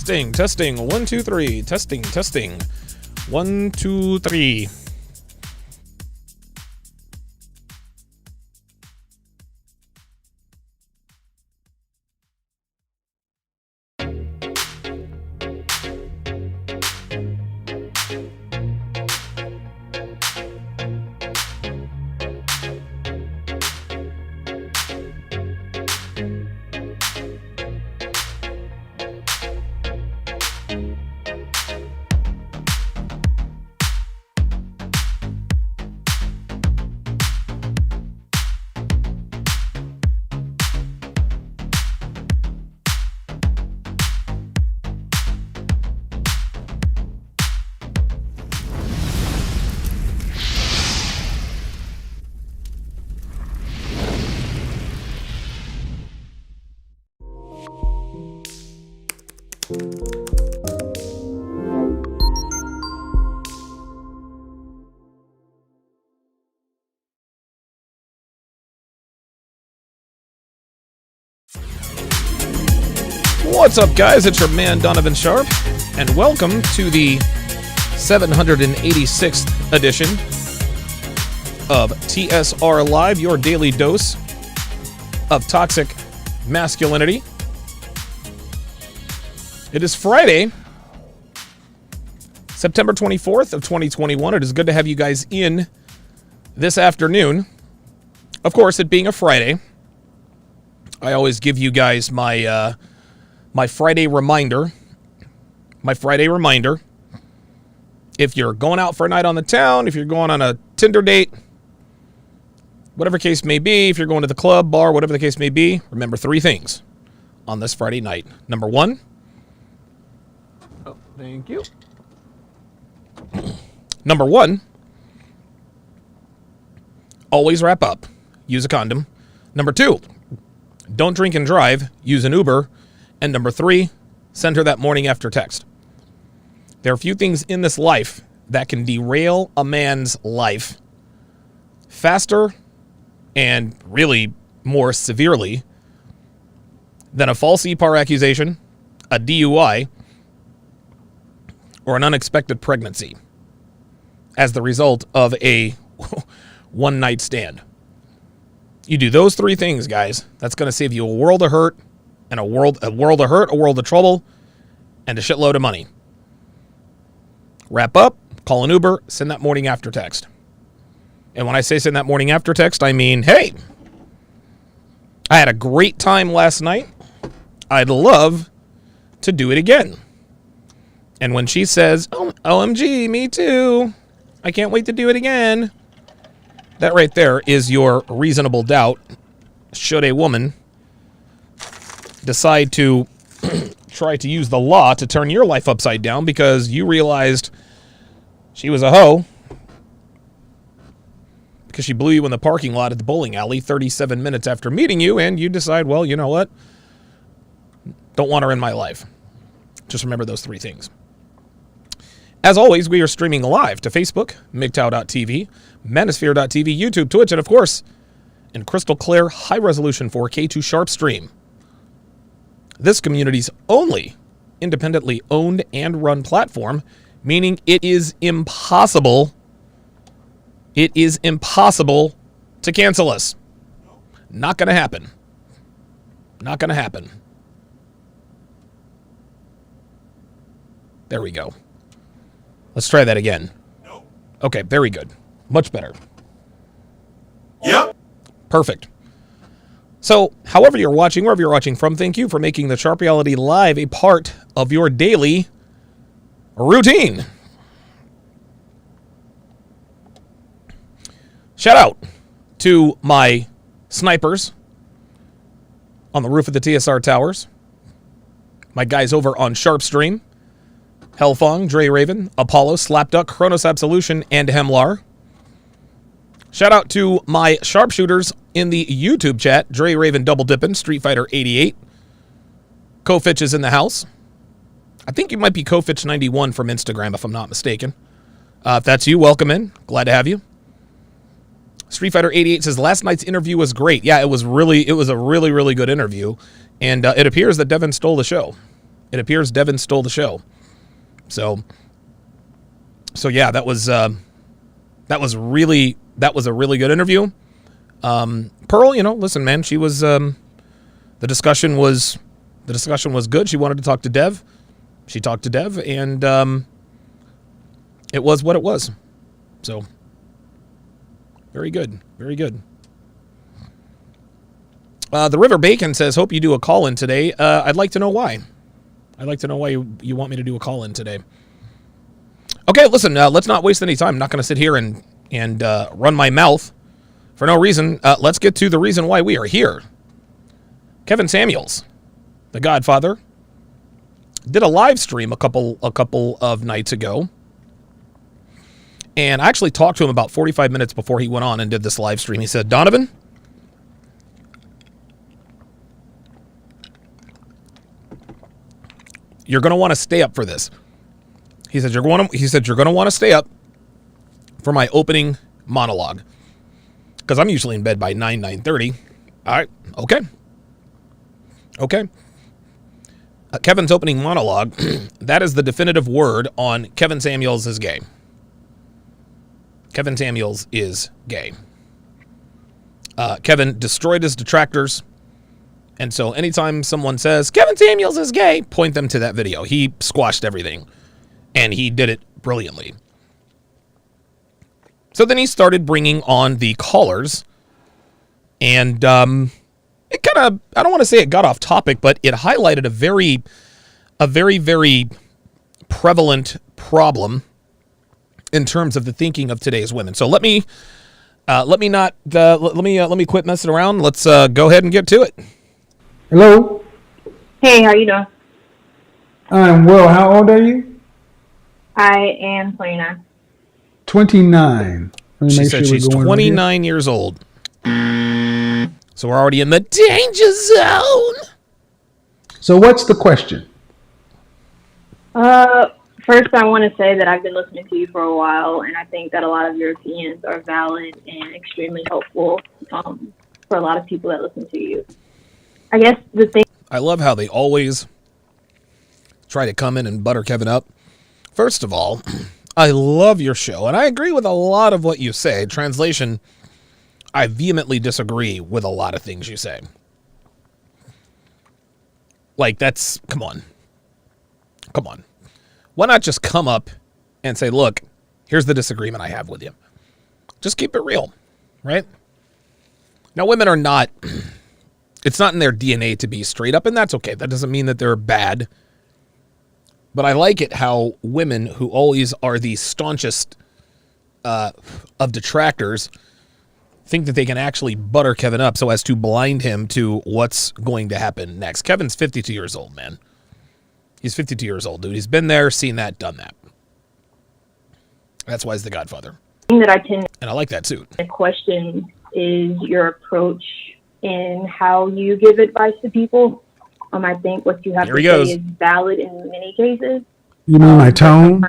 Testing, testing, 1, 2, 3. Testing, testing, 1, 2, 3. What's up, guys? It's your man, Donovan Sharp, and welcome to the 786th edition of TSR Live, your daily dose of toxic masculinity. It is Friday, September 24th of 2021. It is good to have you guys in this afternoon. Of course, it being a Friday, I always give you guys my Friday reminder. If you're going out for a night on the town, if you're going on a Tinder date, whatever case may be, if you're going to the club, bar, whatever the case may be, remember 3 things on this Friday night. Number 1. Oh, thank you. Number 1. Always wrap up. Use a condom. Number 2. Don't drink and drive. Use an Uber. And number 3, send her that morning after text. There are a few things in this life that can derail a man's life faster and really more severely than a false EPAR accusation, a DUI, or an unexpected pregnancy as the result of a one-night stand. You do those 3 things, guys. That's going to save you a world of hurt, and a world of hurt, a world of trouble, and a shitload of money. Wrap up, call an Uber, send that morning after text. And when I say send that morning after text, I mean, hey, I had a great time last night. I'd love to do it again. And when she says, oh, OMG, me too, I can't wait to do it again, that right there is your reasonable doubt. Should a woman decide to try to use the law to turn your life upside down because you realized she was a hoe because she blew you in the parking lot at the bowling alley 37 minutes after meeting you, and you decide, well, you know what? Don't want her in my life. Just remember those 3 things. As always, we are streaming live to Facebook, MGTOW.tv, Manosphere.tv, YouTube, Twitch, and of course, in crystal clear, high-resolution 4K to Sharp Stream. This community's only independently owned and run platform, meaning it is impossible to cancel us. Not going to happen. Not going to happen. There we go. Let's try that again. Okay, very good. Much better. Yep. Perfect. So, however you're watching, wherever you're watching from, thank you for making the Sharp Reality Live a part of your daily routine. Shout out to my snipers on the roof of the TSR Towers. My guys over on Sharp Stream. Hellfong, Dre Raven, Apollo, Slapduck, Chronos Absolution, and Hemlar. Shout out to my sharpshooters in the YouTube chat. Dre Raven double dipping, Street Fighter 88. Kofich is in the house. I think you might be Kofich 91 from Instagram, if I'm not mistaken. If that's you, welcome in. Glad to have you. Street Fighter 88 says last night's interview was great. Yeah, it was a really good interview, and it appears that Devin stole the show. it appears Devin stole the show. So yeah, that was a really good interview. Pearl, listen, man, she was the discussion was good. She wanted to talk to Dev. She talked to Dev, and it was what it was. So very good, very good. The River Bacon says, hope you do a call-in today. I'd like to know why. I'd like to know why you want me to do a call-in today. Okay, listen, let's not waste any time. I'm not going to sit here and run my mouth for no reason. Let's get to the reason why we are here. Kevin Samuels, the Godfather, did a live stream a couple of nights ago. And I actually talked to him about 45 minutes before he went on and did this live stream. He said, Donovan, you're going to want to stay up for this. He said, you're going to want to stay up for my opening monologue. Because I'm usually in bed by 9:30. All right. Okay. Kevin's opening monologue, that is the definitive word on Kevin Samuels is gay. Kevin Samuels is gay. Kevin destroyed his detractors. And so anytime someone says, Kevin Samuels is gay, point them to that video. He squashed everything. And he did it brilliantly. So then he started bringing on the callers. And it kind of, I don't want to say it got off topic, but it highlighted a very, very prevalent problem in terms of the thinking of today's women. So let me quit messing around. Let's go ahead and get to it. Hello. Hey, how you doing? I'm well. How old are you? I am 29. 29. She said she's 29 years old. So we're already in the danger zone. So what's the question? First, I want to say that I've been listening to you for a while, and I think that a lot of your opinions are valid and extremely helpful for a lot of people that listen to you. I guess the thing... I love how they always try to come in and butter Kevin up. First of all, I love your show, and I agree with a lot of what you say. Translation, I vehemently disagree with a lot of things you say. Like, that's... Come on. Why not just come up and say, look, here's the disagreement I have with you. Just keep it real, right? Now, women are not... It's not in their DNA to be straight up, and that's okay. That doesn't mean that they're bad. But I like it how women who always are the staunchest of detractors think that they can actually butter Kevin up so as to blind him to what's going to happen next. Kevin's 52 years old, man. He's 52 years old, dude. He's been there, seen that, done that. That's why he's the Godfather. That I tend and I like that too. The question is your approach in how you give advice to people. I think what you have to say is valid in many cases. You mean my tone?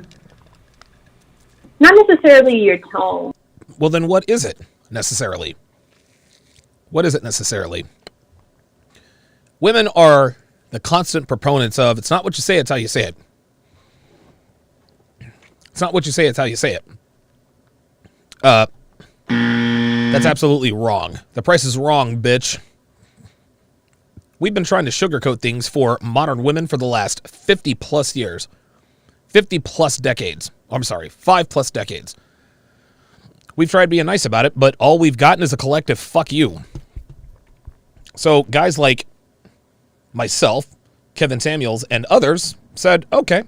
Not necessarily your tone. Well, then what is it necessarily? What is it necessarily? Women are the constant proponents of, it's not what you say, it's how you say it. It's not what you say, it's how you say it. That's absolutely wrong. The price is wrong, bitch. We've been trying to sugarcoat things for modern women for the last 50 plus years. 50 plus decades. I'm sorry, 5 plus decades. We've tried being nice about it, but all we've gotten is a collective fuck you. So guys like myself, Kevin Samuels, and others said, okay,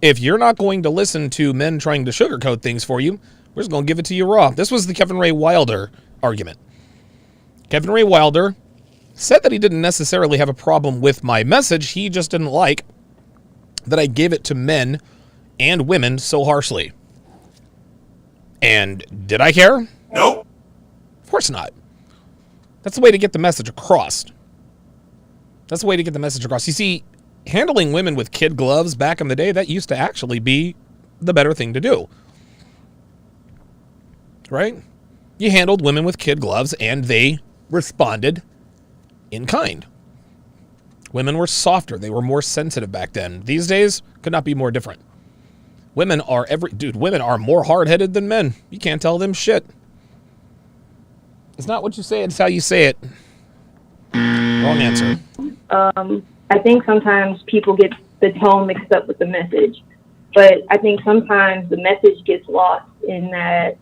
if you're not going to listen to men trying to sugarcoat things for you, we're just going to give it to you raw. This was the Kevin Ray Wilder argument. Kevin Ray Wilder said that he didn't necessarily have a problem with my message. He just didn't like that I gave it to men and women so harshly. And did I care? Nope. Of course not. That's the way to get the message across. That's the way to get the message across. You see, handling women with kid gloves back in the day, that used to actually be the better thing to do. Right? You handled women with kid gloves and they responded in kind. Women were softer. They were more sensitive back then. These days, could not be more different. Women are women are more hard-headed than men. You can't tell them shit. It's not what you say, it's how you say it. Wrong answer. I think sometimes people get the tone mixed up with the message. But I think sometimes the message gets lost in that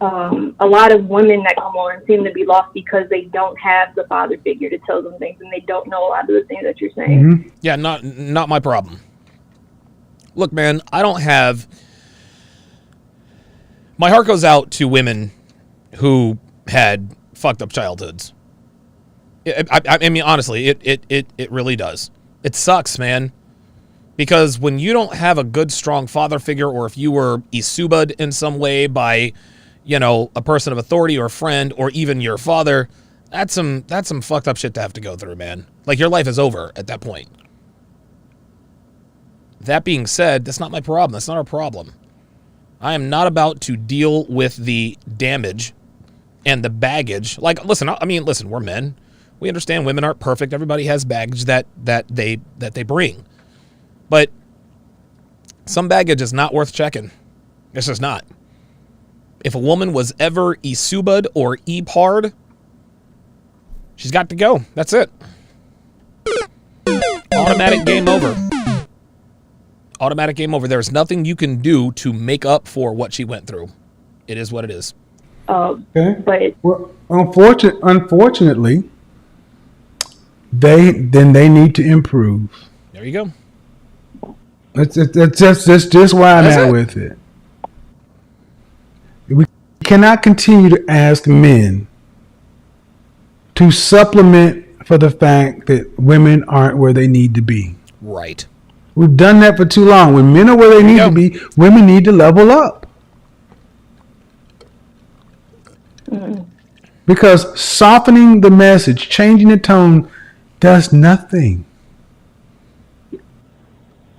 a lot of women that come on seem to be lost because they don't have the father figure to tell them things, and they don't know a lot of the things that you're saying. Mm-hmm. Yeah, not my problem. Look, man, I don't have... My heart goes out to women who had fucked up childhoods. I mean, honestly, it really does. It sucks, man. Because when you don't have a good, strong father figure, or if you were isubad in some way by, you know, a person of authority or a friend or even your father, that's some fucked up shit to have to go through, man. Like, your life is over at that point. That being said, that's not my problem. That's not our problem. I am not about to deal with the damage and the baggage. Like, listen, we're men. We understand women aren't perfect. Everybody has baggage that they bring. But some baggage is not worth checking. It's just not. If a woman was ever isubad or epard, she's got to go. That's it. Automatic game over. Automatic game over. There's nothing you can do to make up for what she went through. It is what it is. Okay. But Well, unfortunately, they need to improve. There you go. That's just where I'm That's at it. with it. We cannot continue to ask men to supplement for the fact that women aren't where they need to be. Right. We've done that for too long. When men are where they need to be, women need to level up. Because softening the message, changing the tone, does nothing.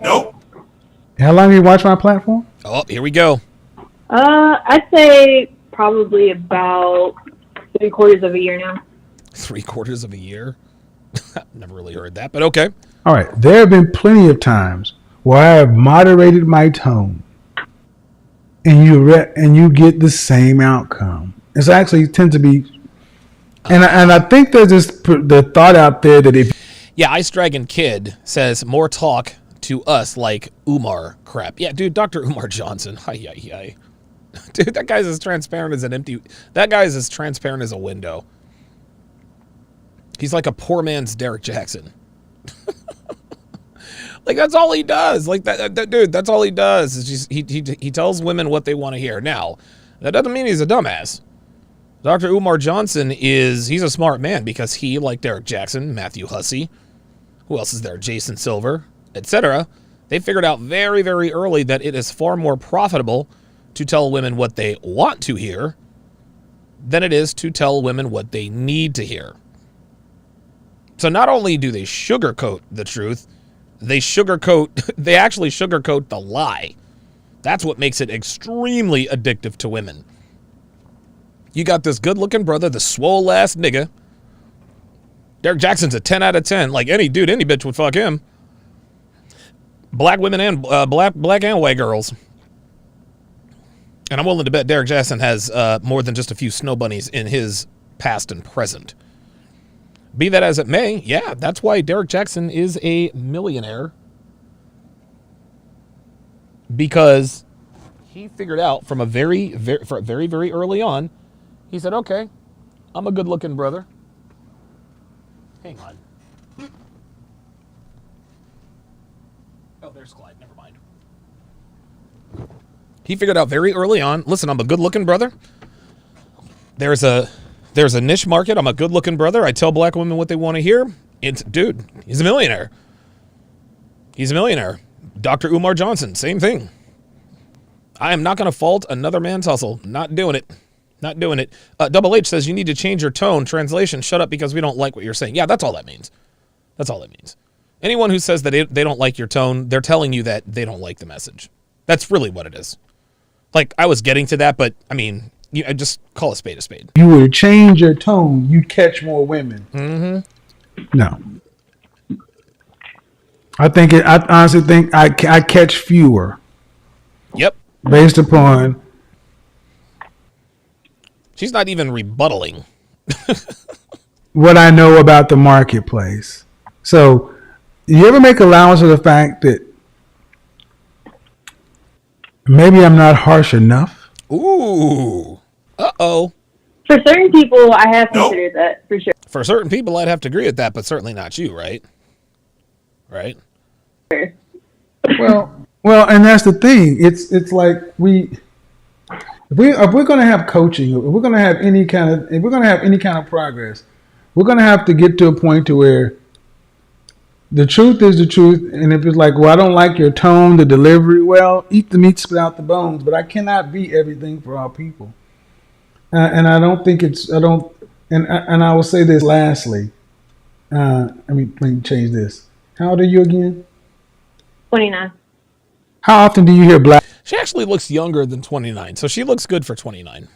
Nope. How long have you watched my platform? Oh, here we go. I'd say probably about 3/4 of a year now. 3/4 of a year? Never really heard that, but okay. All right. There have been plenty of times where I have moderated my tone, and you get the same outcome. It's actually tends to be, and I think there's the thought out there that if Yeah, Ice Dragon Kid says more talk to us like Umar crap. Yeah, dude, Dr. Umar Johnson. Hi. Dude, that guy's as transparent as that guy's as transparent as a window. He's like a poor man's Derek Jackson. Like, that's all he does. Like, that dude, that's all he does. Is just, he tells women what they want to hear. Now, that doesn't mean he's a dumbass. Dr. Umar Johnson he's a smart man because he, like Derek Jackson, Matthew Hussey, who else is there? Jason Silver, etc. They figured out very, very early that it is far more profitable to tell women what they want to hear than it is to tell women what they need to hear. So not only do they sugarcoat the truth, they actually sugarcoat the lie. That's what makes it extremely addictive to women. You got this good-looking brother, the swole-ass nigga. Derek Jackson's a 10 out of 10. Like, any bitch would fuck him. Black women and black and white girls. And I'm willing to bet Derek Jackson has more than just a few snow bunnies in his past and present. Be that as it may, yeah, that's why Derek Jackson is a millionaire. Because he figured out from a very, very early on, he said, okay, I'm a good-looking brother. Hang on. Oh, there's Clyde. Never mind. He figured out very early on, listen, I'm a good-looking brother. There's a niche market. I'm a good-looking brother. I tell black women what they want to hear. Dude, he's a millionaire. He's a millionaire. Dr. Umar Johnson, same thing. I am not going to fault another man's hustle. Not doing it. Not doing it. Double H says you need to change your tone. Translation, shut up because we don't like what you're saying. Yeah, that's all that means. That's all that means. Anyone who says that they don't like your tone, they're telling you that they don't like the message. That's really what it is. Like, I was getting to that, but, I mean, just call a spade a spade. you were to change your tone, you'd catch more women. Mm-hmm. No. I honestly think I catch fewer Yep. based upon She's not even rebuttaling. what I know about the marketplace. So, you ever make allowance for the fact that maybe I'm not harsh enough? Ooh. Uh-oh. For certain people, I have considered that for sure. For certain people, I'd have to agree with that, but certainly not you, right? Right? Well, and that's the thing. It's like if we're going to have coaching, if we're going to have any kind of progress, we're going to have to get to a point to where the truth is the truth. And if it's like, well, I don't like your tone, the delivery, well, eat the meat, spit out the bones. But I cannot be everything for all people. And I don't think and I will say this lastly. Let me change this. How old are you again? 29. How often do you hear black? She actually looks younger than 29, so she looks good for 29.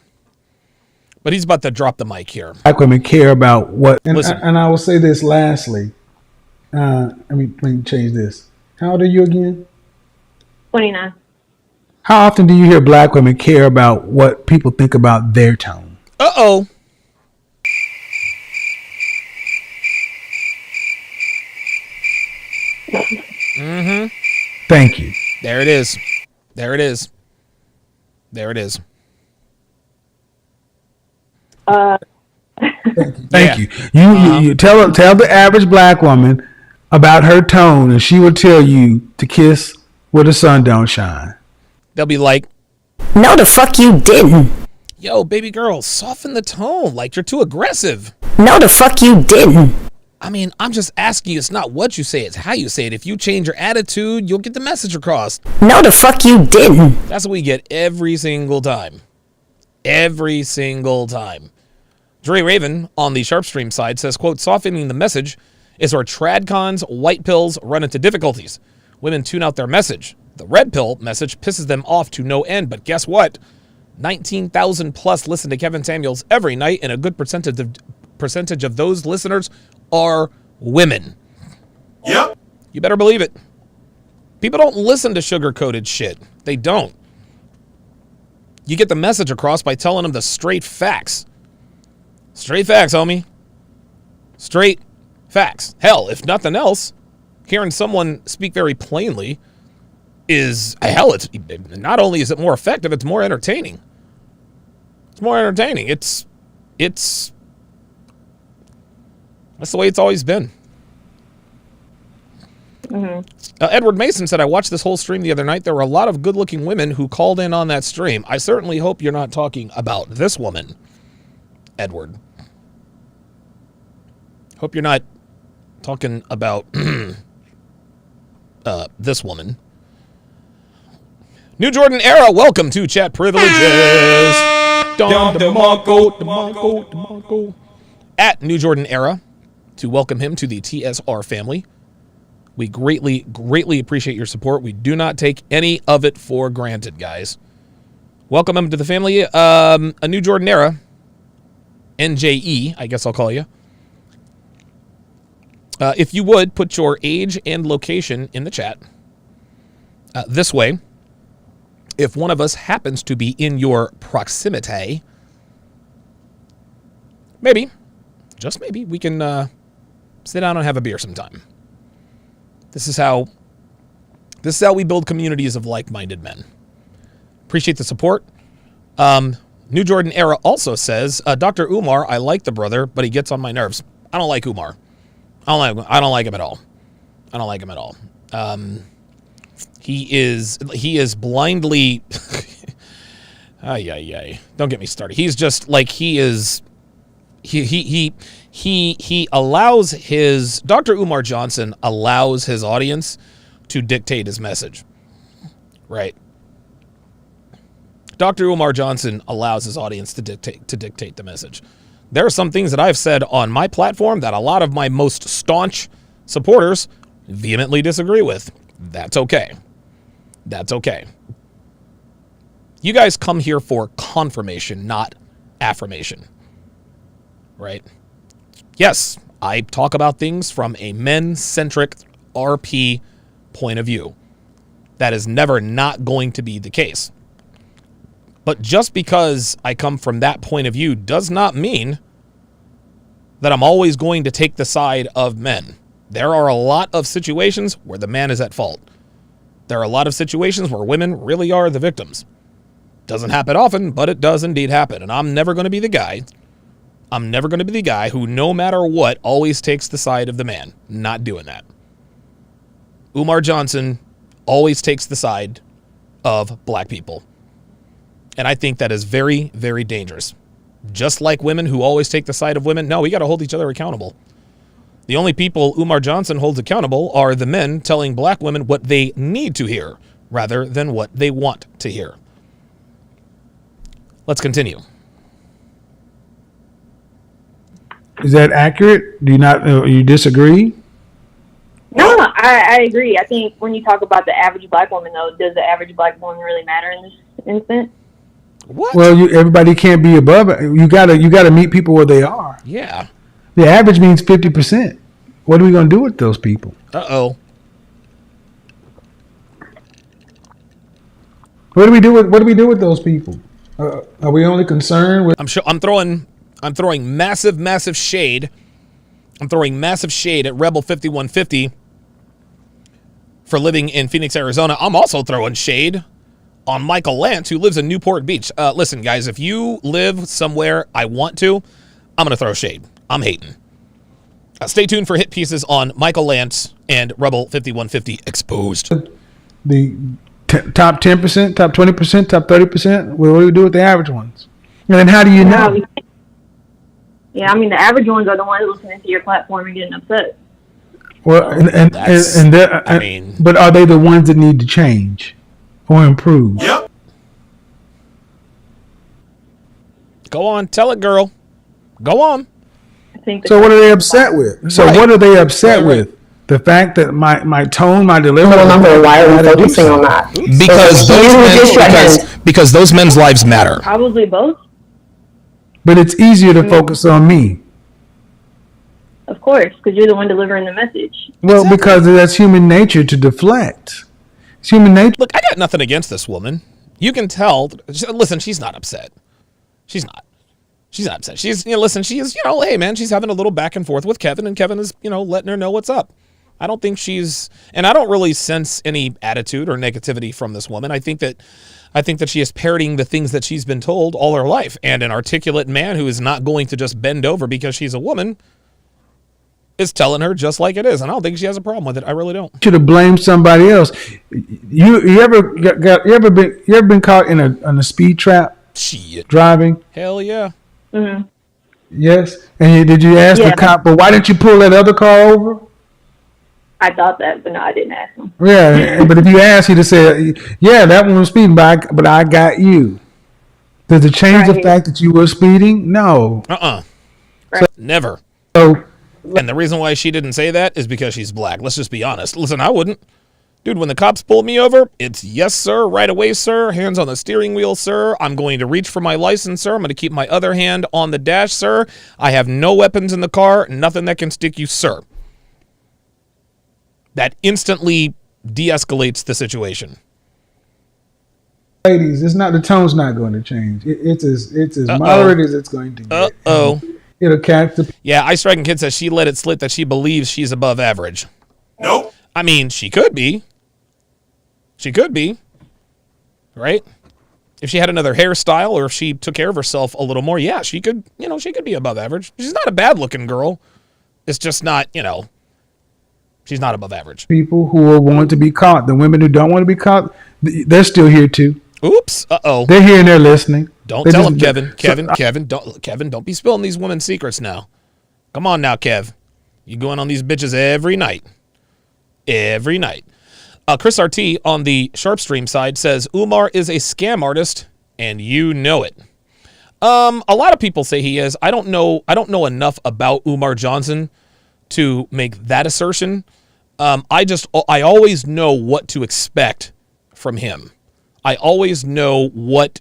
But he's about to drop the mic here. Black women care about what? Listen. And I will say this lastly. Let me change this. How old are you again? 29. How often do you hear black women care about what people think about their tone? Uh-oh. Mm-hmm. Thank you. There it is. There it is. There it is. Thank you. You tell the average black woman about her tone, and she will tell you to kiss where the sun don't shine. They'll be like, no, the fuck you didn't. yo, baby girl, soften the tone. Like, you're too aggressive. No, the fuck you didn't. I mean, I'm just asking you, it's not what you say, it's how you say it. If you change your attitude, you'll get the message across. No, the fuck you didn't. That's what we get every single time. Every single time. Dre Raven on the Sharpstream side says, quote, softening the message is where tradcons, white pills run into difficulties. Women tune out their message. The red pill message pisses them off to no end. But guess what? 19,000 plus listen to Kevin Samuels every night, and a good percentage of those listeners are women. Yep. You better believe it. People don't listen to sugar-coated shit. They don't. You get the message across by telling them the straight facts. Straight facts, homie. Straight facts. Hell, if nothing else, hearing someone speak very plainly is, hell, it's not only is it more effective, it's more entertaining. It's more entertaining. It's that's the way it's always been. Mm-hmm. Edward Mason said, I watched this whole stream the other night. There were a lot of good-looking women who called in on that stream. I certainly hope you're not talking about this woman, Edward. Hope you're not talking about this woman. New Jordan Era, welcome to Chat Privileges. DeMarco. At New Jordan Era, to welcome him to the TSR family. We greatly, greatly appreciate your support. We do not take any of it for granted, guys. Welcome him to the family. A New Jordan Era, NJE, I guess I'll call you. If you would, put your age and location in the chat. This way, if one of us happens to be in your proximity, maybe, just maybe, we can sit down and have a beer sometime. This is how we build communities of like-minded men. Appreciate the support. New Jordan Era also says, Dr. Umar, I like the brother, but he gets on my nerves. I don't like Umar. I don't like him at all. I don't like him at all. He is blindly don't get me started. He's just like he allows his Dr. Umar Johnson allows his audience to dictate his message. Right. Dr. Umar Johnson allows his audience to dictate the message. There are some things that I've said on my platform that a lot of my most staunch supporters vehemently disagree with. That's okay. That's okay. You guys come here for confirmation, not affirmation. Right? Yes, I talk about things from a men-centric RP point of view. That is never not going to be the case. But just because I come from that point of view does not mean that I'm always going to take the side of men. There are a lot of situations where the man is at fault. There are a lot of situations where women really are the victims. Doesn't happen often, but it does indeed happen. And I'm never going to be the guy. I'm never going to be the guy who, no matter what, always takes the side of the man. Not doing that. Umar Johnson always takes the side of black people. And I think that is very, very dangerous. Just like women who always take the side of women, no, we got to hold each other accountable. The only people Umar Johnson holds accountable are the men telling black women what they need to hear rather than what they want to hear. Let's continue. Is that accurate? Do you disagree? No, I agree. I think when you talk about the average black woman, though, does the average black woman really matter in this instance? What? Well, everybody can't be above it. You gotta meet people where they are. Yeah. The average means 50%. What are we gonna do with those people? Uh-oh. What do we do with those people? Are we only concerned with? I'm throwing massive shade. I'm throwing massive shade at Rebel 5150 for living in Phoenix, Arizona. I'm also throwing shade on Michael Lance, who lives in Newport Beach. Listen, guys, if you live somewhere I want to, I'm going to throw shade. I'm hating. Stay tuned for hit pieces on Michael Lance and Rebel 5150 Exposed. The top 10%, top 20%, top 30%? What do we do with the average ones? And then how do you know? Yeah, I mean, the average ones are the ones listening to your platform and getting upset. Well, but are they the ones that need to change or improve? Yep. Go on, tell it, girl. Go on. I think So what are they upset with? So Right. what are they upset with? The fact that my tone, my delivery. Why are we focusing on that? Because those men's lives matter. Probably both, But it's easier to focus on me. of course, because you're the one delivering the message. Well, because that's human nature to deflect. It's human nature. Look, I got nothing against this woman. You can tell. Listen, she's not upset. She's not. She's not upset. She's, listen, she is, hey, man, she's having a little back and forth with Kevin, and Kevin is, letting her know what's up. I don't think and I don't really sense any attitude or negativity from this woman. I think that she is parroting the things that she's been told all her life. And an articulate man who is not going to just bend over because she's a woman is telling her just like it is. And I don't think she has a problem with it. I really don't. To blame somebody else. You ever been caught in a speed trap? Shit. Driving? Hell yeah. Mm-hmm. Yes. And did you ask the cop, but why didn't you pull that other car over? I thought that, but no, I didn't ask him. Yeah, but if you ask, he'd have said, yeah, that one was speeding, but I got you. Does it change the fact that you were speeding? No. Right. Never. So, and the reason why she didn't say that is because she's black. Let's just be honest. Listen, I wouldn't. Dude, when the cops pulled me over, it's yes, sir, right away, sir, hands on the steering wheel, sir. I'm going to reach for my license, sir. I'm going to keep my other hand on the dash, sir. I have no weapons in the car, nothing that can stick you, sir. That instantly de-escalates the situation. ladies, the tone's not going to change. It's as moderate as it's going to get. It'll catch the. Yeah, Ice Dragon Kid says she let it slip that she believes she's above average. Nope. I mean, she could be. She could be. Right? If she had another hairstyle or if she took care of herself a little more, yeah, she could, she could be above average. She's not a bad looking girl. It's just not, she's not above average. People who are wanting to be caught. The women who don't want to be caught, they're still here too. Oops. Uh-oh. They're here and they're listening. Don't tell them, Kevin. Don't be spilling these women's secrets now. Come on now, Kev. You going on these bitches every night. Every night. Chris RT on the Sharp Stream side says, Umar is a scam artist, and you know it. A lot of people say he is. I don't know enough about Umar Johnson to make that assertion. I always know what to expect from him. I always know what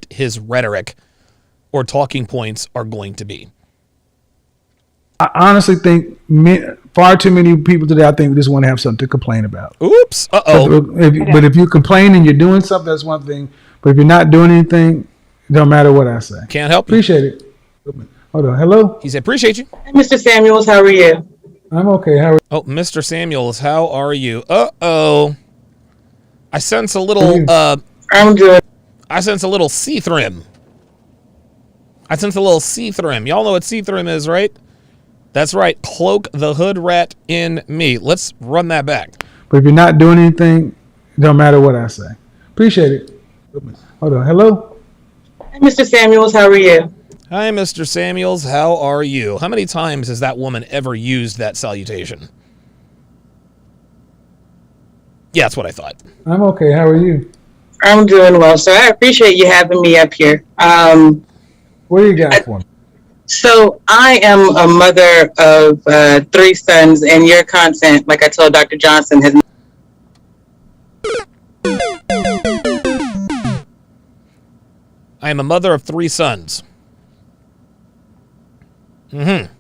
his rhetoric or talking points are going to be. I honestly think far too many people today, I think, just want to have something to complain about. Oops. Uh-oh. But if you complain and you're doing something, that's one thing. But if you're not doing anything, it don't matter what I say. Can't help you. Appreciate it. Hold on. Hello? He said, appreciate you. Hi, Mr. Samuels, how are you? I'm okay. How are Oh, Mr. Samuels, how are you? Uh-oh. I sense a little, I'm good. I sense a little C-thrim. I sense a little C-thrim. Y'all know what C-thrim is, right? That's right. Cloak the hood rat in me. Let's run that back. But if you're not doing anything, it don't matter what I say. Appreciate it. Hold on. Hello? Hi, Mr. Samuels, how are you? Hi, Mr. Samuels. How are you? How many times has that woman ever used that salutation? Yeah, that's what I thought. I'm okay. How are you? I'm doing well, sir. I appreciate you having me up here. What do you got for me? So I am a mother of 3 sons, and your content, like I told Dr. Johnson, has... I am a mother of 3 sons. Mm-hmm.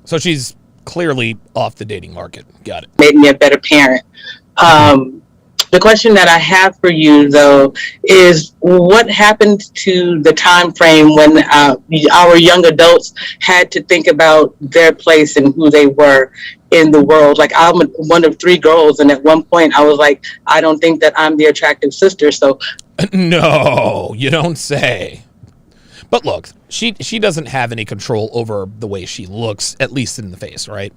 So she's clearly off the dating market. Got it. made me a better parent. The question that I have for you, though, is what happened to the time frame when our young adults had to think about their place and who they were in the world? Like, I'm one of 3 girls, and at one point I was like, I don't think that I'm the attractive sister. So, No, you don't say. But look, she doesn't have any control over the way she looks, at least in the face, right?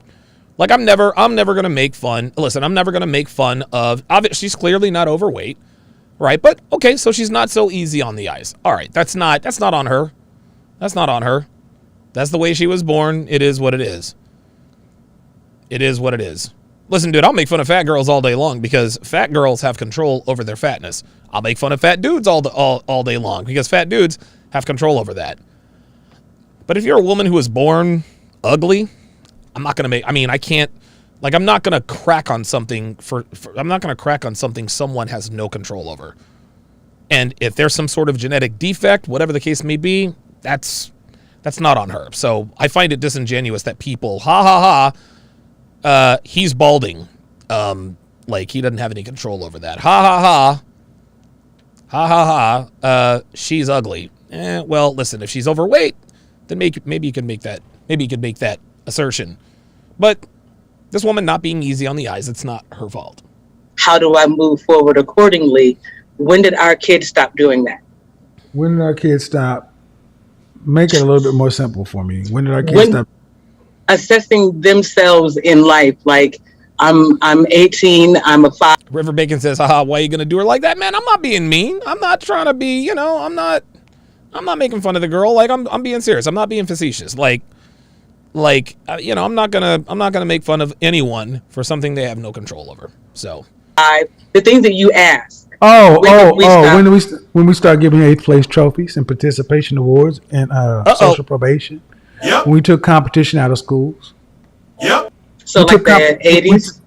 Like, I'm never gonna make fun. Listen, I'm never gonna make fun of. She's clearly not overweight, right? But okay, so she's not so easy on the eyes. All right, that's not on her. That's not on her. That's the way she was born. It is what it is. It is what it is. Listen, dude, I'll make fun of fat girls all day long because fat girls have control over their fatness. I'll make fun of fat dudes all day long because fat dudes have control over that. But if you're a woman who was born ugly, I'm not going to I can't, like, I'm not going to crack on something I'm not going to crack on something someone has no control over. And if there's some sort of genetic defect, whatever the case may be, that's not on her. So I find it disingenuous that people, he's balding. Like, he doesn't have any control over that. She's ugly. Well, listen, if she's overweight, then maybe you can make that assertion. But this woman not being easy on the eyes, it's not her fault. how do I move forward accordingly? When did our kids stop doing that? When did our kids stop? Make it a little bit more simple for me. When did our kids stop? Assessing themselves in life, like I'm 18, I'm a 5. River Bacon says, haha, why are you going to do her like that? Man, I'm not being mean. I'm not trying to be, I'm not making fun of the girl. Like, I'm being serious. I'm not being facetious. I'm not gonna make fun of anyone for something they have no control over. So The things that you ask. When we start giving 8th place trophies and participation awards and social probation. Yep. When we took competition out of schools. Yep. So like the 80s?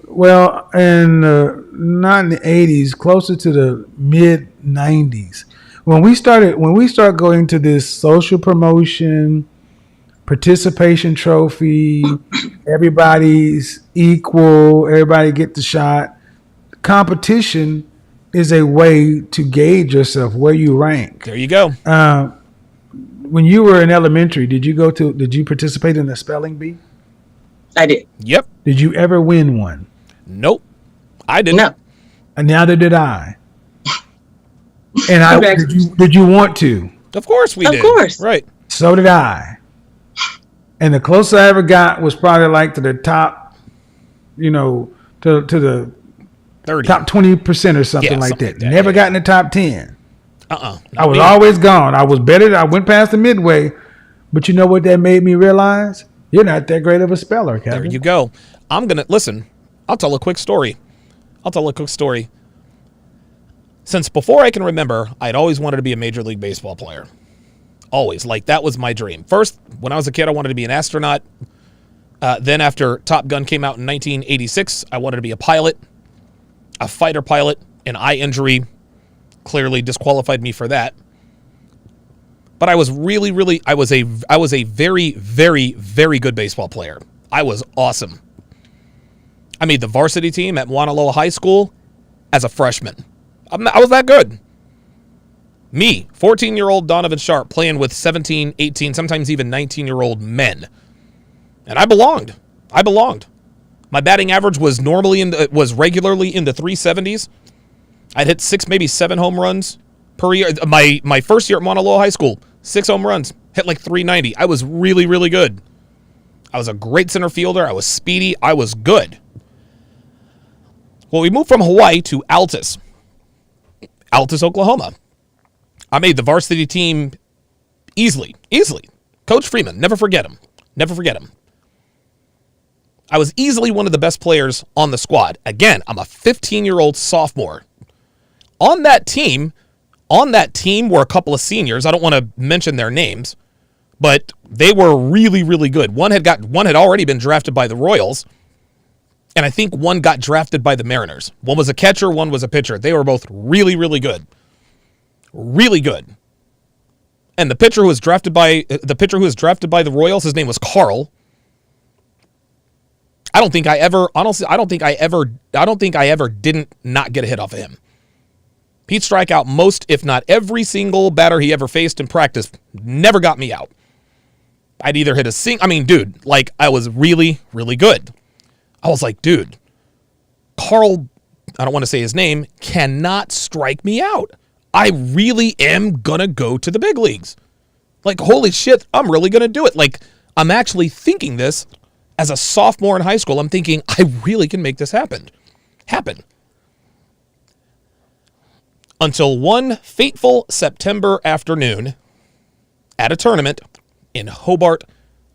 Well, not in the 80s, closer to the mid 90s. When we start going to this social promotion, participation trophy, everybody's equal, everybody get the shot. Competition is a way to gauge yourself, where you rank. there you go. When you were in elementary, did you participate in the spelling bee? I did. Yep. Did you ever win one? Nope. I didn't. No. And neither did I. And did you want to? Of course we did. Of course. Right. So did I. And the closest I ever got was probably like to the top, to the 30. top 20% or something like that. Never got in the top 10. I was always gone. I was better. I went past the midway. But you know what that made me realize? You're not that great of a speller, Kevin. There you go. Listen, I'll tell a quick story. Since before I can remember, I'd always wanted to be a Major League Baseball player. Always. Like, that was my dream. First, when I was a kid, I wanted to be an astronaut. Then after Top Gun came out in 1986, I wanted to be a pilot, a fighter pilot. An eye injury clearly disqualified me for that. But I was really, I was a very, very, very good baseball player. I was awesome. I made the varsity team at Mauna Loa High School as a freshman. I was that good. Me, 14-year-old Donovan Sharp, playing with 17, 18, sometimes even 19-year-old men. And I belonged. My batting average was regularly in the 370s. I'd hit 6, maybe 7 home runs per year. My first year at Mauna Loa High School, 6 home runs, hit like 390. I was really, really good. I was a great center fielder. I was speedy. I was good. Well, we moved from Hawaii to Altus, Oklahoma. I made the varsity team easily. Coach Freeman, never forget him. I was easily one of the best players on the squad. Again, I'm a 15-year-old sophomore. On that team were a couple of seniors. I don't want to mention their names, but they were really, really good. One had already been drafted by the Royals, and I think one got drafted by the Mariners. One was a catcher, one was a pitcher. They were both really, really good. Really good. And the pitcher who was drafted by the Royals, his name was Carl. I don't think I ever didn't not get a hit off of him. He'd strike out most, if not every single batter he ever faced in practice. Never got me out. I'd either hit I was really, really good. I was like, dude, Carl, I don't want to say his name, cannot strike me out. I really am going to go to the big leagues. Like, holy shit, I'm really going to do it. Like, I'm actually thinking this as a sophomore in high school. I'm thinking, I really can make this happen. Until one fateful September afternoon at a tournament in Hobart,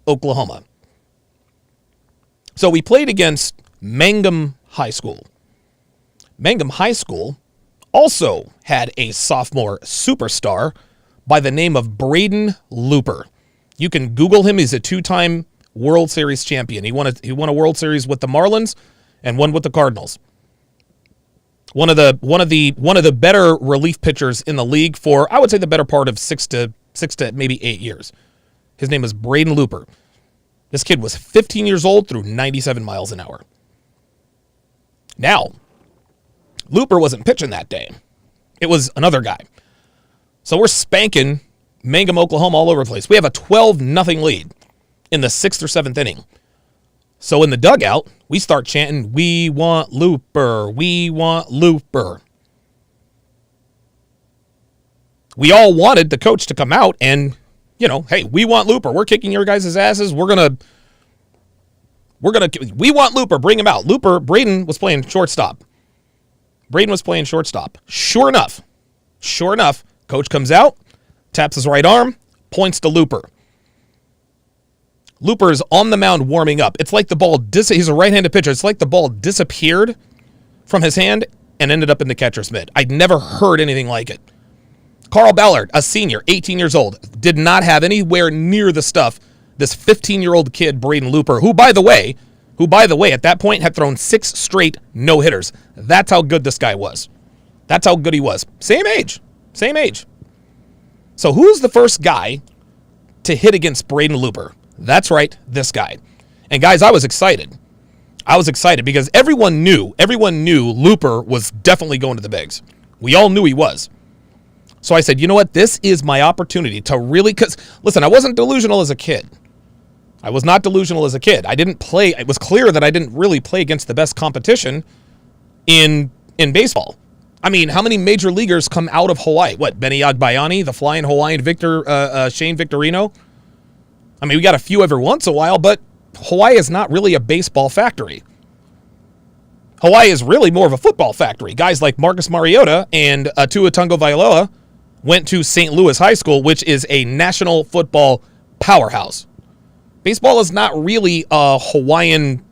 Oklahoma. So we played against Mangum High School. Mangum High School also had a sophomore superstar by the name of Braden Looper. You can Google him. He's a 2-time World Series champion. He won a World Series with the Marlins and one with the Cardinals. One of the better relief pitchers in the league for, I would say, the better part of 6 to maybe 8 years. His name is Braden Looper. This kid was 15 years old, threw 97 miles an hour. Now, Looper wasn't pitching that day. It was another guy. So we're spanking Mangum, Oklahoma all over the place. We have a 12-0 lead in the 6th or 7th inning. So in the dugout, we start chanting, "We want Looper, we want Looper." We all wanted the coach to come out and, hey, we want Looper. We're kicking your guys' asses. We want Looper. Bring him out. Braden was playing shortstop. Sure enough, coach comes out, taps his right arm, points to Looper. Looper is on the mound warming up. It's like the ball, he's a right-handed pitcher. It's like the ball disappeared from his hand and ended up in the catcher's mitt. I'd never heard anything like it. Carl Ballard, a senior, 18 years old, did not have anywhere near the stuff this 15-year-old kid, Braden Looper, who, by the way, at that point had thrown 6 straight no-hitters. That's how good this guy was. That's how good he was. Same age. So who's the first guy to hit against Braden Looper? That's right, this guy. And guys, I was excited. Because everyone knew Looper was definitely going to the bigs. We all knew he was. So I said, you know what? This is my opportunity to really, because, listen, I wasn't delusional as a kid. I was not delusional as a kid. I didn't play, it was clear that I didn't really play against the best competition in baseball. I mean, how many major leaguers come out of Hawaii? What, Benny Agbayani, the flying Hawaiian Shane Victorino? I mean, we got a few every once in a while, but Hawaii is not really a baseball factory. Hawaii is really more of a football factory. Guys like Marcus Mariota and Tua Tagovailoa went to St. Louis High School, which is a national football powerhouse. Baseball is not really a Hawaiian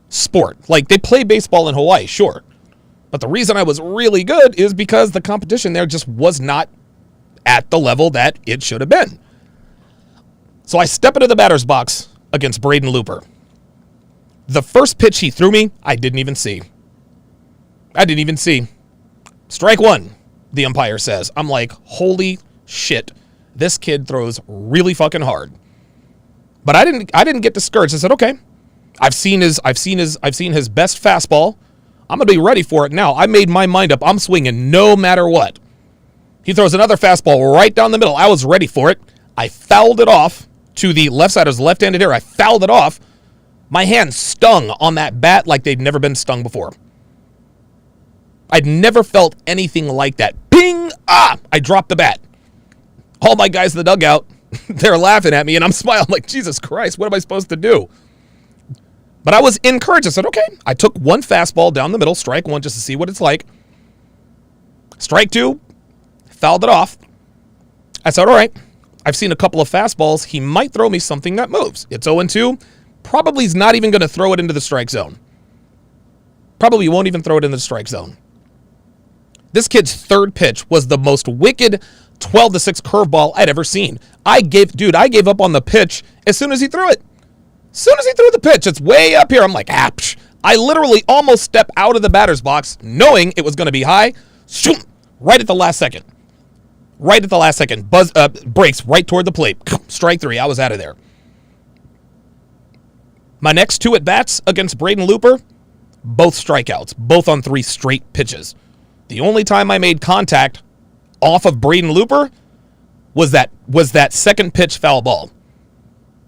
sport. Like, they play baseball in Hawaii, sure. But the reason I was really good is because the competition there just was not at the level that it should have been. So I step into the batter's box against Braden Looper. The first pitch he threw me, I didn't even see. Strike one, the umpire says. I'm like, holy shit. This kid throws really fucking hard. But I didn't get discouraged. I said, okay, I've seen his best fastball. I'm going to be ready for it now. I made my mind up. I'm swinging no matter what. He throws another fastball right down the middle. I was ready for it. I fouled it off to the left side. It was left-handed hitter. I fouled it off. My hand stung on that bat like they'd never been stung before. I'd never felt anything like that. Bing! Ah! I dropped the bat. All my guys in the dugout, they're laughing at me, and I'm smiling like, Jesus Christ, what am I supposed to do? But I was encouraged. I said, okay. I took one fastball down the middle, strike one, just to see what it's like. Strike two, fouled it off. I said, all right, I've seen a couple of fastballs. He might throw me something that moves. It's 0-2. Probably is not even going to throw it into the strike zone. Probably won't even throw it into the strike zone. This kid's third pitch was the most wicked 12-6 curveball I'd ever seen. I gave up on the pitch as soon as he threw it. As soon as he threw the pitch, it's way up here. I'm like, psh. I literally almost stepped out of the batter's box knowing it was going to be high. Shoot, right at the last second. Right at the last second. Breaks right toward the plate. Strike three. I was out of there. My next two at-bats against Braden Looper, both strikeouts, both on 3 straight pitches. The only time I made contact off of Braden Looper was that second pitch foul ball.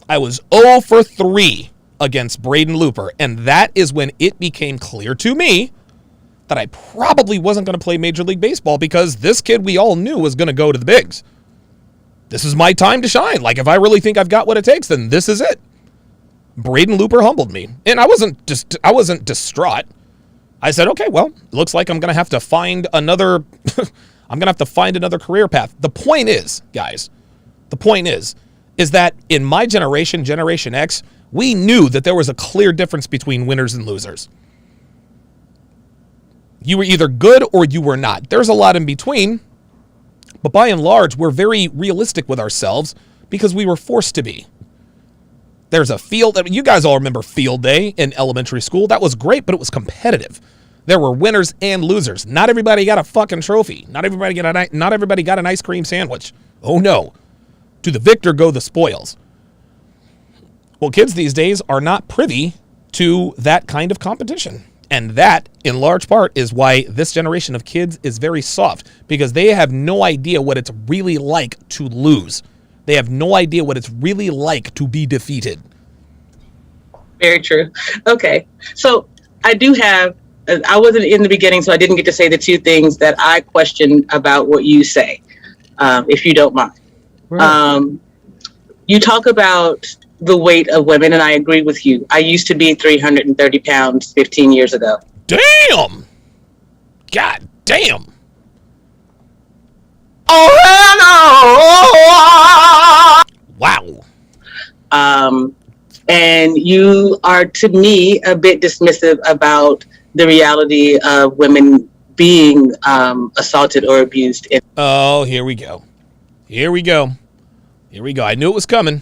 I was 0 for 3 against Braden Looper, and that is when it became clear to me that I probably wasn't going to play Major League Baseball because this kid we all knew was going to go to the bigs. This is my time to shine. Like, if I really think I've got what it takes, then this is it. Braden Looper humbled me, and I wasn't distraught. I said, okay, well, it looks like I'm going to have to find another career path. The point is, guys, is that in my generation, Generation X, we knew that there was a clear difference between winners and losers. You were either good or you were not. There's a lot in between, but by and large, we're very realistic with ourselves because we were forced to be. There's a field, you guys all remember field day in elementary school. That was great, but it was competitive. There were winners and losers. Not everybody got a fucking trophy. Not everybody got an ice cream sandwich. Oh no. To the victor go the spoils. Well, kids these days are not privy to that kind of competition. And that, in large part, is why this generation of kids is very soft, because they have no idea what it's really like to lose. They have no idea what it's really like to be defeated. Very true. Okay. So I wasn't in the beginning, so I didn't get to say the 2 things that I questioned about what you say, if you don't mind. Right. You talk about the weight of women, and I agree with you. I used to be 330 pounds 15 years ago. Damn! God damn! Wow. And you are, to me, a bit dismissive about the reality of women being assaulted or abused. Oh, here we go. I knew it was coming.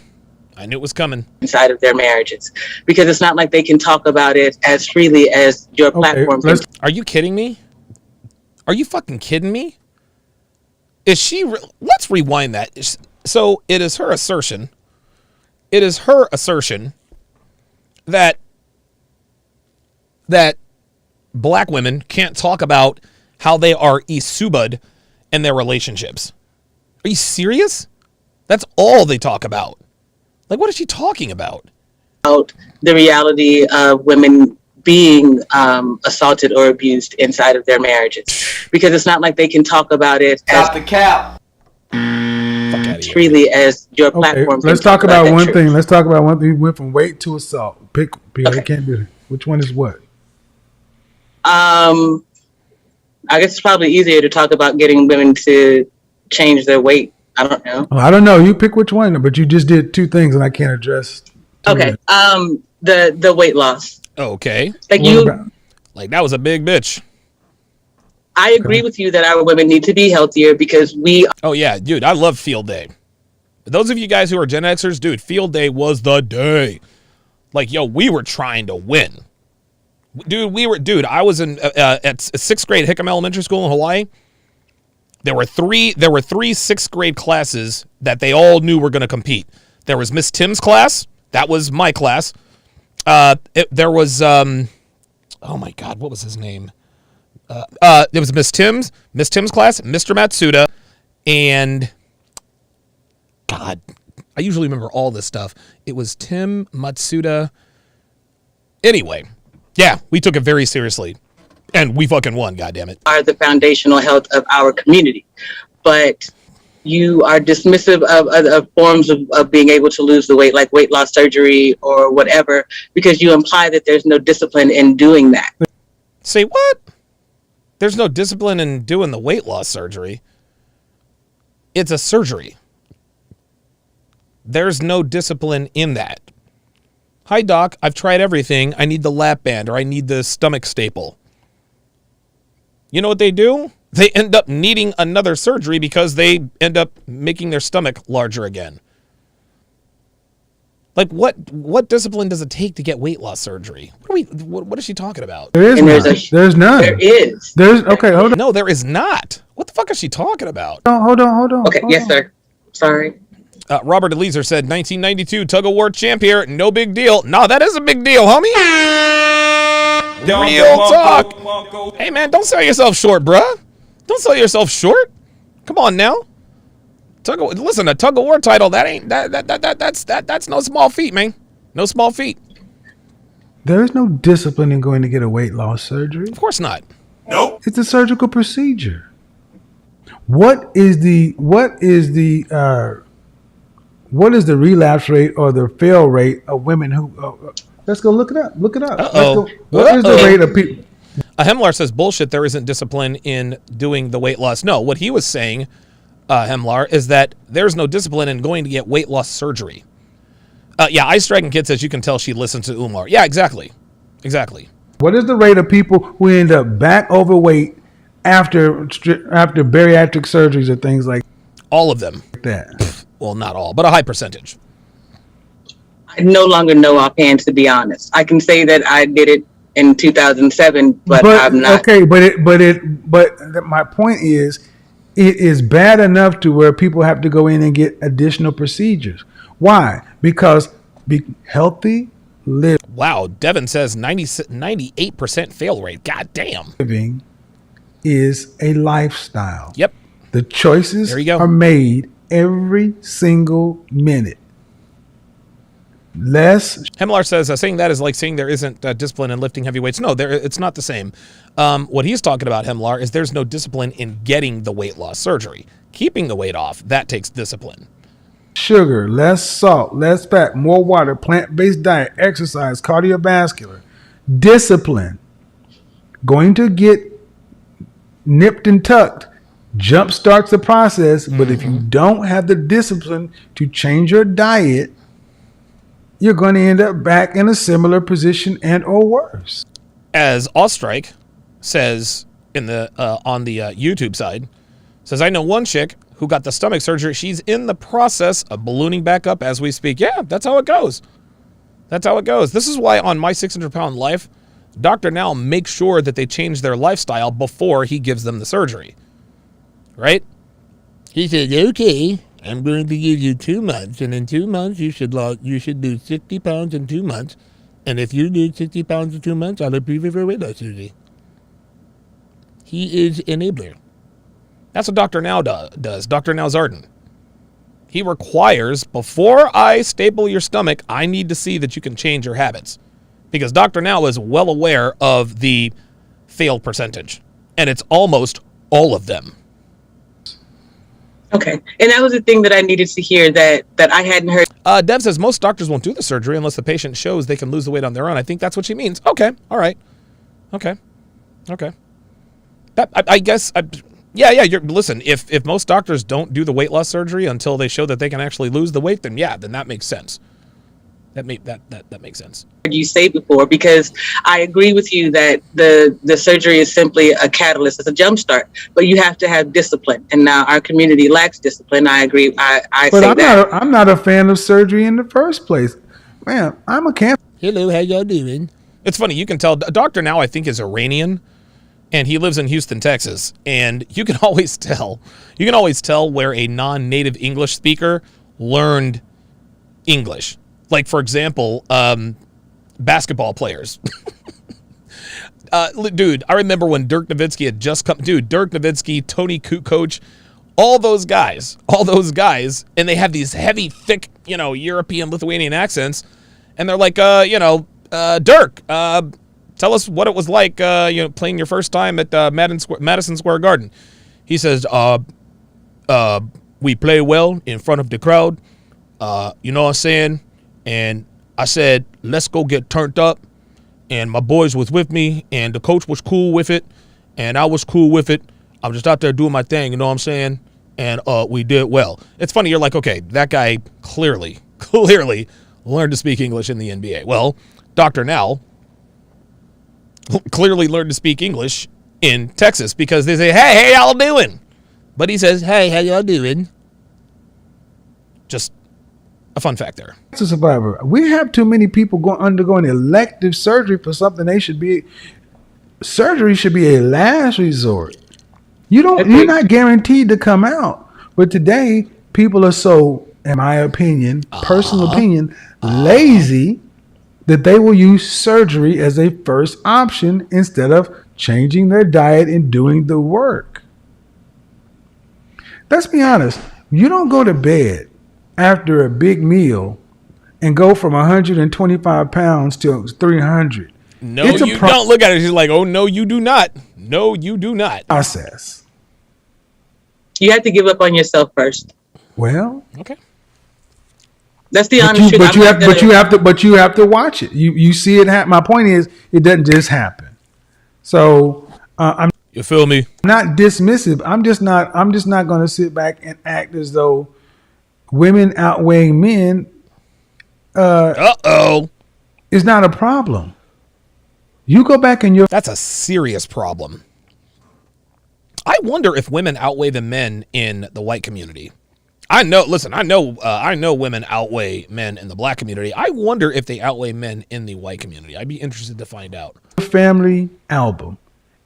Inside of their marriages, because it's not like they can talk about it as freely as your platform. Are you kidding me? Are you fucking kidding me? Is she? Let's rewind that. So it is her assertion. That black women can't talk about how they are isubad in their relationships. Are you serious? That's all they talk about. Like, what is she talking about? About the reality of women being assaulted or abused inside of their marriages, because it's not like they can talk about it as the cap freely as your platform. Let's talk about one thing. We went from weight to assault. Pick. Okay. I can't do it. Which one is what? I guess it's probably easier to talk about getting women to change their weight. I don't know. I don't know. You pick which one, but you just did 2 things, and I can't address. Okay. The weight loss. Okay. Like that was a big bitch. I agree with you that our women need to be healthier because we. Oh yeah, dude, I love field day. Those of you guys who are Gen Xers, dude, field day was the day. Like, yo, we were trying to win. Dude, I was in at 6th grade Hickam Elementary School in Hawaii. There were three sixth grade classes that they all knew were going to compete. There was Miss Tim's class. That was my class. There was, oh my God, what was his name? It was Miss Tim's class, Mr. Matsuda, and God, I usually remember all this stuff. It was Tim, Matsuda. Anyway, yeah, we took it very seriously. And we fucking won, goddammit. Are the foundational health of our community. But you are dismissive of forms of being able to lose the weight, like weight loss surgery or whatever, because you imply that there's no discipline in doing that. Say what? There's no discipline in doing the weight loss surgery. It's a surgery. There's no discipline in that. Hi, doc, I've tried everything. I need the lap band or I need the stomach staple. You know what they do? They end up needing another surgery because they end up making their stomach larger again. Like, what discipline does it take to get weight loss surgery? What is she talking about? There is none. There's none. There is. Okay, hold on. No, there is not. What the fuck is she talking about? Hold on. Okay, yes, sir. Sorry. Robert Eliezer said, 1992 tug of war champ here. No big deal. No, that is a big deal, homie. Real talk. Hey, man, don't sell yourself short, bruh. Don't sell yourself short. Come on now. Listen, a tug of war title, that's no small feat, man. No small feat. There is no discipline in going to get a weight loss surgery. Of course not. Nope. It's a surgical procedure. What is the relapse rate or the fail rate of women who? Let's go look it up. Uh-oh. What is the rate of people? Hemlar says bullshit. There isn't discipline in doing the weight loss. No, what he was saying, Hemlar, is that there's no discipline in going to get weight loss surgery. Yeah, Ice Dragon Kid says you can tell she listens to Umar. Yeah, exactly. What is the rate of people who end up back overweight after bariatric surgeries or things like all of them? that? Well, not all, but a high percentage. I no longer know offhand, to be honest. I can say that I did it in 2007, but I'm not. Okay, but my point is, it is bad enough to where people have to go in and get additional procedures. Why? Because healthy Wow, Devin says 98% fail rate. God damn. living is a lifestyle. Yep. The choices There you go. are made every single minute. Hemlar says saying that is like saying there isn't discipline in lifting heavy weights. No, it's not the same. What he's talking about, Hemlar, is there's no discipline in getting the weight loss surgery. Keeping the weight off, that takes discipline. Sugar, less salt, less fat, more water, plant-based diet, exercise, cardiovascular, discipline. Going to get nipped and tucked jump starts the process, but if you don't have the discipline to change your diet, you're going to end up back in a similar position and or worse. As Ostrike says in the on the YouTube side, says, I know one chick who got the stomach surgery. She's in the process of ballooning back up as we speak. Yeah, that's how it goes. This is why on My 600-Pound Life, Dr. Now makes sure that they change their lifestyle before he gives them the surgery. Right? He says, okay, I'm going to give you 2 months, and in 2 months you should do 60 pounds in 2 months. And if you do 60 pounds in 2 months, I'll approve you for weight loss surgery. He is enabler. That's what Dr. Now does. Dr. Now Zarden. He requires, before I staple your stomach, I need to see that you can change your habits. Because Dr. Now is well aware of the fail percentage. And it's almost all of them. Okay. And that was the thing that I needed to hear that I hadn't heard. Dev says most doctors won't do the surgery unless the patient shows they can lose the weight on their own. I think that's what she means. Okay. All right. Okay. I guess... Yeah. Listen, if most doctors don't do the weight loss surgery until they show that they can actually lose the weight, then that makes sense. That makes sense. You say before, because I agree with you that the surgery is simply a catalyst, it's a jumpstart, but you have to have discipline. And now our community lacks discipline. I agree. I'm not a fan of surgery in the first place. Man, I'm a cancer. Hello, how y'all doing? It's funny, you can tell Dr. Now I think is Iranian. and he lives in Houston, Texas. And you can always tell where a non-native English speaker learned English. Like, for example, basketball players. Dude, I remember when Dirk Nowitzki had just come. Dude, Dirk Nowitzki, Tony Kukoc, all those guys, and they have these heavy, thick, European, Lithuanian accents, and they're like, Dirk, tell us what it was like, playing your first time at Madison Square Garden. He says, we play well in front of the crowd, you know what I'm saying? And I said, let's go get turned up. And my boys was with me, and the coach was cool with it, and I was cool with it. I'm just out there doing my thing, you know what I'm saying? And we did well. It's funny, you're like, okay, that guy clearly learned to speak English in the NBA. Well, Dr. Now clearly learned to speak English in Texas because they say, hey, how y'all doing? But he says, hey, how y'all doing? Just a fun fact there. It's a survivor. We have too many people undergoing elective surgery for something surgery should be a last resort. You're not guaranteed to come out. But today, people are so, in my opinion, personal opinion, lazy that they will use surgery as a first option instead of changing their diet and doing the work. Let's be honest. You don't go to bed after a big meal and go from 125 pounds to 300. No, you don't look at it. She's like, oh, no, you do not. No, you do not. Process. You have to give up on yourself first. Well, okay. That's the honest truth. But you have to watch it. You see it happen. My point is, it doesn't just happen. So you feel me? Not dismissive. I'm just not going to sit back and act as though women outweighing men is not a problem. You go back and that's a serious problem. I wonder if women outweigh the men in the white community. I know women outweigh men in the black community. I wonder if they outweigh men in the white community. I'd be interested to find out. Family album,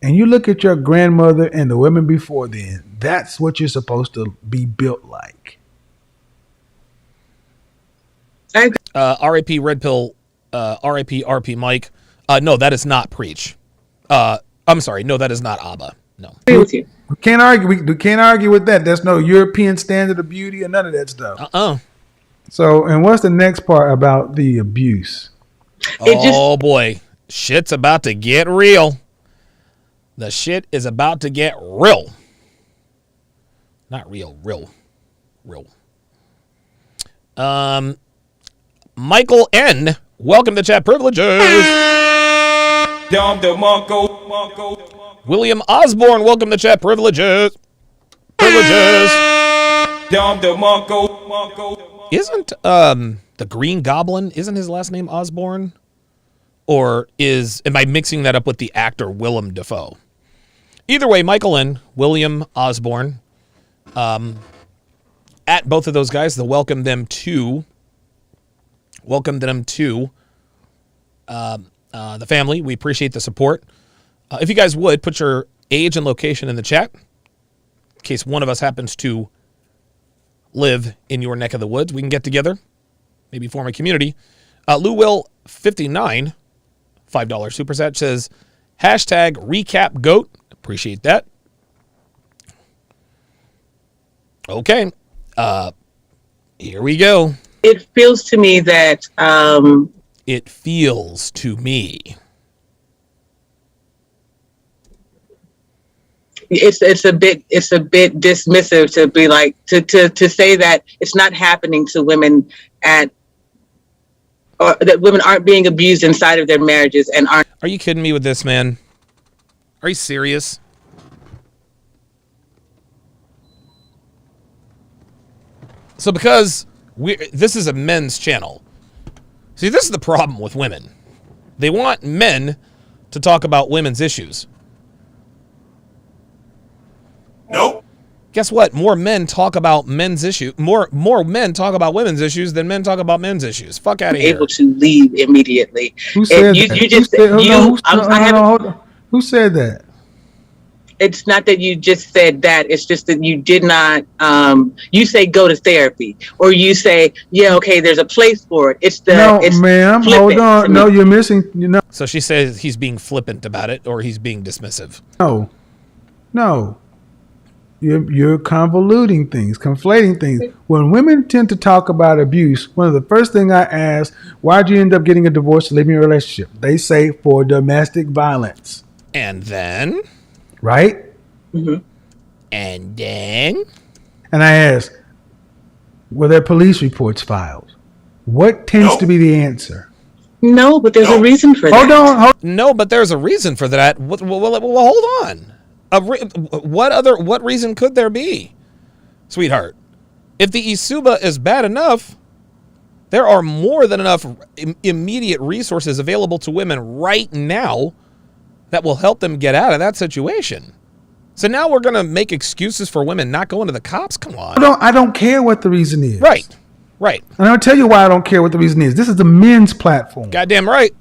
and you look at your grandmother and the women before then, that's what you're supposed to be built like. R.I.P. Red Pill, R.I.P. R.P. Mike. No, that is not Preach. I'm sorry. No, that is not ABBA. No. We can't argue. We can't argue with that. There's no European standard of beauty or none of that stuff. So, and what's the next part about the abuse? Boy, shit's about to get real. The shit is about to get real. Not real, real. Michael N. Welcome to Chat Privileges. William Osborne, welcome to Chat Privileges. Isn't the Green Goblin, isn't his last name Osborne? Or am I mixing that up with the actor Willem Dafoe? Either way, Michael and William Osborne, at both of those guys, to welcome them to the family. We appreciate the support. If you guys would, put your age and location in the chat in case one of us happens to live in your neck of the woods. We can get together, maybe form a community. Lou Will 59, $5 super chat, says, hashtag recap GOAT. Appreciate that. Okay. Here we go. It feels to me that it feels to me. It's a bit dismissive to be like to say that it's not happening to women or that women aren't being abused inside of their marriages and aren't. Are you kidding me with this, man? Are you serious? So because this is a men's channel. See, this is the problem with women. They want men to talk about women's issues. Nope. Guess what? More men talk about men's issues. More men talk about women's issues than men talk about men's issues. Fuck out of here. Able to leave immediately. Who said that? Who said that? it's not that you just said that. It's just that you did not. You say go to therapy, or you say, yeah, okay, there's a place for it. It's the No, it's ma'am. Hold flippant to on. No, me. you're missing. You know, So she says he's being flippant about it, or he's being dismissive. no. You're convoluting things, conflating things. When women tend to talk about abuse, one of the first things I ask, why'd you end up getting a divorce or leaving your relationship? They say for domestic violence. And then, Right? and then, And I ask, were there police reports filed? What tends to be the answer? No, but there's a reason for that. Hold on. no, but there's a reason for that. Well, hold on. What reason could there be, sweetheart? If the Isuba is bad enough, there are more than enough immediate resources available to women right now that will help them get out of that situation. So now we're going to make excuses for women not going to the cops? Come on. I don't care what the reason is. Right. And I'll tell you why I don't care what the reason is. This is the men's platform. Goddamn right.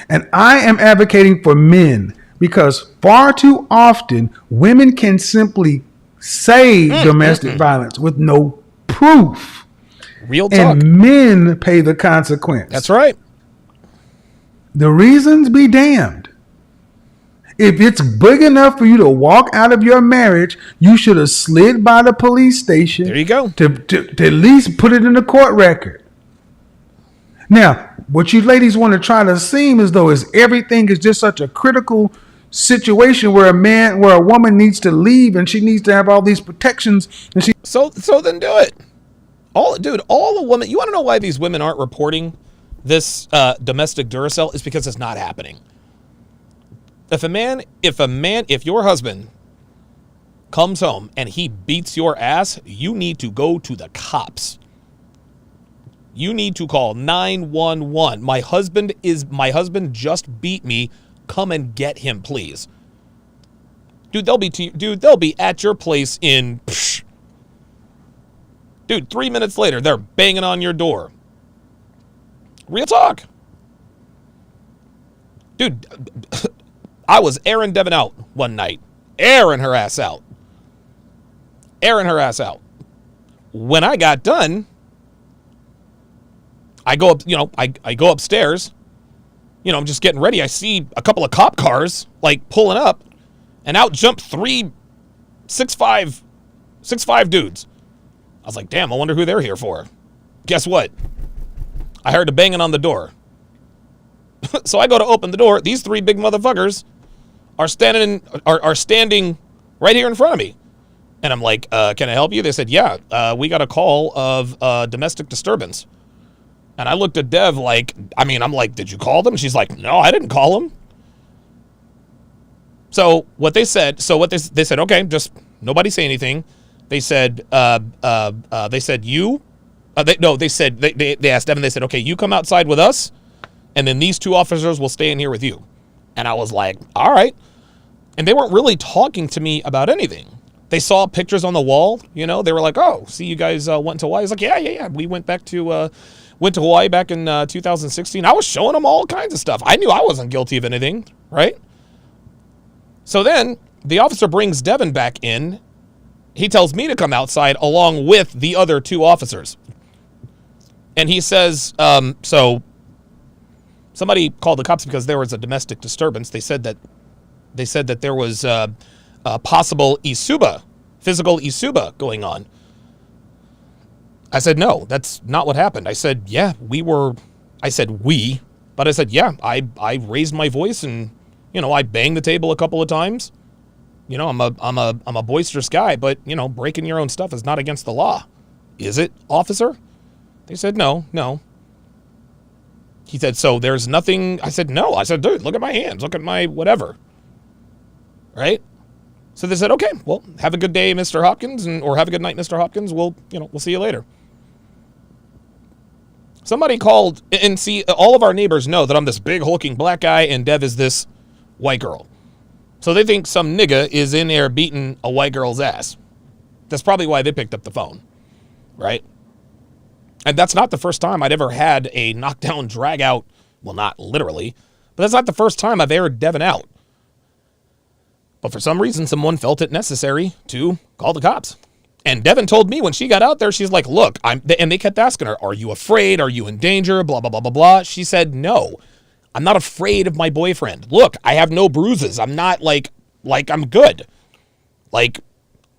And I am advocating for men because far too often women can simply say domestic violence with no proof. Real talk. And men pay the consequence. That's right. The reasons be damned. If it's big enough for you to walk out of your marriage, you should have slid by the police station. There you go. To at least put it in the court record. Now, what you ladies want to try to seem as though is everything is just such a critical situation where a woman needs to leave and she needs to have all these protections and she So then do it. All the women. You want to know why these women aren't reporting this domestic Duracell? Is because it's not happening. If your husband comes home and he beats your ass, you need to go to the cops. You need to call 911. My husband just beat me. Come and get him, please. Dude, they'll be at your place in Dude, 3 minutes later, they're banging on your door. Real talk. Dude, I was airing Devin out one night. Airing her ass out. When I got done, I go up, I go upstairs. I'm just getting ready. I see a couple of cop cars, like, pulling up, and out jump 3 6'5" dudes. I was like, damn, I wonder who they're here for. Guess what? I heard a banging on the door. So I go to open the door. These 3 big motherfuckers are standing right here in front of me. And I'm like, can I help you? They said, yeah, we got a call of domestic disturbance. And I looked at Dev I'm like, did you call them? She's like, no, I didn't call them. So they said, okay, just nobody say anything. They said, they asked Devin, they said, okay, you come outside with us, and then these 2 officers will stay in here with you. And I was like, all right. And they weren't really talking to me about anything. They saw pictures on the wall, they were like, oh, see, you guys went to Hawaii. I was like, yeah. We went to Hawaii back in 2016. I was showing them all kinds of stuff. I knew I wasn't guilty of anything, right? So then the officer brings Devin back in. He tells me to come outside along with the other 2 officers. And he says, so somebody called the cops because there was a domestic disturbance. They said that there was a possible physical isuba going on. I said, no, that's not what happened. I said, yeah, but I said, yeah, I raised my voice and, I banged the table a couple of times. I'm a boisterous guy, but, breaking your own stuff is not against the law. Is it, officer? They said, no. He said, so there's nothing. I said, no. I said, dude, look at my hands. Look at my whatever. Right? So they said, okay, well, have a good day, Mr. Hopkins, or have a good night, Mr. Hopkins. We'll see you later. Somebody called, and see, all of our neighbors know that I'm this big hulking black guy and Dev is this white girl. So they think some nigga is in there beating a white girl's ass. That's probably why they picked up the phone, right? And that's not the first time I'd ever had a knockdown, drag out. Well, not literally, but that's not the first time I've aired Devin out. But for some reason, someone felt it necessary to call the cops. And Devin told me when she got out there, she's like, look, and they kept asking her, are you afraid? Are you in danger? Blah, blah, blah, blah, blah. She said, no, I'm not afraid of my boyfriend. Look, I have no bruises. I'm not like I'm good. Like,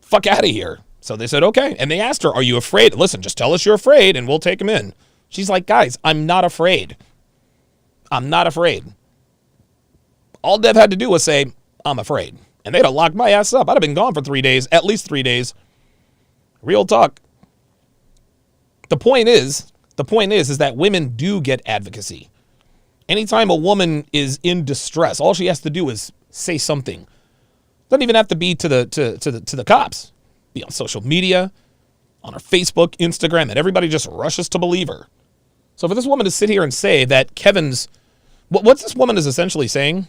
fuck out of here. So they said, okay. And they asked her, are you afraid? Listen, just tell us you're afraid and we'll take him in. She's like, guys, I'm not afraid. I'm not afraid. All Dev had to do was say, I'm afraid. And they'd have locked my ass up. I'd have been gone for 3 days, at least 3 days. Real talk. The point is that women do get advocacy. Anytime a woman is in distress, all she has to do is say something. Doesn't even have to be to the cops. Be on social media, on her Facebook, Instagram, and everybody just rushes to believe her. So for this woman to sit here and say that Kevin's, what this woman is essentially saying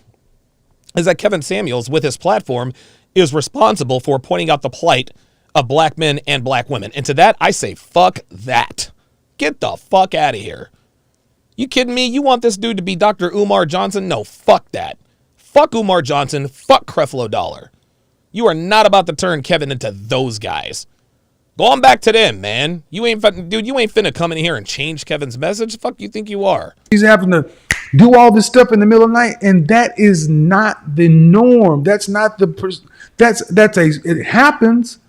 is that Kevin Samuels, with his platform, is responsible for pointing out the plight of black men and black women. And to that, I say, fuck that. Get the fuck out of here. You kidding me? You want this dude to be Dr. Umar Johnson? No, fuck that. Fuck Umar Johnson. Fuck Creflo Dollar. You are not about to turn Kevin into those guys. Go on back to them, man. You ain't finna come in here and change Kevin's message. Fuck you think you are? He's having to do all this stuff in the middle of the night, and that is not the norm. That's not the it happens,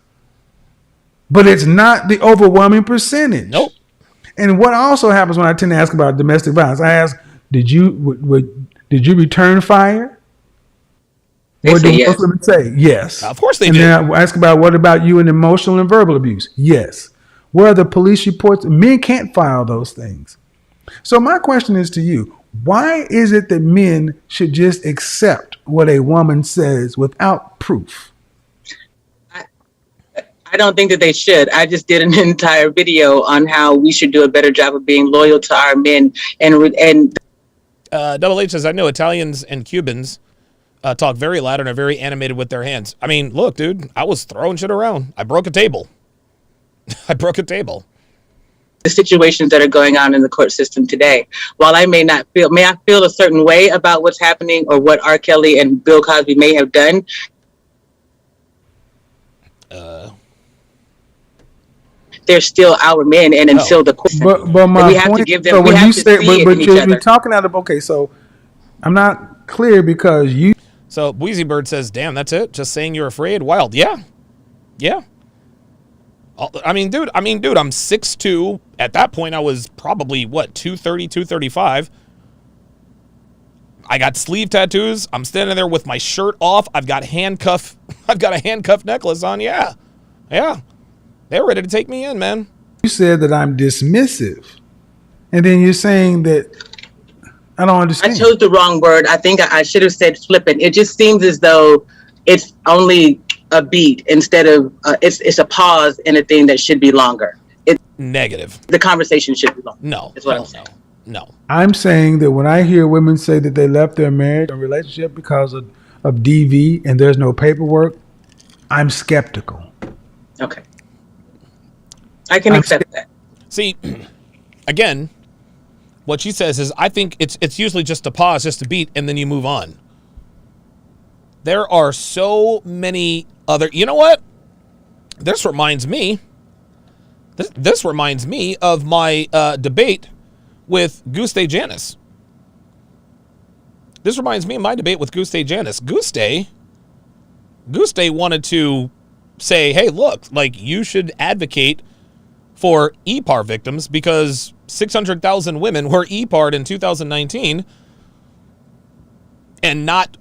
but it's not the overwhelming percentage. Nope. And what also happens when I tend to ask about domestic violence, I ask, did you return fire? What do most women say? Yes. Of course they do. And then I ask about, what about you in emotional and verbal abuse? Yes. Where are the police reports? Men can't file those things. So my question is to you, why is it that men should just accept what a woman says without proof? I don't think that they should. I just did an entire video on how we should do a better job of being loyal to our men. And Double H says, I know Italians and Cubans talk very loud and are very animated with their hands. I mean, look, dude, I was throwing shit around. I broke a table. The situations that are going on in the court system today, while I may I feel a certain way about what's happening or what R. Kelly and Bill Cosby may have done. They're still our men, and until the court, but my we have point, to give them. So we when have you to say, see but it in you're each other. talking out of, okay, so I'm not clear because you. So Wheezy Bird says, damn, that's it? Just saying you're afraid? Wild. Yeah. I mean, dude, I'm 6'2". At that point, I was probably, 230, 235. I got sleeve tattoos. I'm standing there with my shirt off. I've got a handcuff necklace on. Yeah. They're ready to take me in, man. You said that I'm dismissive. And then you're saying that I don't understand. I chose the wrong word. I think I should have said flippant. It just seems as though it's only a beat instead of it's a pause in a thing that should be longer. It's negative. The conversation should be longer. No. That's what I'm saying. No. I'm saying that when I hear women say that they left their marriage or relationship because of DV and there's no paperwork, I'm skeptical. Okay. I can accept that. See, again, what she says is, I think it's usually just a pause, just a beat, and then you move on. There are so many other. You know what? This reminds me. This reminds me of my debate with Guste Janis. This reminds me of my debate with Guste Janis. Guste wanted to say, hey, look, like, you should advocate for EPAR victims because 600,000 women were EPAR'd in 2019 and not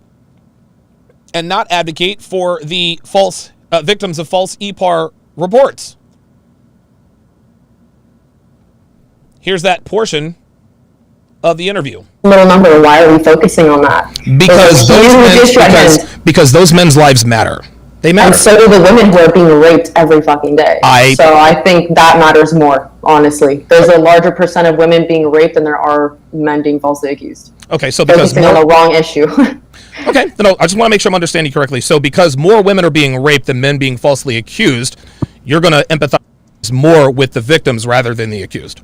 advocate for the false victims of false EPAR reports. Here's that portion of the interview. Little number. Why are we focusing on that? Because those men's lives matter. They matter. And so do the women who are being raped every fucking day. So I think that matters more, honestly. There's a larger percent of women being raped than there are men being falsely accused. Okay, so because focusing on the wrong issue. Okay, no, I just want to make sure I'm understanding you correctly. So because more women are being raped than men being falsely accused, you're going to empathize more with the victims rather than the accused.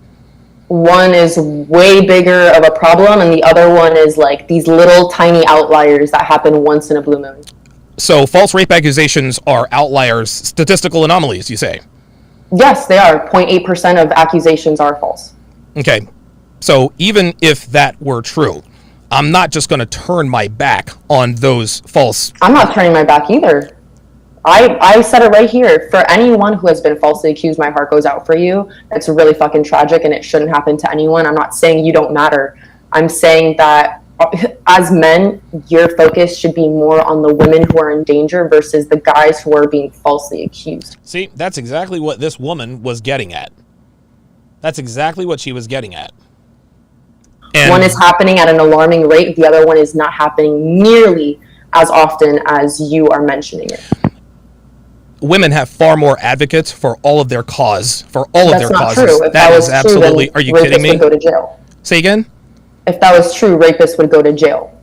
One is way bigger of a problem, and the other one is like these little tiny outliers that happen once in a blue moon. So false rape accusations are outliers, statistical anomalies, you say? Yes, they are. 0.8% of accusations are false. Okay. So even if that were true, I'm not just going to turn my back on those false... I'm not turning my back either. I said it right here. For anyone who has been falsely accused, my heart goes out for you. It's really fucking tragic and it shouldn't happen to anyone. I'm not saying you don't matter. I'm saying that as men, your focus should be more on the women who are in danger versus the guys who are being falsely accused. See, that's exactly what this woman was getting at. That's exactly what she was getting at. And one is happening at an alarming rate. The other one is not happening nearly as often as you are mentioning it. Women have far more advocates for all of their cause, for all of their causes. That's not true. If that was is absolutely... True, are you kidding me? Would go to jail. Say again? If that was true, rapists would go to jail.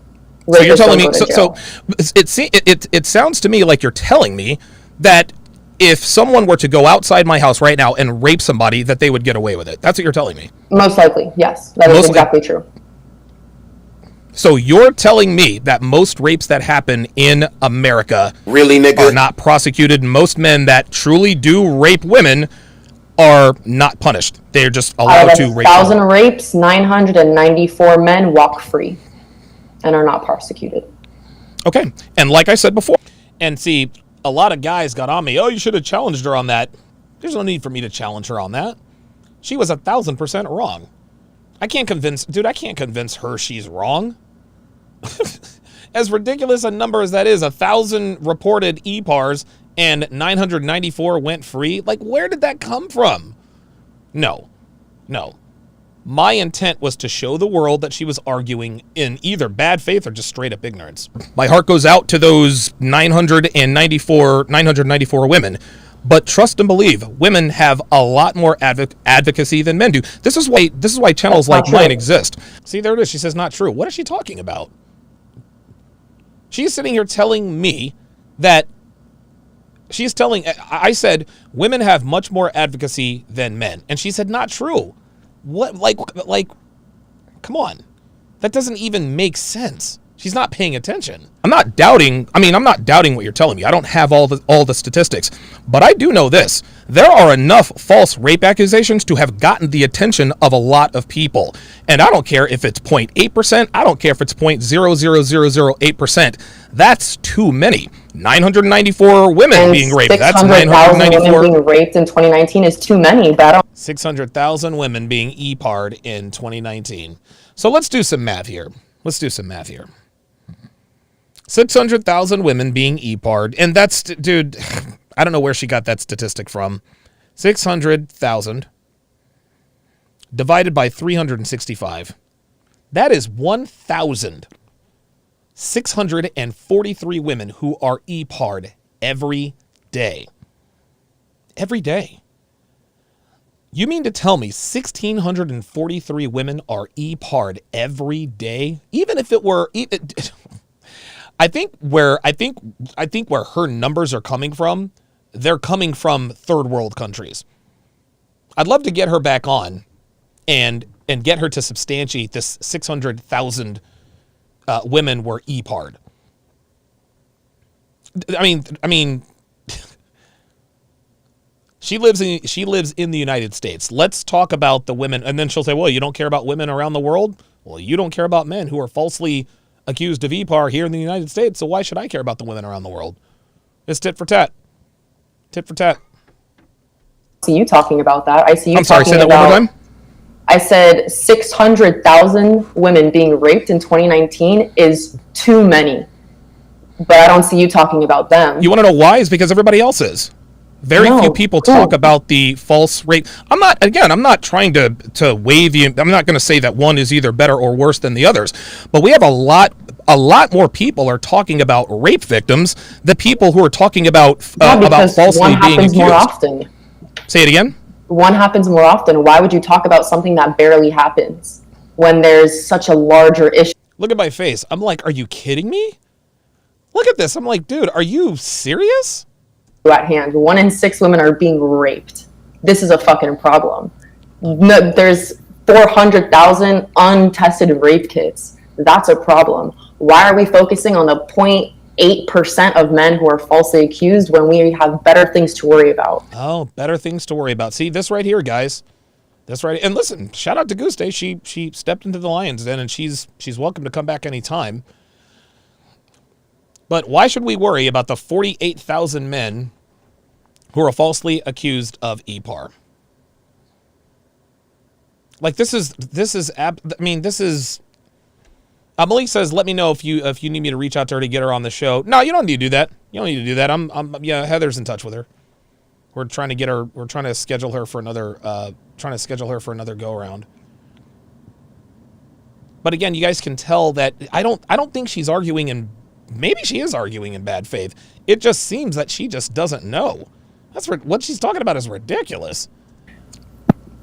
So you're telling me... So it sounds to me like you're telling me that if someone were to go outside my house right now and rape somebody, that they would get away with it. That's what you're telling me. Most likely, yes. That is exactly true. So you're telling me that most rapes that happen in America are not prosecuted. Most men that truly do rape women are not punished. They're just allowed to rape 1,000 rapes, 994 men walk free and are not prosecuted. Okay. And like I said before, and see, a lot of guys got on me. Oh, you should have challenged her on that. There's no need for me to challenge her on that. She was 1,000% wrong. I can't convince her she's wrong. As ridiculous a number as that is, 1,000 reported EPARs and 994 went free. Like, where did that come from? No. My intent was to show the world that she was arguing in either bad faith or just straight up ignorance. My heart goes out to those 994 women. But trust and believe, women have a lot more advocacy than men do. This is why channels like mine exist. See, there it is. She says not true. What is she talking about? She's sitting here telling me that I said women have much more advocacy than men. And she said not true. What, like, come on. That doesn't even make sense. She's not paying attention. I'm not doubting what you're telling me. I don't have all the statistics, but I do know this. There are enough false rape accusations to have gotten the attention of a lot of people. And I don't care if it's 0.8%. I don't care if it's 0.00008%. That's too many. 994 women being raped. That's 994 women being raped in 2019 is too many. 600,000 women being EPAR'd in 2019. So let's do some math here. 600,000 women being EPAR'd, and that's, dude, I don't know where she got that statistic from. 600,000 divided by 365. That is 1,643 women who are EPAR'd every day. Every day. You mean to tell me 1,643 women are EPAR'd every day? Even if it were... I think where her numbers are coming from, they're coming from third world countries. I'd love to get her back on and get her to substantiate this 600,000 women were EPAR'd. I mean she lives in the United States. Let's talk about the women, and then she'll say, "Well, you don't care about women around the world? Well, you don't care about men who are falsely accused of EPAR here in the United States, so why should I care about the women around the world?" It's tit for tat. Tit for tat. I see you talking about that. I see you. I'm sorry, say that one more time. I said 600,000 women being raped in 2019 is too many. But I don't see you talking about them. You want to know why? It's because everybody else is. Very few people talk about the false rape. I'm not trying to wave you. I'm not going to say that one is either better or worse than the others. But we have a lot more people are talking about rape victims than people who are talking about falsely being accused. More often. Say it again. One happens more often. Why would you talk about something that barely happens when there's such a larger issue? Look at my face. I'm like, are you kidding me? Look at this. I'm like, dude, are you serious? At hand, 1 in 6 women are being raped. This is a fucking problem. No, there's 400,000 untested rape kits. That's a problem. Why are we focusing on the 0.8% of men who are falsely accused when we have better things to worry about. Oh, better things to worry about. See, this right here, guys. This right. And listen, shout out to Goose Day. She stepped into the lion's den, and she's welcome to come back anytime. But why should we worry about the 48,000 men who are falsely accused of EPAR? Like, this is, Malik says, let me know if you need me to reach out to her to get her on the show. No, you don't need to do that. You don't need to do that. Yeah, Heather's in touch with her. We're trying to get her, we're trying to schedule her for another, go around. But again, you guys can tell that I don't think she's arguing in, maybe she is arguing in bad faith. It just seems that she just doesn't know. What she's talking about is ridiculous.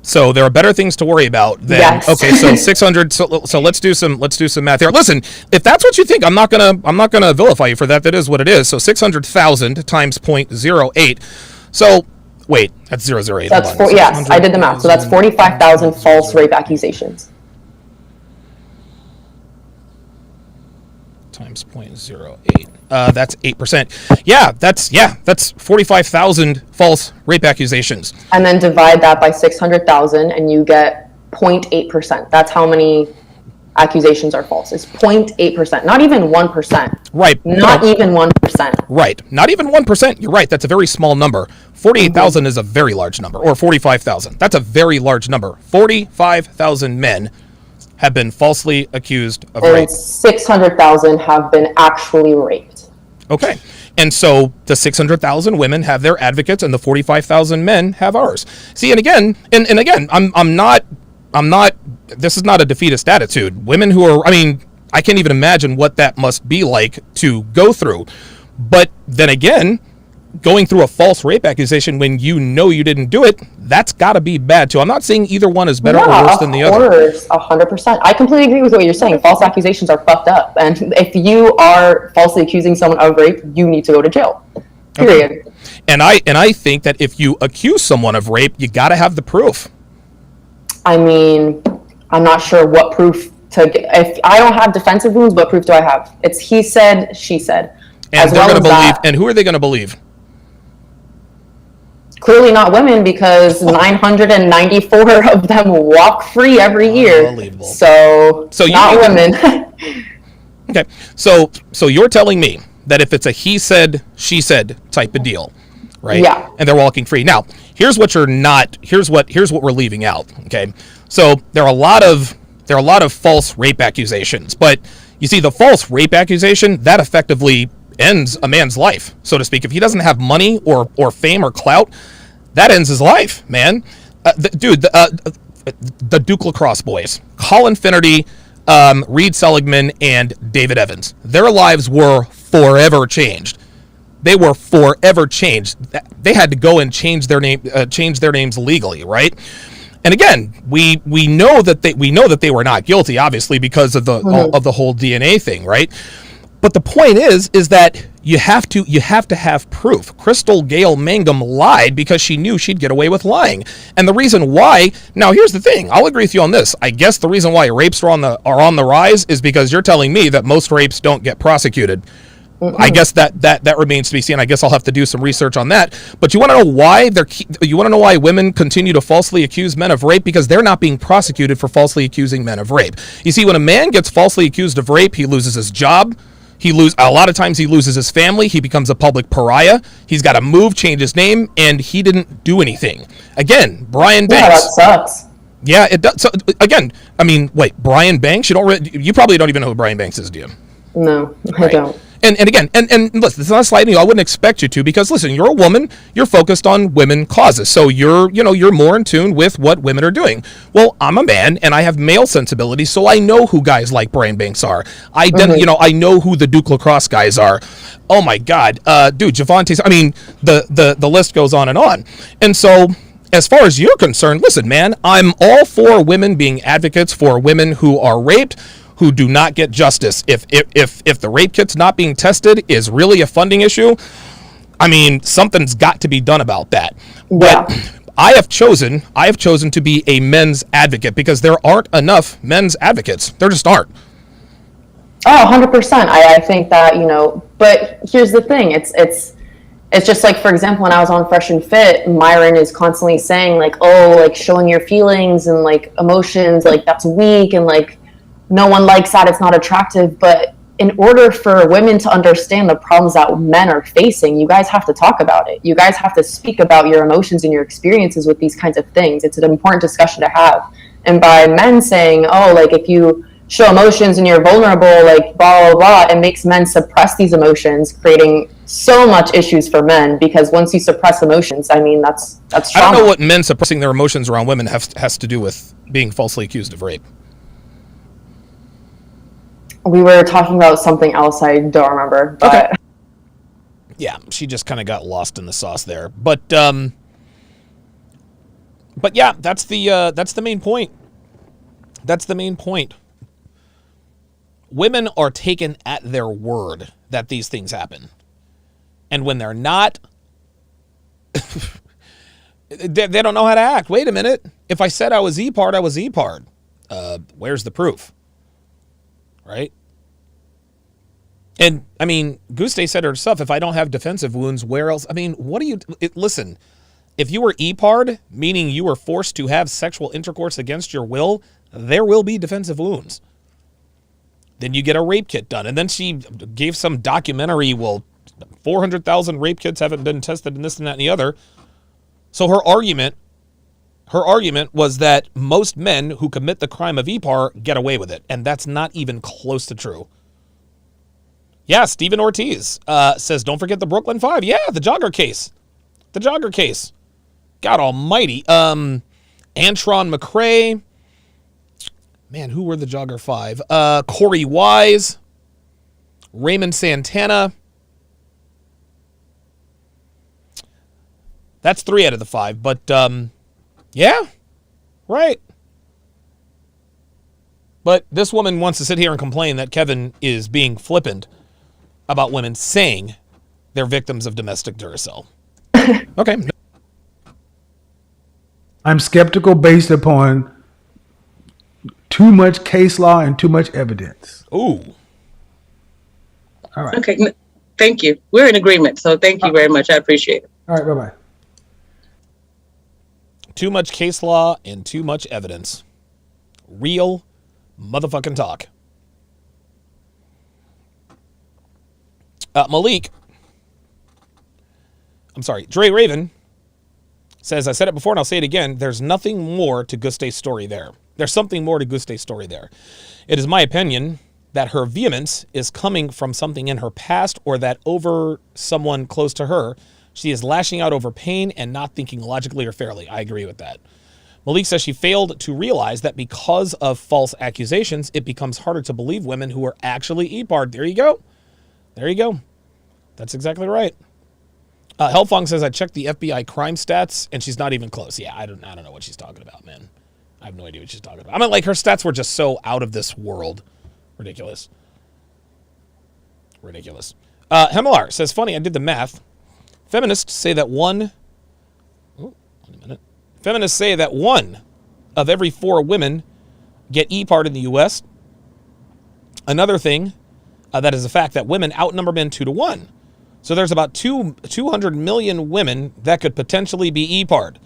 So there are better things to worry about than, yes. Okay, so 600. So let's do some math here. Listen, if that's what you think, I'm not gonna vilify you for that. That is what it is. So 600,000 times 0.08. So wait, that's 008. That's yes, I did the math. So that's 45,000 false rape accusations. Times 0.08. That's 8%. Yeah, that's 45,000 false rape accusations. And then divide that by 600,000 and you get 0.8%. That's how many accusations are false. It's 0.8%, not even 1%. Right. Not even 1%. Right. Not even 1%. You're right. That's a very small number. 48,000 is a very large number, or 45,000. That's a very large number. 45,000 men have been falsely accused of rape. 600,000 have been actually raped. Okay. And so the 600,000 women have their advocates and the 45,000 men have ours. See, and again, I'm not, this is not a defeatist attitude. Women who are, I can't even imagine what that must be like to go through. But then again, going through a false rape accusation when you know you didn't do it, that's got to be bad too. I'm not saying either one is better or worse than the other. Of course, 100%. I completely agree with what you're saying. False accusations are fucked up. And if you are falsely accusing someone of rape, you need to go to jail. Period. Okay. And I think that if you accuse someone of rape, you got to have the proof. I'm not sure what proof to get. If I don't have defensive wounds, what proof do I have? It's he said, she said. And they're going to believe. And who are they going to believe? Clearly not women, because 994 of them walk free every year. Unbelievable. So not women. Okay. So you're telling me that if it's a he said, she said type of deal, right? Yeah. And they're walking free. Now, here's what we're leaving out. Okay. So there are a lot of false rape accusations, but you see, the false rape accusation that effectively ends a man's life, so to speak. If he doesn't have money or fame or clout, that ends his life, man. The Duke Lacrosse boys, Colin Finnerty, Reed Seligman, and David Evans, their lives were forever changed. They were forever changed. They had to go and change their names legally, right? And again, we know that they were not guilty, obviously, because of the whole DNA thing, right? But the point is that you have to have proof. Crystal Gail Mangum lied because she knew she'd get away with lying. And the reason why, now here's the thing, I'll agree with you on this. I guess the reason why rapes are on the rise is because you're telling me that most rapes don't get prosecuted. Mm-mm. I guess that remains to be seen. I guess I'll have to do some research on that. But you want to know why women continue to falsely accuse men of rape? Because they're not being prosecuted for falsely accusing men of rape. You see, when a man gets falsely accused of rape, he loses his job. A lot of times he loses his family. He becomes a public pariah. He's got to move, change his name, and he didn't do anything. Again, Brian Banks. Yeah, that sucks. Yeah, it does. So again, wait, Brian Banks? You probably don't even know who Brian Banks is, do you? No, I don't. And again, listen, it's not slighting you. I wouldn't expect you to, because listen, you're a woman, you're focused on women causes. So you're more in tune with what women are doing. Well, I'm a man and I have male sensibilities, so I know who guys like Brian Banks are. I know who the Duke Lacrosse guys are. Oh my God. Dude, Javante, the list goes on and on. And so as far as you're concerned, listen, man, I'm all for women being advocates for women who are raped, who do not get justice. If the rape kit's not being tested is really a funding issue, something's got to be done about that. Yeah. But I have chosen to be a men's advocate because there aren't enough men's advocates. There just aren't. Oh, 100%. I think that, but here's the thing. It's just like, for example, when I was on Fresh and Fit, Myron is constantly saying like, oh, like showing your feelings and like emotions, like that's weak and like no one likes that, it's not attractive. But in order for women to understand the problems that men are facing, you guys have to talk about it. You guys have to speak about your emotions and your experiences with these kinds of things. It's an important discussion to have. And by men saying, oh, like if you show emotions and you're vulnerable, like blah, blah, blah, it makes men suppress these emotions, creating so much issues for men, because once you suppress emotions, I mean, that's trauma. I don't know what men suppressing their emotions around women has to do with being falsely accused of rape. We were talking about something else I don't remember. But okay. Yeah, she just kind of got lost in the sauce there. But yeah, that's the main point. That's the main point. Women are taken at their word that these things happen. And when they're not, they don't know how to act. Wait a minute. If I said I was E-Part, I was E-Part. Where's the proof? Right? And, I mean, Guste said herself, if I don't have defensive wounds, where else? I mean, what do you... listen, if you were E-Part, meaning you were forced to have sexual intercourse against your will, there will be defensive wounds. Then you get a rape kit done. And then she gave some documentary, well, 400,000 rape kits haven't been tested and this and that and the other. So her argument was that most men who commit the crime of E-Part get away with it. And that's not even close to true. Yeah, Stephen Ortiz says, don't forget the Brooklyn Five. Yeah, the jogger case. The jogger case. God almighty. Antron McCrae. Man, who were the jogger five? Corey Wise. Raymond Santana. That's 3 out of the 5. But, yeah, right. But this woman wants to sit here and complain that Kevin is being flippant about women saying they're victims of domestic Duracell. Okay. I'm skeptical based upon too much case law and too much evidence. Ooh. All right. Okay. Thank you. We're in agreement. So thank you very much. I appreciate it. All right. Bye-bye. Too much case law and too much evidence. Real motherfucking talk. Dre Raven says, I said it before and I'll say it again, there's nothing more to Guste's story there. There's something more to Guste's story there. It is my opinion that her vehemence is coming from something in her past or that over someone close to her, she is lashing out over pain and not thinking logically or fairly. I agree with that. Malik says she failed to realize that because of false accusations, it becomes harder to believe women who are actually E-Part. There you go. There you go. That's exactly right. Helfong says, I checked the FBI crime stats, and she's not even close. Yeah, I don't know what she's talking about, man. I have no idea what she's talking about. I mean, like, her stats were just so out of this world. Ridiculous. Hemilar says, funny, I did the math. Feminists say that one of every 4 women get E-Part in the U.S. Another thing that is a fact that women outnumber men 2 to 1. So there's about 200 million women that could potentially be E-Part.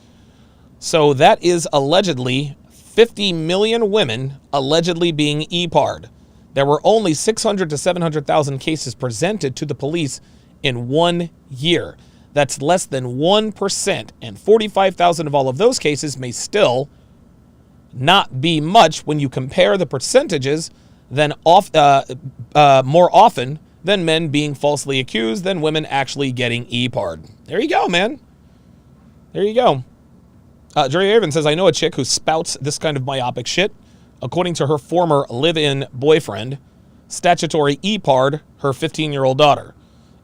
So that is allegedly 50 million women allegedly being E-Part. There were only 600 to 700,000 cases presented to the police in 1 year. That's less than 1%, and 45,000 of all of those cases may still not be much when you compare the percentages more often than men being falsely accused than women actually getting E-Part. There you go, man. There you go. Jerry Avon says, I know a chick who spouts this kind of myopic shit. According to her former live-in boyfriend, statutory E-Part her 15-year-old daughter.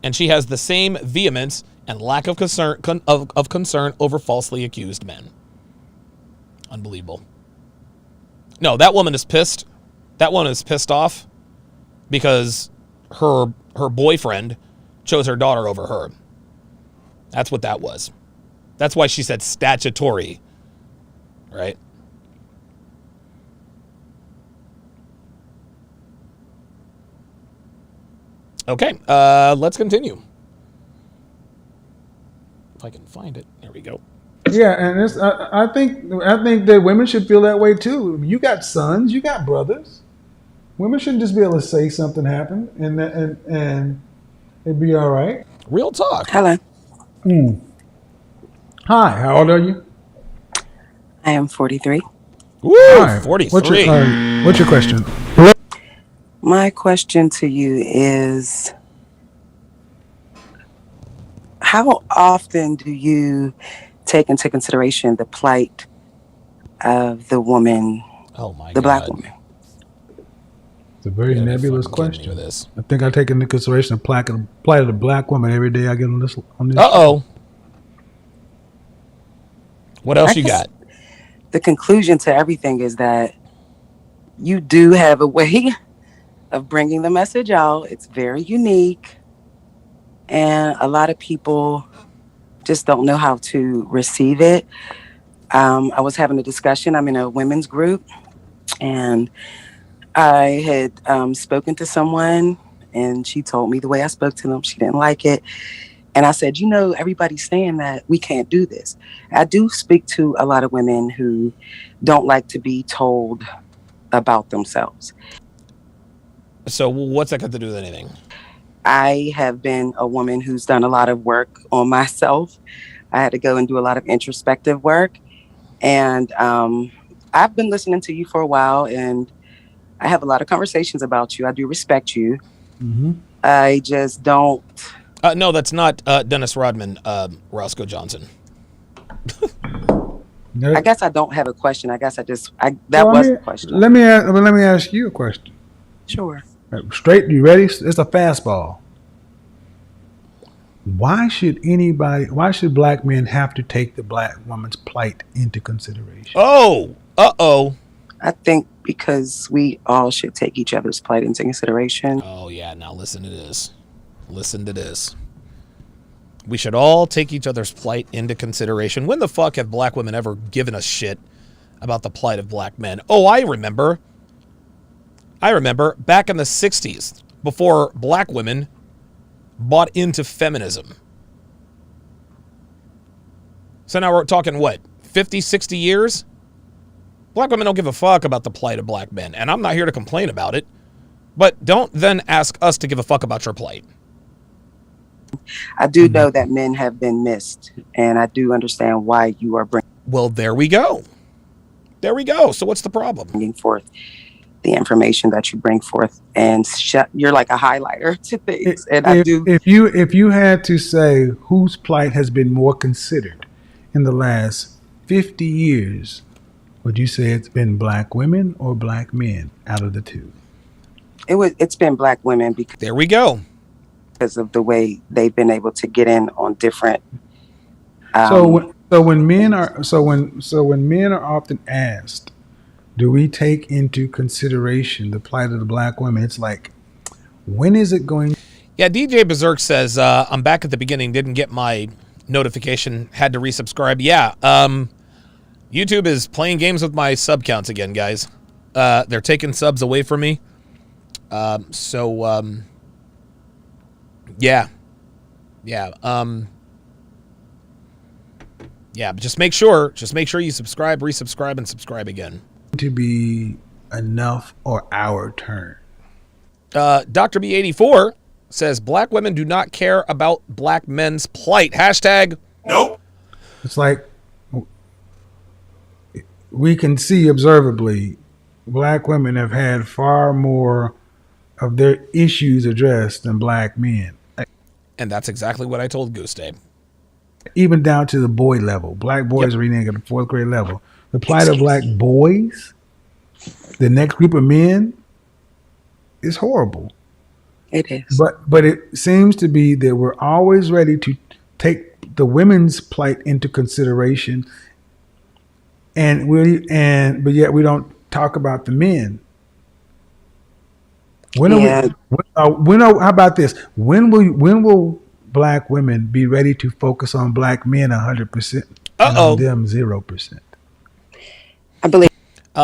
And she has the same vehemence and lack of concern over falsely accused men. Unbelievable. No, that woman is pissed. That woman is pissed off because her boyfriend chose her daughter over her. That's what that was. That's why she said statutory, right? Okay, let's continue. If I can find it. There we go. Yeah, and I think that women should feel that way too. You got sons, you got brothers. Women shouldn't just be able to say something happened and it'd be all right. Real talk. Hello, Mm. Hi, how old are you? I am 43. Woo, Hi. 43. What's your question? My question to you is, how often do you take into consideration the plight of the woman, Oh my the God. black woman? It's a very You gotta be nebulous fucking kidding me question. with this. I think I take into consideration the plight of the black woman every day I get on this. Uh-oh. What else I you guess got? the conclusion to everything is that you do have a way of bringing the message out. It's very unique, and a lot of people just don't know how to receive it. I was having a discussion. I'm in a women's group, and I had spoken to someone, and she told me the way I spoke to them, she didn't like it. And I said, everybody's saying that we can't do this. I do speak to a lot of women who don't like to be told about themselves. So what's that got to do with anything? I have been a woman who's done a lot of work on myself. I had to go and do a lot of introspective work. And I've been listening to you for a while, and I have a lot of conversations about you. I do respect you. Mm-hmm. I just don't. No, that's not Dennis Rodman, Roscoe Johnson. I guess I don't have a question. I guess the question. Let me ask you a question. Sure. Straight, you ready? It's a fastball. Why should black men have to take the black woman's plight into consideration? Oh, uh-oh. I think because we all should take each other's plight into consideration. Oh, yeah, now listen to this. Listen to this. We should all take each other's plight into consideration. When the fuck have black women ever given a shit about the plight of black men? Oh, I remember back in the 60s, before black women bought into feminism. So now we're talking, what, 50, 60 years? Black women don't give a fuck about the plight of black men, and I'm not here to complain about it. But don't then ask us to give a fuck about your plight. I do know that men have been missed, and I do understand why you are Well, there we go. There we go. So what's the problem? bringing forth the information that you bring forth, and you're like a highlighter to things. And If you had to say whose plight has been more considered in the last 50 years, would you say it's been black women or black men out of the two? It's been black women because There we go. of the way they've been able to get in on different. So when men are often asked, do we take into consideration the plight of the black women? It's like, when is it going? Yeah, DJ Berserk says, I'm back at the beginning, didn't get my notification, had to resubscribe. Yeah, YouTube is playing games with my sub counts again, guys. They're taking subs away from me. Yeah. Just make sure you subscribe, resubscribe, and subscribe again. To be enough or our turn? Dr. B84 says black women do not care about black men's plight. Hashtag nope. It's like we can see observably black women have had far more of their issues addressed than black men. And that's exactly what I told Guste. Even down to the boy level. Black boys are reading at the 4th grade level. The plight of black boys, the next group of men, is horrible. It is. But it seems to be that we're always ready to take the women's plight into consideration, but yet we don't talk about the men. How about this? When will black women be ready to focus on black men 100% and on them 0%? I believe.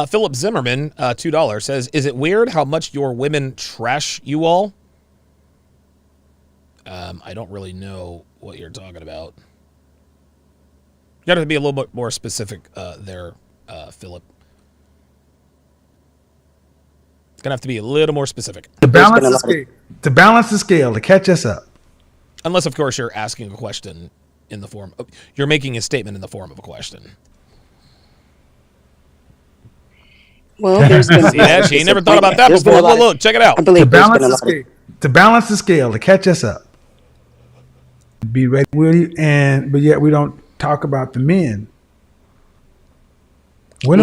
Philip Zimmerman, $2, says, is it weird how much your women trash you all? I don't really know what you're talking about. You got to be a little bit more specific there, Philip. It's gonna have to be a little more specific. To balance the scale, to catch us up. Unless, of course, you're asking a question in the form of, you're making a statement in the form of a question. Well, there's been See that? She ain't never thought about that before. Look, check it out. I believe To balance the scale, to catch us up. Be ready, but yet we don't talk about the men. How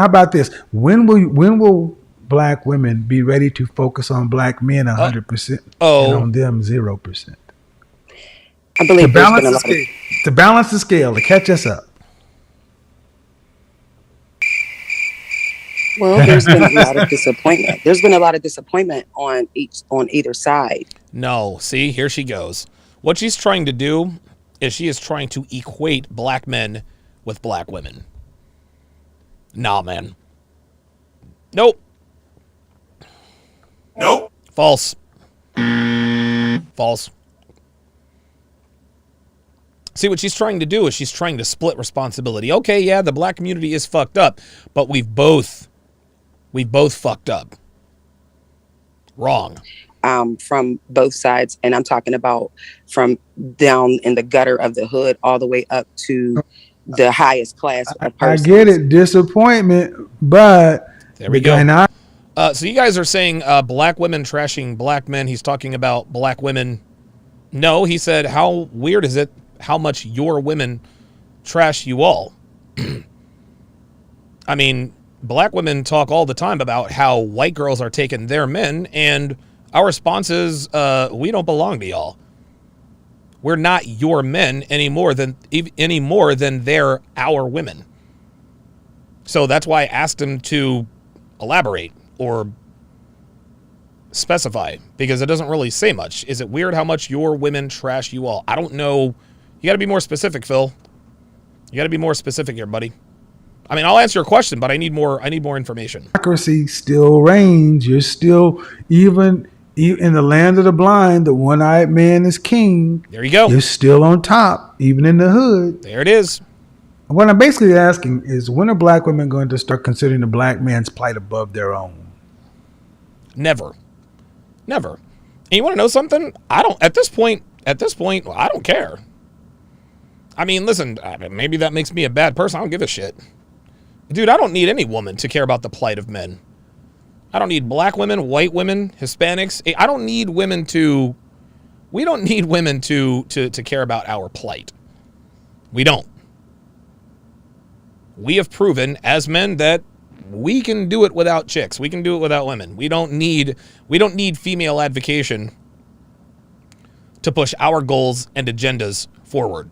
about this? When will black women be ready to focus on black men 100% and on them 0%? I believe to balance the scale, to catch us up. Well, there's been a lot of disappointment. There's been a lot of disappointment on either side. No, see, here she goes. What she's trying to do is she is trying to equate black men with black women. Nah, man. Nope. False. False. See, what she's trying to do is she's trying to split responsibility. Okay, yeah, the black community is fucked up, but we've both fucked up. Wrong. From both sides, and I'm talking about from down in the gutter of the hood all the way up to the highest class of persons. I get it, disappointment, but there we go. So you guys are saying black women trashing black men. He's talking about black women. No, he said, how weird is it how much your women trash you all? I mean, black women talk all the time about how white girls are taking their men, and our response is, we don't belong to y'all. We're not your men any more than they're our women. So that's why I asked him to elaborate or specify, because it doesn't really say much. Is it weird how much your women trash you all? I don't know. You got to be more specific, Phil. You got to be more specific here, buddy. I mean, I'll answer your question, but I need more information. Democracy still reigns. You're still, even in the land of the blind, the one-eyed man is king. There you go. You're still on top, even in the hood. There it is. What I'm basically asking is, when are black women going to start considering the black man's plight above their own? Never. And you want to know something? At this point, I don't care. I mean, listen, maybe that makes me a bad person. I don't give a shit. Dude, I don't need any woman to care about the plight of men. I don't need black women, white women, Hispanics. I don't need women to... We don't need women to care about our plight. We don't. We have proven as men that we can do it without chicks. We can do it without women. We don't need female advocation to push our goals and agendas forward.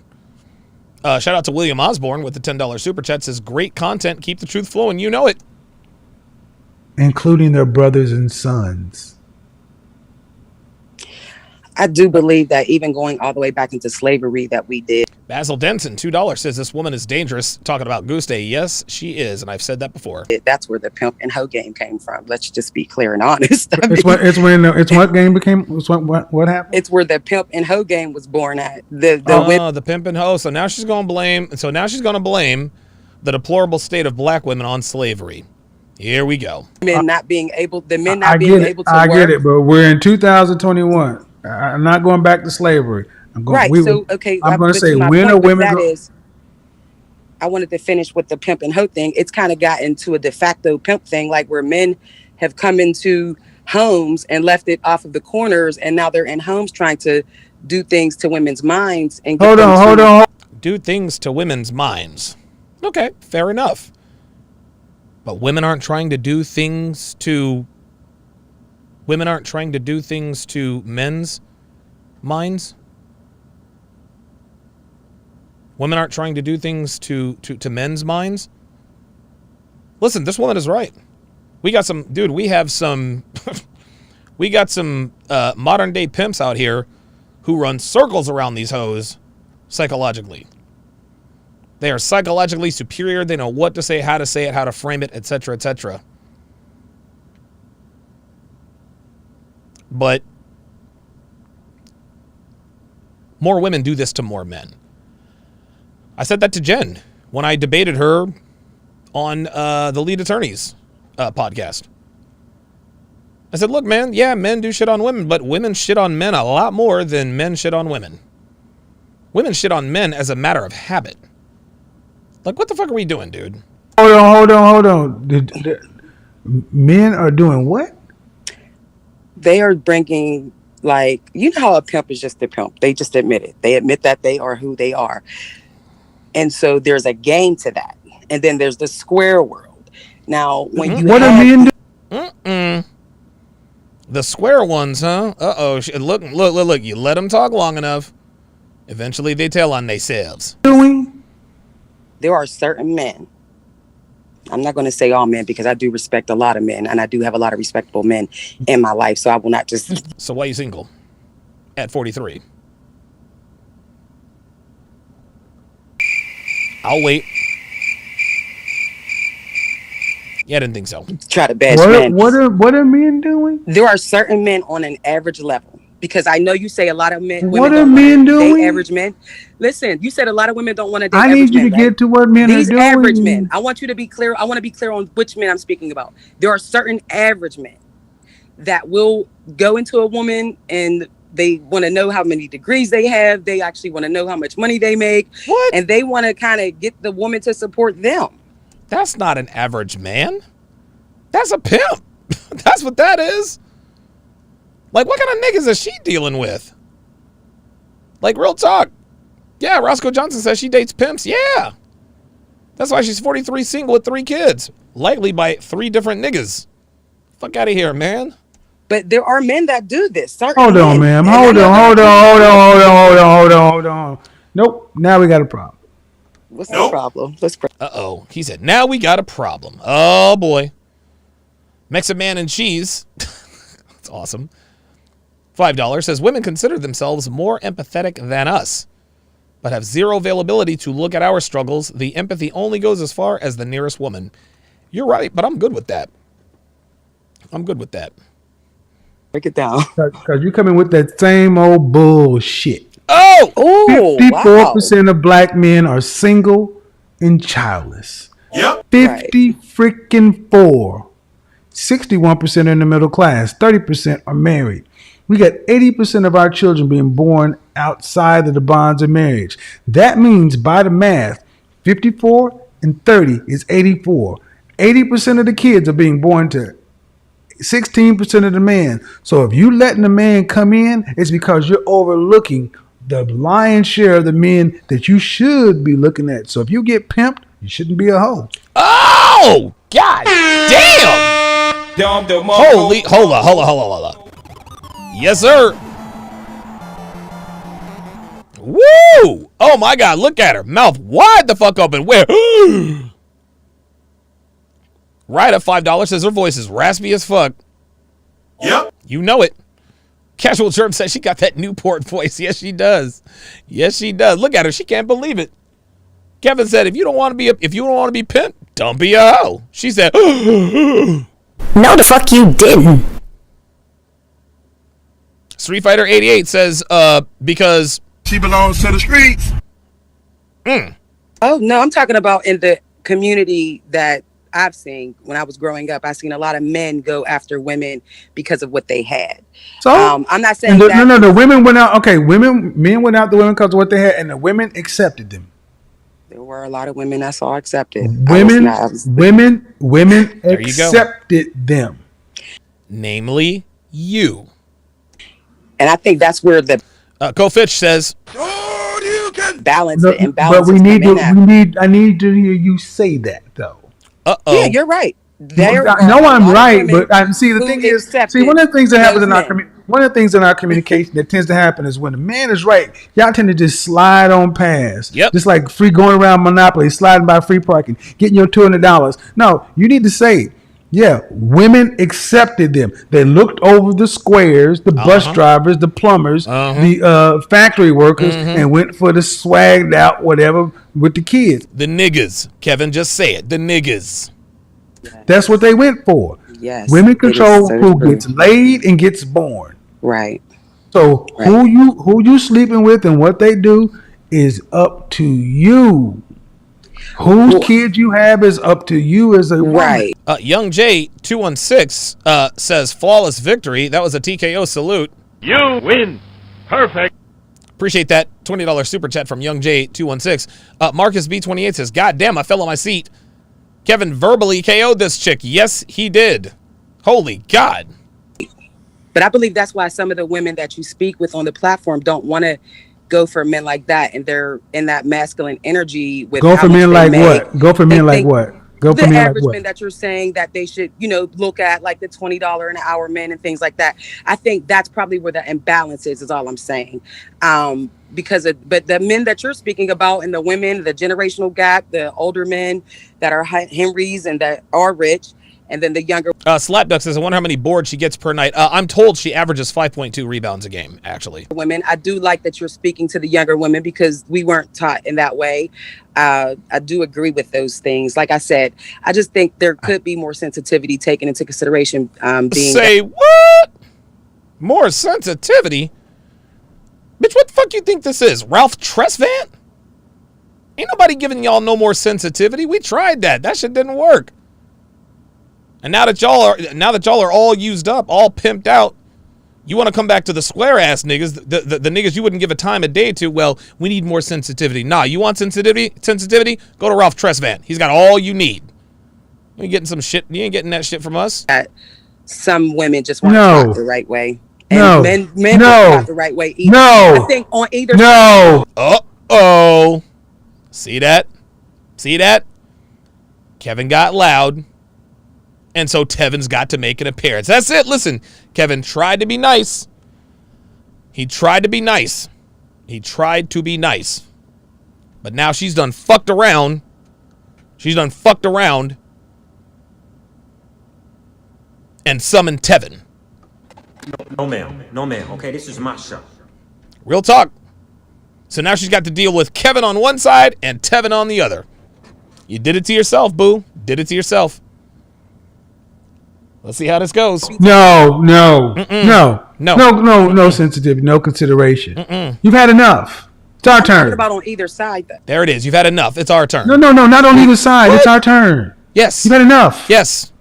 Shout out to William Osborne with the $10 super chat. Says, great content. Keep the truth flowing. You know it. Including their brothers and sons. I do believe that even going all the way back into slavery that we did. Basil Denson, $2, says this woman is dangerous. Talking about Goose Day. Yes, she is, and I've said that before. That's where the pimp and hoe game came from. Let's just be clear and honest. What happened? It's where the pimp and hoe game was born at. The pimp and hoe. So now she's going to blame the deplorable state of black women on slavery. Here we go. The men not being able to work. I get it, but we're in 2021. I'm not going back to slavery. I'm going to say, when are women... I wanted to finish with the pimp and hoe thing. It's kind of gotten to a de facto pimp thing, like where men have come into homes and left it off of the corners, and now they're in homes trying to do things to women's minds. And hold on. Do things to women's minds. Okay, fair enough. But women aren't trying to do things to men's minds. Women aren't trying to do things to men's minds. Listen, this woman is right. We got some modern day pimps out here who run circles around these hoes psychologically. They are psychologically superior. They know what to say, how to frame it, etc., etc. But More women do this to more men. I said that to Jen when I debated her on the Lead Attorneys podcast. I said, look, man, yeah, men do shit on women, but women shit on men a lot more than men shit on women. Women shit on men as a matter of habit. Like, what the fuck are we doing, dude? Hold on. Men are doing what? They are bringing, like, you know how a pimp is just a pimp. They just admit it. They admit that they are who they are. And so there's a game to that. And then there's the square world. Now, when you what are men doing? The square ones, huh? Uh-oh. Look. You let them talk long enough. Eventually, they tell on themselves. There are certain men. I'm not going to say all men because I do respect a lot of men. And I do have a lot of respectable men in my life. So I will not just... So why are you single at 43? I'll wait. Yeah, I didn't think so. Try to bash men. What are men doing? There are certain men on an average level. Because I know you say a lot of men. What are men doing? Average men. Listen, you said a lot of women don't want to date I need you to get to what men are doing. These average men. I want you to be clear. I want to be clear on which men I'm speaking about. There are certain average men that will go into a woman and they want to know how many degrees they have. They actually want to know how much money they make. What? And they want to kind of get the woman to support them. That's not an average man. That's a pimp. That's what that is. Like, what kind of niggas is she dealing with? Like, real talk. Yeah, Roscoe Johnson says she dates pimps. Yeah. That's why she's 43, single with 3 kids. Likely by 3 different niggas. Fuck out of here, man. But there are men that do this. Hold on, ma'am. Hold on. Nope. Now we got a problem. What's the problem? Uh-oh. He said, now we got a problem. Oh, boy. Mexican man and cheese. That's awesome. $5 says, women consider themselves more empathetic than us, but have zero availability to look at our struggles. The empathy only goes as far as the nearest woman. You're right, but I'm good with that. Break it down. Because you come in with that same old bullshit. Oh! 54% of black men are single and childless. Yep. 50 freaking 4. 61% are in the middle class. 30% are married. We got 80% of our children being born outside of the bonds of marriage. That means, by the math, 54 and 30 is 84. 80% of the kids are being born to 16% of the man. So if you letting the man come in, it's because you're overlooking the lion's share of the men that you should be looking at. So if you get pimped, you shouldn't be a hoe. Oh! God damn! Holy, hold on. Yes, sir. Woo! Oh my God, look at her. Mouth wide the fuck open. Where? Right at $5 says her voice is raspy as fuck. Yep. You know it. Casual Germ says she got that Newport voice. Yes, she does. Look at her. She can't believe it. Kevin said, if you don't want to be pimped, don't be a hoe. She said, no, the fuck you didn't. Street Fighter 88 says, because she belongs to the streets. Oh, no, I'm talking about in the community that I've seen when I was growing up. I've seen a lot of men go after women because of what they had. So I'm not saying no. The women went out. Okay, men went out the women because of what they had, and the women accepted them. There were a lot of women I saw accepted. Women There you go. accepted them. Namely, you. And I think that's where the Go Fitch says, balance No, the imbalance. but I need to hear you say that though. uh-oh. Yeah, you're right. I'm right, but the thing is, one of the things that happens in one of the things in our communication that tends to happen is when the man is right, y'all tend to just slide on past. Yep. Just like free going around Monopoly, sliding by free parking, getting your $200. No, you need to say, yeah, women accepted them. They looked over the squares, the bus drivers, the plumbers, the factory workers, and went for the swagged out whatever with the kids. The niggas. Kevin, just say it. The niggas. That's what they went for. Yes. Women control who gets laid and gets born. Right. So who you sleeping with and what they do is up to you. Whose kids you have is up to you as a woman. Young J 216 says flawless victory. That was a TKO salute. You win. Perfect. Appreciate that $20 super chat from Young J 216. Marcus B28 says, God damn, I fell on my seat. Kevin verbally KO'd this chick. Yes, he did. Holy God. But I believe that's why some of the women that you speak with on the platform don't want to go for men like that, and they're in that masculine energy with go for men like what? Go for men like what? Go for the men average like what? men that you're saying that they should, look at like the $20 an hour men and things like that. I think that's probably where the imbalance is all I'm saying. But the men that you're speaking about and the women, the generational gap, the older men that are Henrys and that are rich, and then the younger. Slapduck says, I wonder how many boards she gets per night. I'm told she averages 5.2 rebounds a game, actually. Women, I do like that you're speaking to the younger women because we weren't taught in that way. I do agree with those things. Like I said, I just think there could be more sensitivity taken into consideration. What? More sensitivity? Bitch, what the fuck you think this is? Ralph Tresvant? Ain't nobody giving y'all no more sensitivity. We tried that. That shit didn't work. And now that y'all are all used up, all pimped out, you want to come back to the square ass niggas, the niggas you wouldn't give a time of day to. Well, we need more sensitivity. Nah, you want sensitivity? Go to Ralph Tresvant. He's got all you need. You ain't getting some shit. You ain't getting that shit from us. Some women just want to talk the right way. And men don't talk the right way either. I think on either side. Uh-oh. See that? Kevin got loud. And so Tevin's got to make an appearance. That's it. Listen, Kevin tried to be nice. He tried to be nice. But now she's done fucked around. And summoned Tevin. No, ma'am. Okay, this is my show. Real talk. So now she's got to deal with Kevin on one side and Tevin on the other. You did it to yourself, boo. Did it to yourself. Let's see how this goes. No sensitivity, no consideration. You've had enough. It's our turn. What about on either side? Then? There it is. You've had enough. It's our turn. No, not on either side. What? It's our turn. Yes. You've had enough. Yes.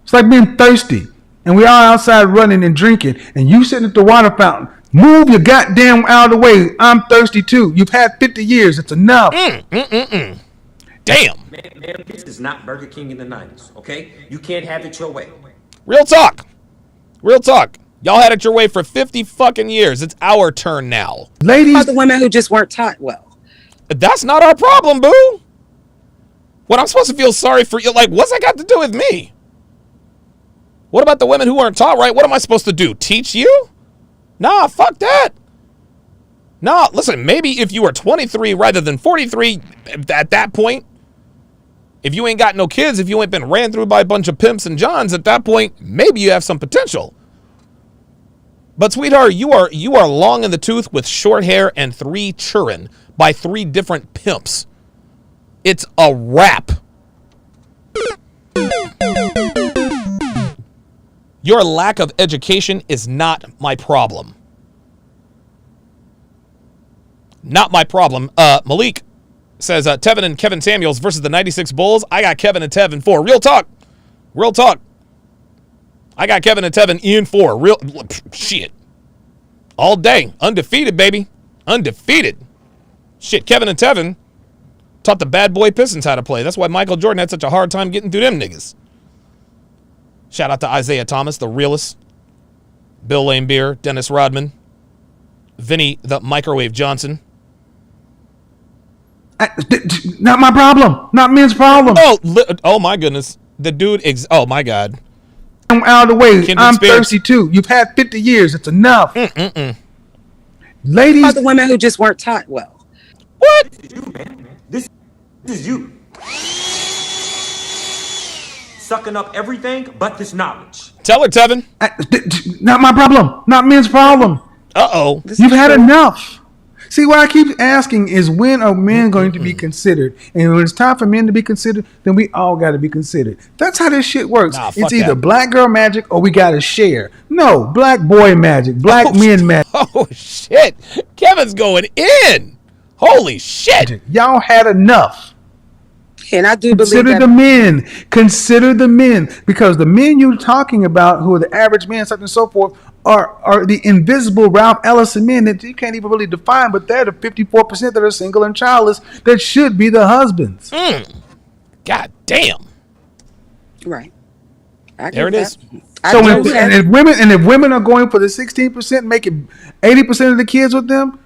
It's like being thirsty, and we all outside running and drinking, and you sitting at the water fountain. Move your goddamn out of the way. I'm thirsty too. You've had 50 years. It's enough. Damn. Man, this is not Burger King in the 90s, okay? You can't have it your way. Real talk. Y'all had it your way for 50 fucking years. It's our turn now. Ladies. About the women who just weren't taught well. That's not our problem, boo. What, I'm supposed to feel sorry for you? Like, what's that got to do with me? What about the women who aren't taught right? What am I supposed to do? Teach you? Nah, fuck that. Nah, listen, maybe if you were 23 rather than 43 at that point, if you ain't got no kids, if you ain't been ran through by a bunch of pimps and johns at that point, maybe you have some potential. But sweetheart, you are long in the tooth with short hair and 3 children by 3 different pimps. It's a wrap. Your lack of education is not my problem. Not my problem. Malik says Tevin and Kevin Samuels versus the 96 Bulls. I got Kevin and Tevin 4. Real talk. I got Kevin and Tevin in 4. Real shit. All day. Undefeated, baby. Undefeated. Shit, Kevin and Tevin taught the bad boy Pistons how to play. That's why Michael Jordan had such a hard time getting through them niggas. Shout out to Isaiah Thomas, the realist. Bill Laimbeer, Dennis Rodman. Vinny, the Microwave Johnson. Not my problem. Not men's problem. Oh my goodness. The dude, oh my God. I'm out of the way. Kindred I'm spirits. thirsty too. You've had 50 years. It's enough. Ladies. About the women who just weren't taught well. What? This is you, man. This is you. Sucking up everything but this knowledge. Tell her, Tevin. Not my problem. Not men's problem. Uh-oh. You've had enough. See, what I keep asking is when are men going to be considered? And when it's time for men to be considered, then we all got to be considered. That's how this shit works. Nah, fuck It's either that. black girl magic or we got to share. No, black boy magic, black men magic. Oh, shit. Kevin's going in. Holy shit. Y'all had enough. And I do Consider believe the that. men. Consider the men. Because the men you're talking about, who are the average men, such and so forth, are the invisible Ralph Ellison men that you can't even really define, but they're the 54% that are single and childless that should be the husbands. God damn. Right. There it is. So if women are going for the 16%, making 80% of the kids with them,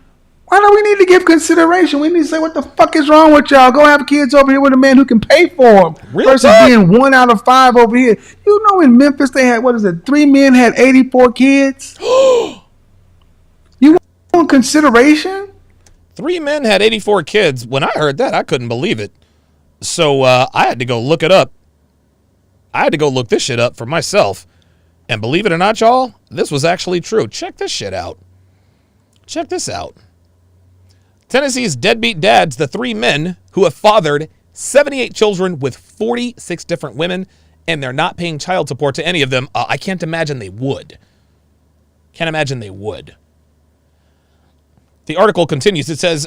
why do we need to give consideration? We need to say, what the fuck is wrong with y'all? Go have kids over here with a man who can pay for them. Real versus talk. being 1 out of 5 over here. You know, in Memphis, they had, 3 men had 84 kids? You want consideration? 3 men had 84 kids. When I heard that, I couldn't believe it. So I had to go look it up. I had to go look this shit up for myself. And believe it or not, y'all, this was actually true. Check this shit out. Check this out. Tennessee's deadbeat dads, the 3 men who have fathered 78 children with 46 different women, and they're not paying child support to any of them. I can't imagine they would. Can't imagine they would. The article continues. It says,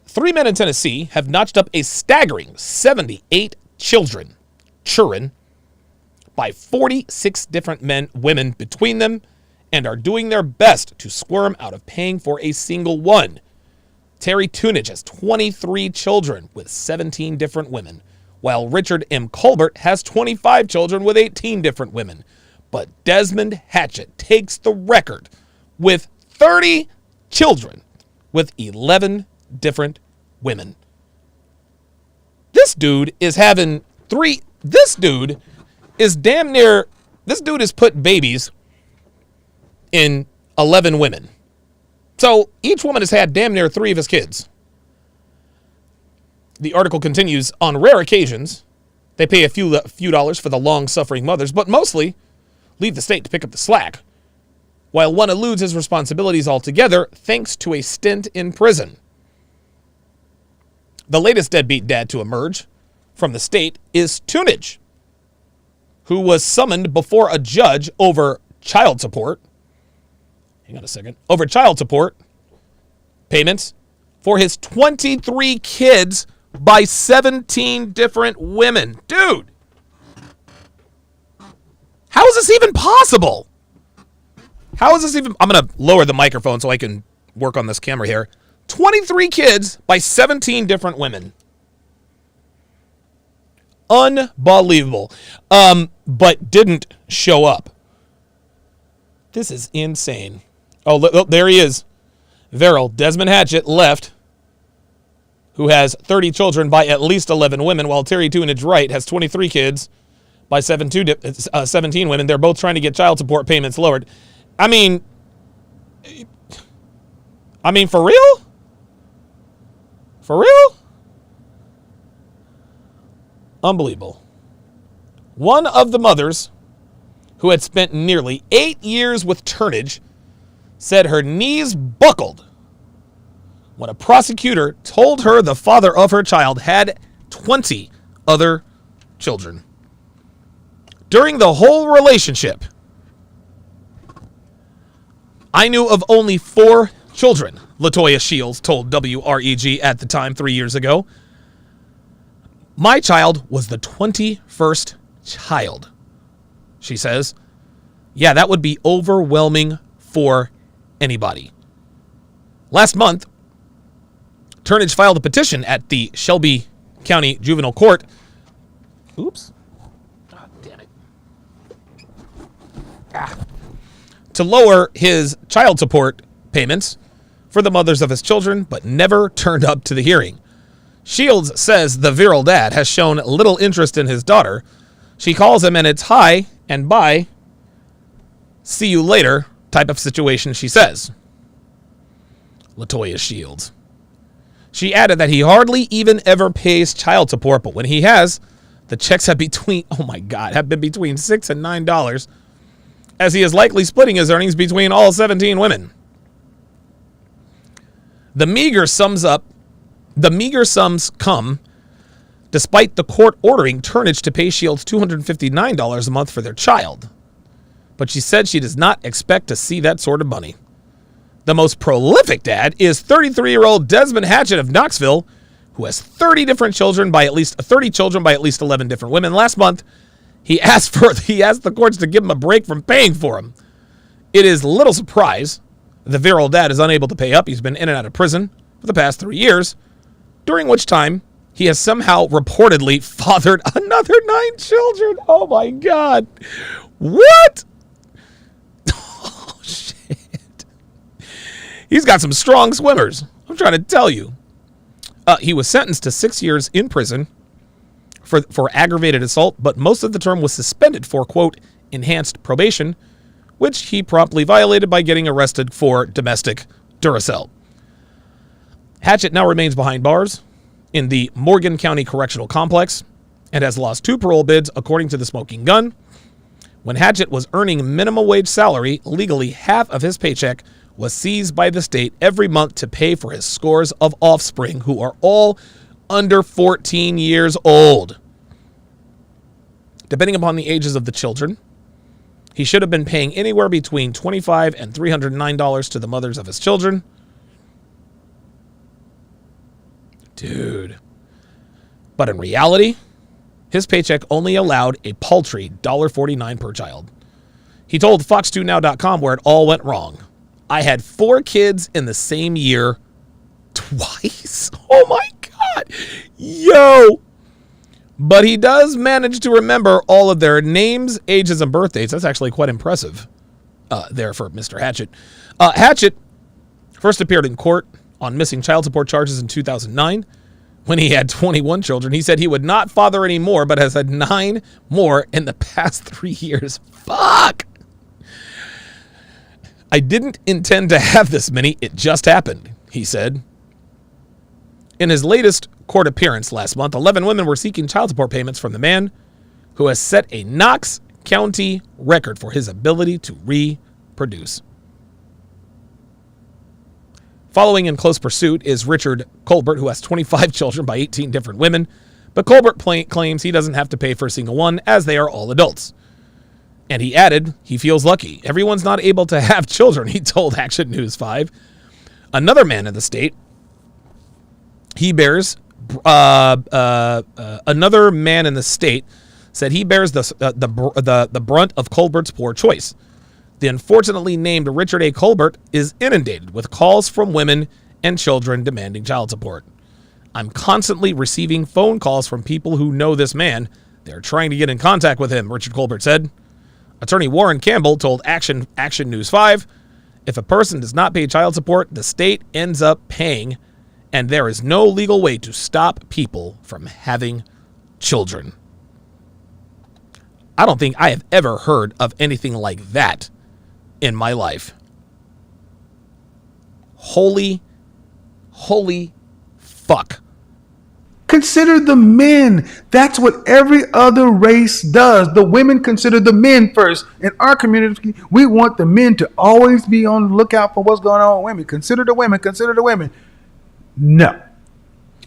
3 men in Tennessee have notched up a staggering 78 children by 46 different women between them, and are doing their best to squirm out of paying for a single one. Terry Tunage has 23 children with 17 different women, while Richard M. Colbert has 25 children with 18 different women. But Desmond Hatchett takes the record with 30 children with 11 different women. This dude is having 3. This dude is put babies in 11 women. So each woman has had damn near 3 of his kids. The article continues, on rare occasions, they pay a few dollars for the long-suffering mothers, but mostly leave the state to pick up the slack, while one eludes his responsibilities altogether thanks to a stint in prison. The latest deadbeat dad to emerge from the state is Tunage, who was summoned before a judge over child support. Hang on a second. Over child support payments for his 23 kids by 17 different women. Dude, how is this even possible? How is this even... I'm going to lower the microphone so I can work on this camera here. 23 kids by 17 different women. Unbelievable. But didn't show up. This is insane. Oh, there he is. Verrill, Desmond Hatchett left, who has 30 children by at least 11 women, while Terry Tunage Wright has 23 kids by 17 women. They're both trying to get child support payments lowered. I mean, for real? For real? Unbelievable. One of the mothers, who had spent nearly 8 years with Turnage, said her knees buckled when a prosecutor told her the father of her child had 20 other children. During the whole relationship, I knew of only 4 children, LaToya Shields told WREG at the time 3 years ago. My child was the 21st child, she says. Yeah, that would be overwhelming for anybody. Last month, Turnage filed a petition at the Shelby County Juvenile Court. Oops. God damn it. To lower his child support payments for the mothers of his children, but never turned up to the hearing. Shields says the virile dad has shown little interest in his daughter. She calls him and it's hi and bye, see you later type of situation, she says. LaToya Shields. She added that he hardly even ever pays child support, but when he has, the checks have been between $6 and $9, as he is likely splitting his earnings between all 17 women. The meager sums come despite the court ordering Turnage to pay Shields $259 a month for their child. But she said she does not expect to see that sort of money. The most prolific dad is 33-year-old Desmond Hatchett of Knoxville, who has 30 children by at least 11 different women. Last month, he asked the courts to give him a break from paying for him. It is little surprise the virile dad is unable to pay up. He's been in and out of prison for the past 3 years, during which time he has somehow reportedly fathered another 9 children. Oh my God. What? Oh, shit. He's got some strong swimmers. I'm trying to tell you. He was sentenced to 6 years in prison for aggravated assault, but most of the term was suspended for, quote, enhanced probation, which he promptly violated by getting arrested for domestic Duracell. Hatchett now remains behind bars in the Morgan County Correctional Complex and has lost 2 parole bids, according to the Smoking Gun. When Hatchett was earning minimum wage salary, legally half of his paycheck was seized by the state every month to pay for his scores of offspring who are all under 14 years old. Depending upon the ages of the children, he should have been paying anywhere between $25 and $309 to the mothers of his children. Dude. But in reality, his paycheck only allowed a paltry $1.49 per child. He told Fox2Now.com where it all went wrong. I had 4 kids in the same year twice. Oh my God. Yo. But he does manage to remember all of their names, ages, and birthdays. That's actually quite impressive there for Mr. Hatchett. Hatchett first appeared in court on missing child support charges in 2009 when he had 21 children. He said he would not father any more, but has had 9 more in the past 3 years. Fuck! I didn't intend to have this many. It just happened, he said. In his latest court appearance last month, 11 women were seeking child support payments from the man who has set a Knox County record for his ability to reproduce. Following in close pursuit is Richard Colbert, who has 25 children by 18 different women, but Colbert claims he doesn't have to pay for a single one, as they are all adults. And he added he feels lucky. Everyone's not able to have children, he told Action News 5. Another man in the state, another man in the state said he bears the brunt of Colbert's poor choice. The unfortunately named Richard A. Colbert is inundated with calls from women and children demanding child support. I'm constantly receiving phone calls from people who know this man. They're trying to get in contact with him, Richard Colbert said. Attorney Warren Campbell told Action News 5, if a person does not pay child support, the state ends up paying, and there is no legal way to stop people from having children. I don't think I have ever heard of anything like that in my life. Holy fuck. Consider the men. That's what every other race does. The women consider the men first. In our community, we want the men to always be on the lookout for what's going on with women. Consider the women. Consider the women. No.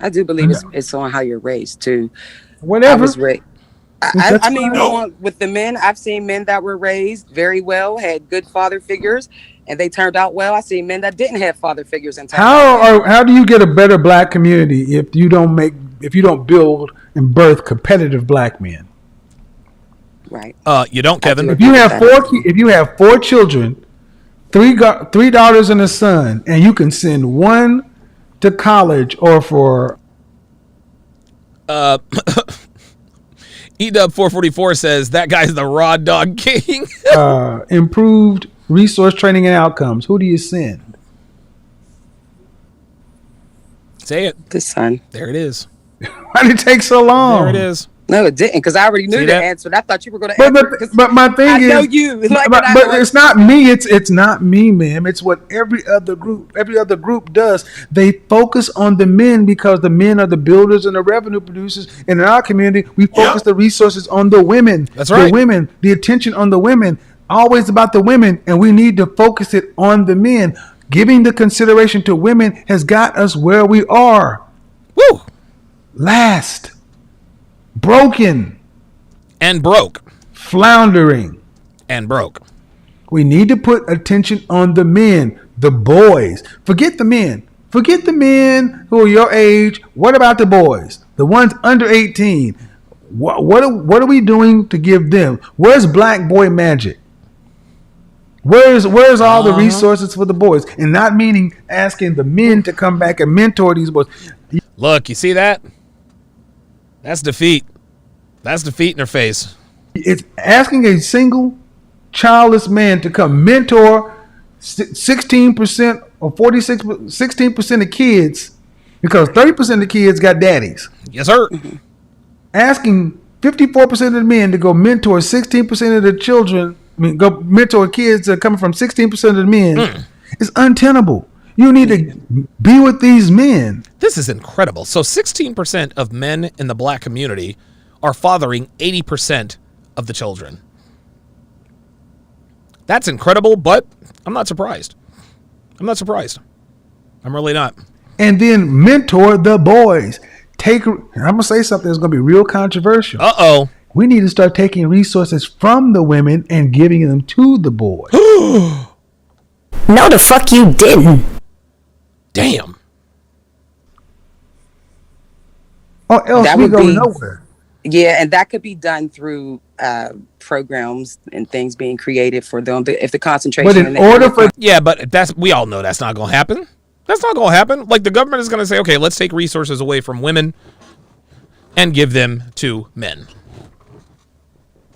I do believe it's on how you're raised too. Whatever. I was raised. I mean, with the men, I've seen men that were raised very well, had good father figures, and they turned out well. I see men that didn't have father figures and how do you get a better black community if you don't build and birth competitive black men? Right. You don't, Kevin. If you have 4 children, three daughters and a son, and you can send one to college or for EW444 says that guy's the raw dog king. improved resource training and outcomes. Who do you send? Say it. The son. There it is. Why did it take so long? There it is. No, it didn't, because I already knew the answer. I thought you were going to answer. But my thing is, I know you. But it's not me. It's not me, ma'am. It's what every other group does. They focus on the men because the men are the builders and the revenue producers. And in our community, we focus the resources on the women. That's right. The women, the attention on the women, always about the women, and we need to focus it on the men. Giving the consideration to women has got us where we are. Woo! Last. Broken. And broke. Floundering. And broke. We need to put attention on the men, the boys. Forget the men. Forget the men who are your age. What about the boys? The ones under 18. What are we doing to give them? Where's Black Boy Magic? Where's all the resources for the boys? And not meaning asking the men to come back and mentor these boys. Look, you see that? That's defeat. That's defeat in their face. It's asking a single childless man to come mentor 16% or 16% of kids, because 30% of the kids got daddies. Yes, sir. Asking 54% of the men to go mentor 16% of the children, go mentor kids that are coming from 16% of the men is untenable. You need to be with these men. This is incredible. So 16% of men in the black community are fathering 80% of the children. That's incredible, but I'm not surprised. I'm not surprised. I'm really not. And then mentor the boys. I'm going to say something that's going to be real controversial. Uh-oh. We need to start taking resources from the women and giving them to the boys. No, the fuck you didn't. Damn. Or else That we would go be- nowhere. Yeah, and that could be done through programs and things being created for them. If the concentration, But in order for Yeah, but we all know that's not going to happen. That's not going to happen. Like, the government is going to say, okay, let's take resources away from women and give them to men.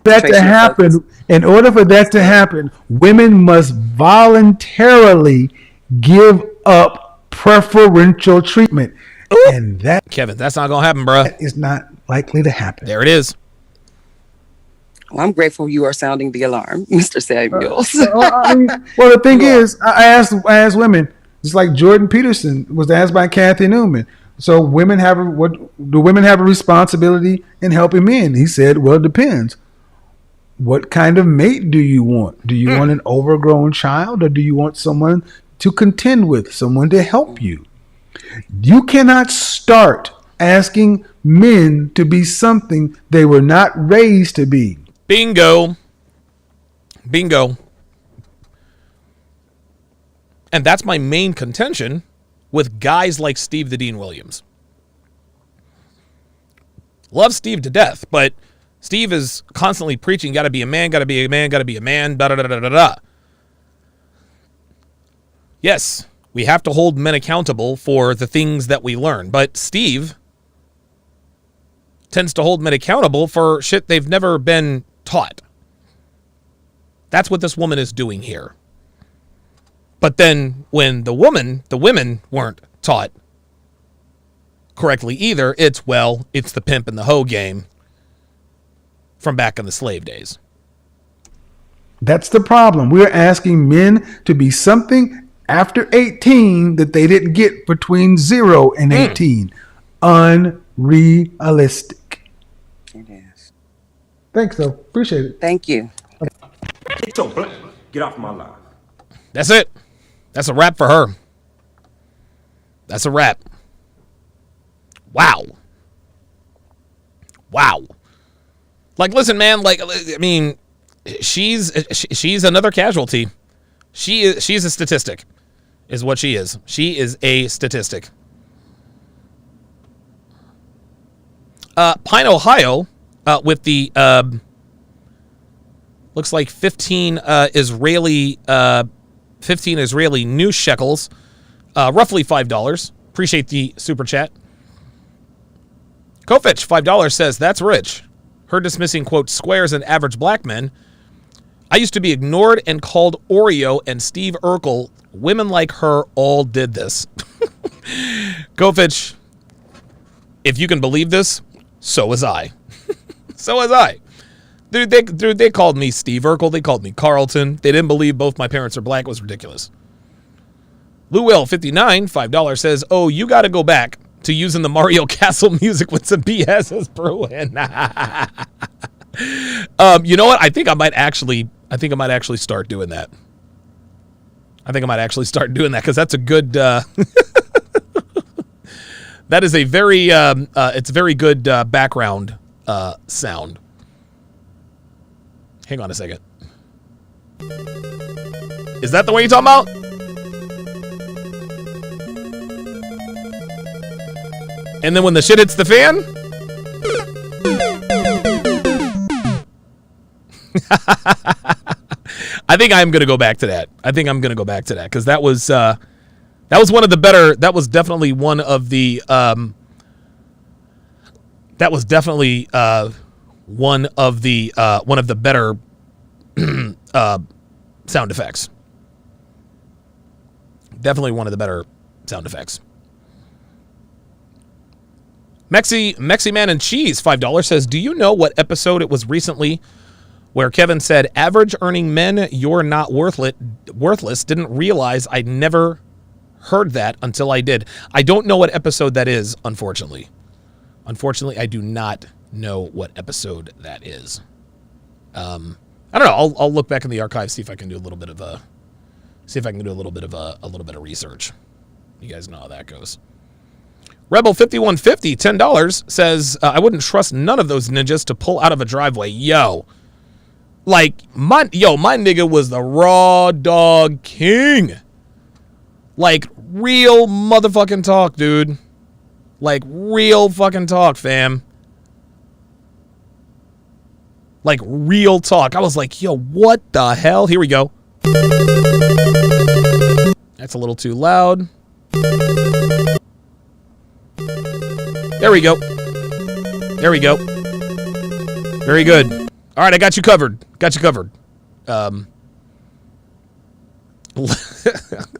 that to happen, in order for that to happen, women must voluntarily give up preferential treatment. And that, Kevin, that's not going to happen, bro. is not likely to happen. There it is. Well, I'm grateful you are sounding the alarm, Mr. Samuels. Well, the thing is, I asked women, just like Jordan Peterson was asked by Kathy Newman. So do women have a responsibility in helping men? He said, well, it depends. What kind of mate do you want? Do you want an overgrown child, or do you want someone to contend with, someone to help you? You cannot start asking men to be something they were not raised to be. Bingo. Bingo. And that's my main contention with guys like Steve the Dean Williams. Love Steve to death, but Steve is constantly preaching, gotta be a man, gotta be a man, gotta be a man, da-da-da-da-da-da. Yes, we have to hold men accountable for the things that we learn, but Steve tends to hold men accountable for shit they've never been taught. That's what this woman is doing here. But then when the women weren't taught correctly either, it's the pimp and the hoe game from back in the slave days. That's the problem. We're asking men to be something after 18 that they didn't get between 0 and 18. Unrealistic. It is. Thanks, though. Appreciate it. Thank you. Get off my life. That's it. That's a wrap for her. That's a wrap. Wow. Like, listen, man, like, I mean, she's another casualty. She's a statistic, is what she is. She is a statistic. Pine, Ohio, with the looks like 15 Israeli new shekels, roughly $5. Appreciate the super chat. Kofich, $5 says, that's rich. Her dismissing, quote, squares and average black men. I used to be ignored and called Oreo and Steve Urkel. Women like her all did this. Kofich, if you can believe this, so was I. So was I. Dude, they called me Steve Urkel. They called me Carlton. They didn't believe both my parents are black. It was ridiculous. Lou-Will59, $5 says, oh, you got to go back to using the Mario Castle music with some BS is brewing. You know what? I think I might actually start doing that. I think I might actually start doing that because that's a good. That is a very. It's very good background sound. Hang on a second. Is that the one you're talking about? And then when the shit hits the fan? I think I'm going to go back to that. Because that was one of the better. That was definitely one of the. One of the better sound effects. Definitely one of the better sound effects. Mexi Man and Cheese, $5 says, do you know what episode it was recently where Kevin said, average earning men, you're not worthless. Didn't realize I never heard that until I did. I don't know what episode that is, unfortunately. Unfortunately, I do not know what episode that is. I don't know. I'll look back in the archive, see if I can do a little bit of research. You guys know how that goes. Rebel 5150, $10 says, I wouldn't trust none of those ninjas to pull out of a driveway. Yo, my nigga was the raw dog king. Like real motherfucking talk, dude. Like real fucking talk, fam. Like real talk. I was like, yo, what the hell? Here we go. That's a little too loud. There we go. Very good. All right, I got you covered.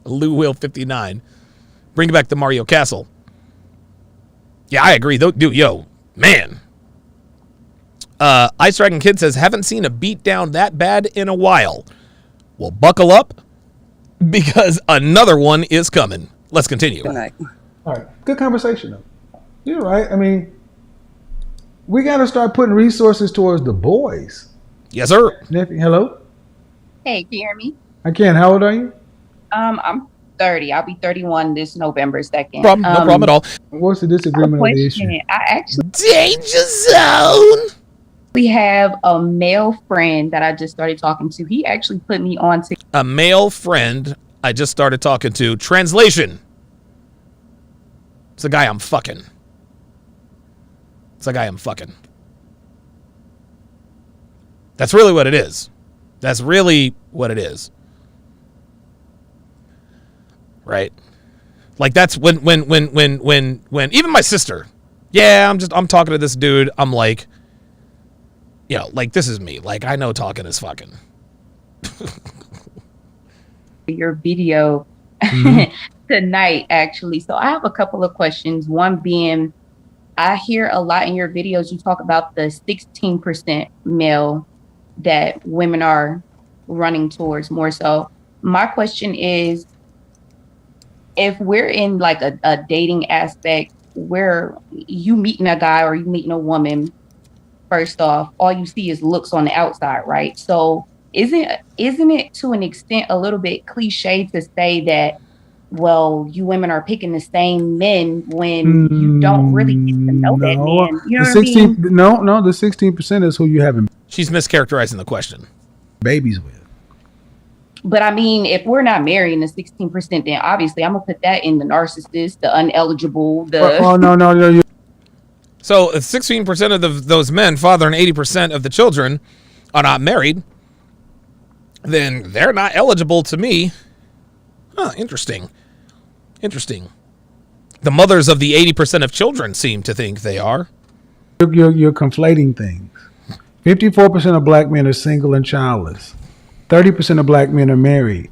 Lou Will 59. Bring back the Mario Castle. Yeah, I agree. Dude, yo, man. Ice Dragon Kid says, haven't seen a beatdown that bad in a while. Well, buckle up because another one is coming. Let's continue. Good night. All right. Good conversation, though. You're right. I mean, we got to start putting resources towards the boys. Yes, sir. Nephew, hello? Hey, can you hear me? I can. How old are you? I'm 30. I'll be 31 this November 2nd. No problem at all. What's the disagreement of the issue? I actually Danger zone. We have a male friend that I just started talking to. He actually put me on to A male friend I just started talking to. Translation. It's a guy I'm fucking. That's really what it is. Right? Like that's when even my sister. Yeah, I'm talking to this dude. I'm like, like this is me. Like I know talking is fucking. your video tonight, actually. So I have a couple of questions. One being, I hear a lot in your videos, you talk about the 16% male that women are running towards more so. My question is, if we're in like a dating aspect where you meeting a guy or you meeting a woman, first off, all you see is looks on the outside, right? So isn't it to an extent a little bit cliche to say that, well, you women are picking the same men when you don't really get to know that man? You know what I mean? No, the 16% is who you having She's mischaracterizing the question. babies with. But I mean, if we're not marrying the 16%, then obviously I'm gonna put that in the narcissist, the uneligible, the No. So if 16% of those men fathering 80% of the children are not married, then they're not eligible to me. Huh, interesting. The mothers of the 80% of children seem to think they are. You're conflating things. 54% of black men are single and childless. 30% of black men are married.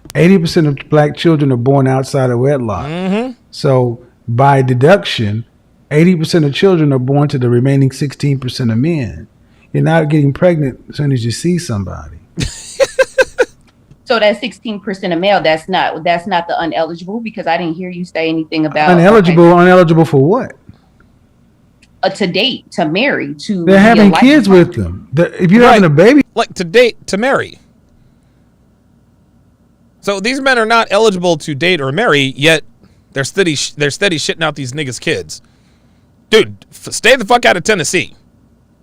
80% of black children are born outside of wedlock. Mm-hmm. So by deduction, 80% of children are born to the remaining 16% of men. You're not getting pregnant as soon as you see somebody. So that 16% of male, that's not the uneligible, because I didn't hear you say anything about Uneligible for what? To date, to marry, to they're having kids with them. If you're having a baby, like to date, to marry. So these men are not eligible to date or marry, yet they're steady shitting out these niggas' kids. Dude, stay the fuck out of Tennessee.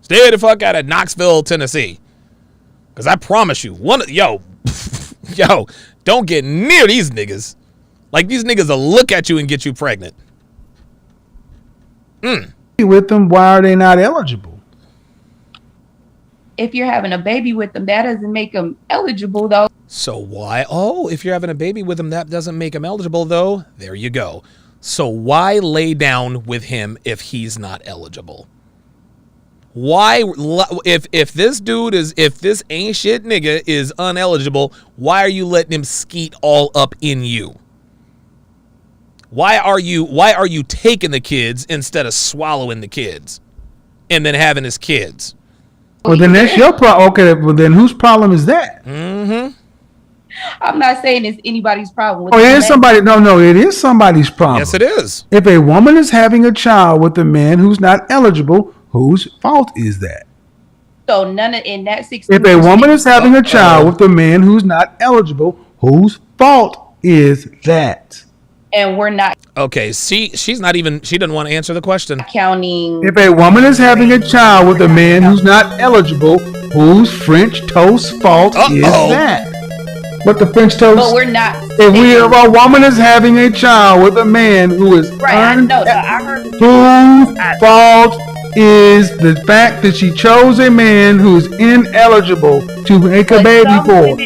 Stay the fuck out of Knoxville, Tennessee. Because I promise you, yo, don't get near these niggas. Like, these niggas will look at you and get you pregnant. With them, why are they not eligible? If you're having a baby with them, that doesn't make them eligible, though. So why? Oh, if you're having a baby with him, that doesn't make him eligible, though. There you go. So why lay down with him if he's not eligible? Why, if this ain't shit nigga is uneligible, why are you letting him skeet all up in you? Why are you taking the kids instead of swallowing the kids and then having his kids? Well, then that's your problem. Okay, well, then whose problem is that? Mm-hmm. I'm not saying it's anybody's problem. It is somebody. No, it is somebody's problem. Yes, it is. If a woman is having a child with a man who's not eligible, whose fault is that? So in that 16%. If a woman is having a child with a man who's not eligible, whose fault is that? And we're not. Okay, she doesn't want to answer the question. Counting. If a woman is having a child with a man who's not eligible, whose French toast fault is that? But the French toast. But we're not. If a woman is having a child with a man who is right, I know. So I heard. Whose fault is the fact that she chose a man who's ineligible to make a baby for?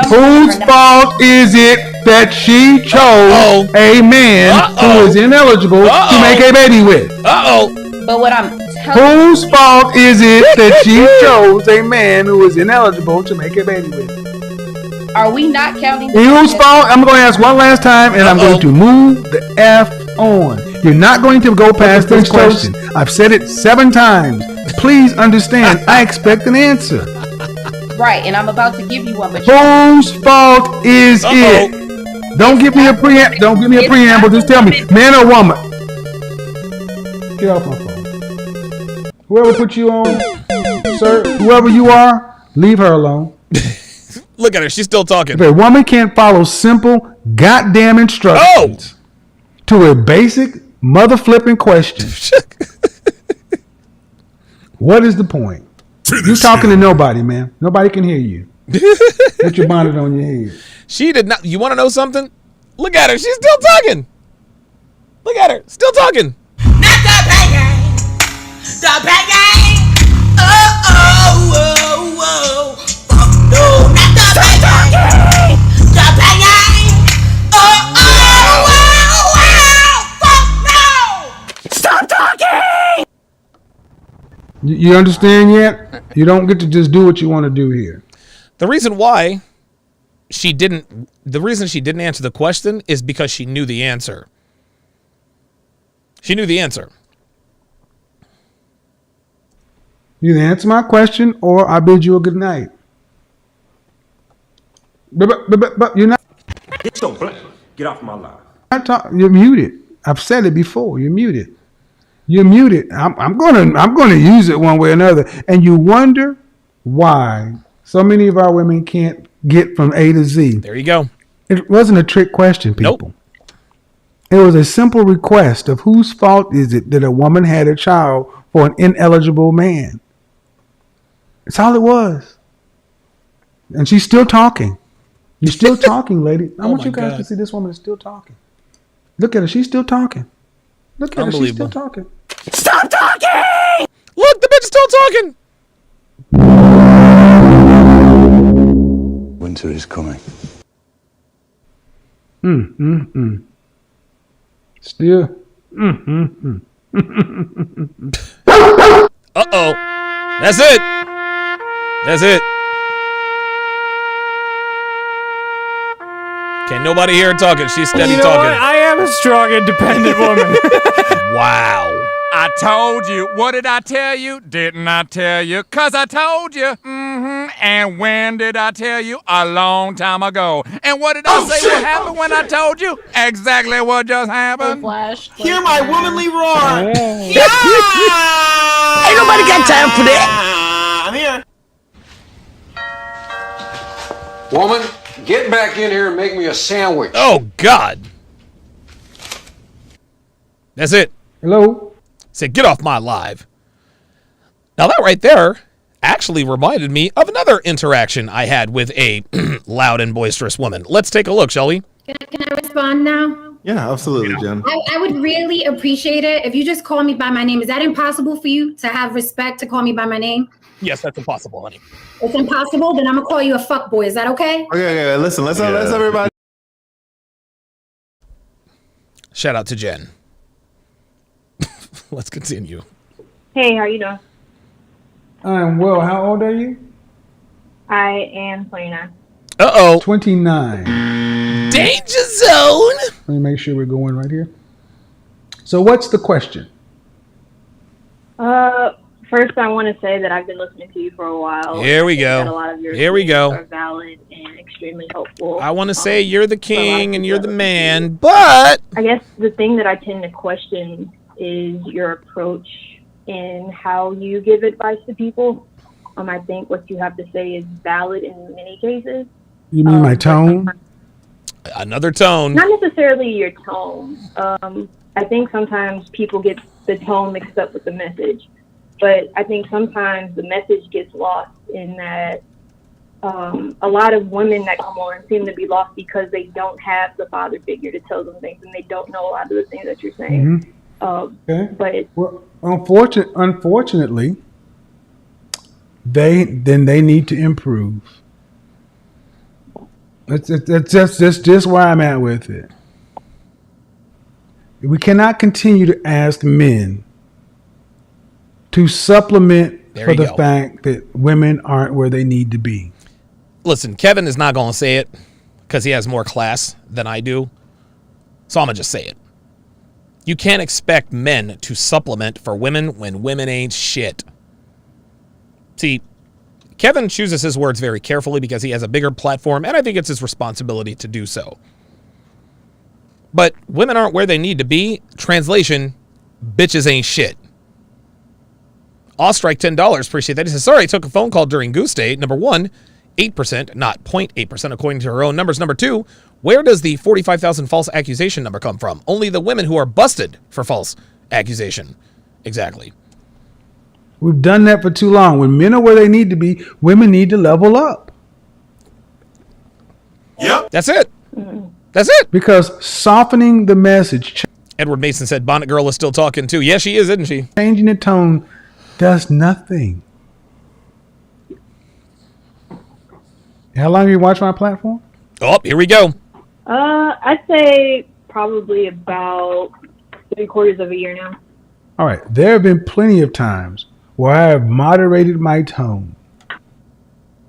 Whose fault is it that she chose a man who is ineligible to make a baby with? But what I'm telling Whose fault is it that she chose a man who is ineligible to make a baby with? Are we not counting? Whose fault? I'm going to ask one last time, and I'm going to move the F on. You're not going to go past this question. I've said it 7 times. Please understand, I expect an answer. Right, and I'm about to give you one. But whose fault is it? Don't give me a preamble. Just tell me, man or woman. Get off my phone. Whoever put you on, sir, whoever you are, leave her alone. Look at her. She's still talking. If a woman can't follow simple, goddamn instructions to a basic mother flipping question, what is the point? You're talking to nobody, man. Nobody can hear you. Put your bonnet on your head. She did not. You want to know something? Look at her. She's still talking. Look at her. Still talking. Not the bang. The bang. Oh. No, not the bang. The bang. Fuck no. Stop talking. You understand yet? You don't get to just do what you want to do here. The reason why she didn't answer the question is because she knew the answer. She knew the answer. You either answer my question or I bid you a good night. But you're not. It's so blank. Get off my line. You're muted. I've said it before. You're muted. You're muted. I'm gonna use it one way or another. And you wonder why so many of our women can't get from A to Z. There you go. It wasn't a trick question, people. Nope. It was a simple request of whose fault is it that a woman had a child for an ineligible man. That's all it was. And she's still talking. You're still talking, lady. I want you guys to see this woman is still talking. Look at her. She's still talking. Look at her. She's still talking. Stop talking! Look, the bitch is still talking. Winter is coming. Still. Uh-oh. That's it. That's it. Can't nobody hear her talking. She's steady talking. What? I am a strong, independent woman. Wow. I told you. What did I tell you? Didn't I tell you? 'Cause I told you. And when did I tell you? A long time ago. And what did I say would happen when I told you? Exactly what just happened. Hear my womanly roar. Yeah! Ain't nobody got time for that. I'm here. Woman, Get back in here and make me a sandwich. Oh, God. That's it. Hello? Said, get off my live. Now, that right there actually reminded me of another interaction I had with a loud and boisterous woman. Let's take a look, shall we? Can I respond now? Yeah, absolutely, Jen. I would really appreciate it if you just call me by my name. Is that impossible for you to have respect to call me by my name? Yes, that's impossible, honey. It's impossible? Then I'm going to call you a fuckboy. Is that okay? Okay, listen, let's everybody. Shout out to Jen. Let's continue. Hey, how you doing? I'm well. How old are you? I am 29. Uh-oh. 29. Danger zone. Let me make sure we're going right here. So what's the question? First, I want to say that I've been listening to you for a while. Here we go. That a lot of your Here we go. are valid and extremely helpful. I want to say you're the king and you're the man, but I guess the thing that I tend to question is your approach in how you give advice to people. I think what you have to say is valid in many cases. You mean my tone? Another tone. Not necessarily your tone. I think sometimes people get the tone mixed up with the message. But I think sometimes the message gets lost in that a lot of women that come on seem to be lost because they don't have the father figure to tell them things and they don't know a lot of the things that you're saying. Okay. But well, unfortunately, they need to improve. That's just where I'm at with it. We cannot continue to ask men to supplement for the fact that women aren't where they need to be. Listen, Kevin is not going to say it because he has more class than I do. So I'm going to just say it. You can't expect men to supplement for women when women ain't shit. See, Kevin chooses his words very carefully because he has a bigger platform, and I think it's his responsibility to do so. But women aren't where they need to be. Translation, bitches ain't shit. Ostrike, $10. Appreciate that. He says, sorry, I took a phone call during Goose Day. Number one, 8%, not 0.8% according to her own numbers. Number two, where does the 45,000 false accusation number come from? Only the women who are busted for false accusation. Exactly. We've done that for too long. When men are where they need to be, women need to level up. Yep. That's it. That's it. Because softening the message. Edward Mason said, Bonnet Girl is still talking too. Yeah, she is, isn't she? Changing the tone does nothing. How long have you watched my platform? Oh, here we go. I'd say probably about 3/4 of a year now. All right. There have been plenty of times where I have moderated my tone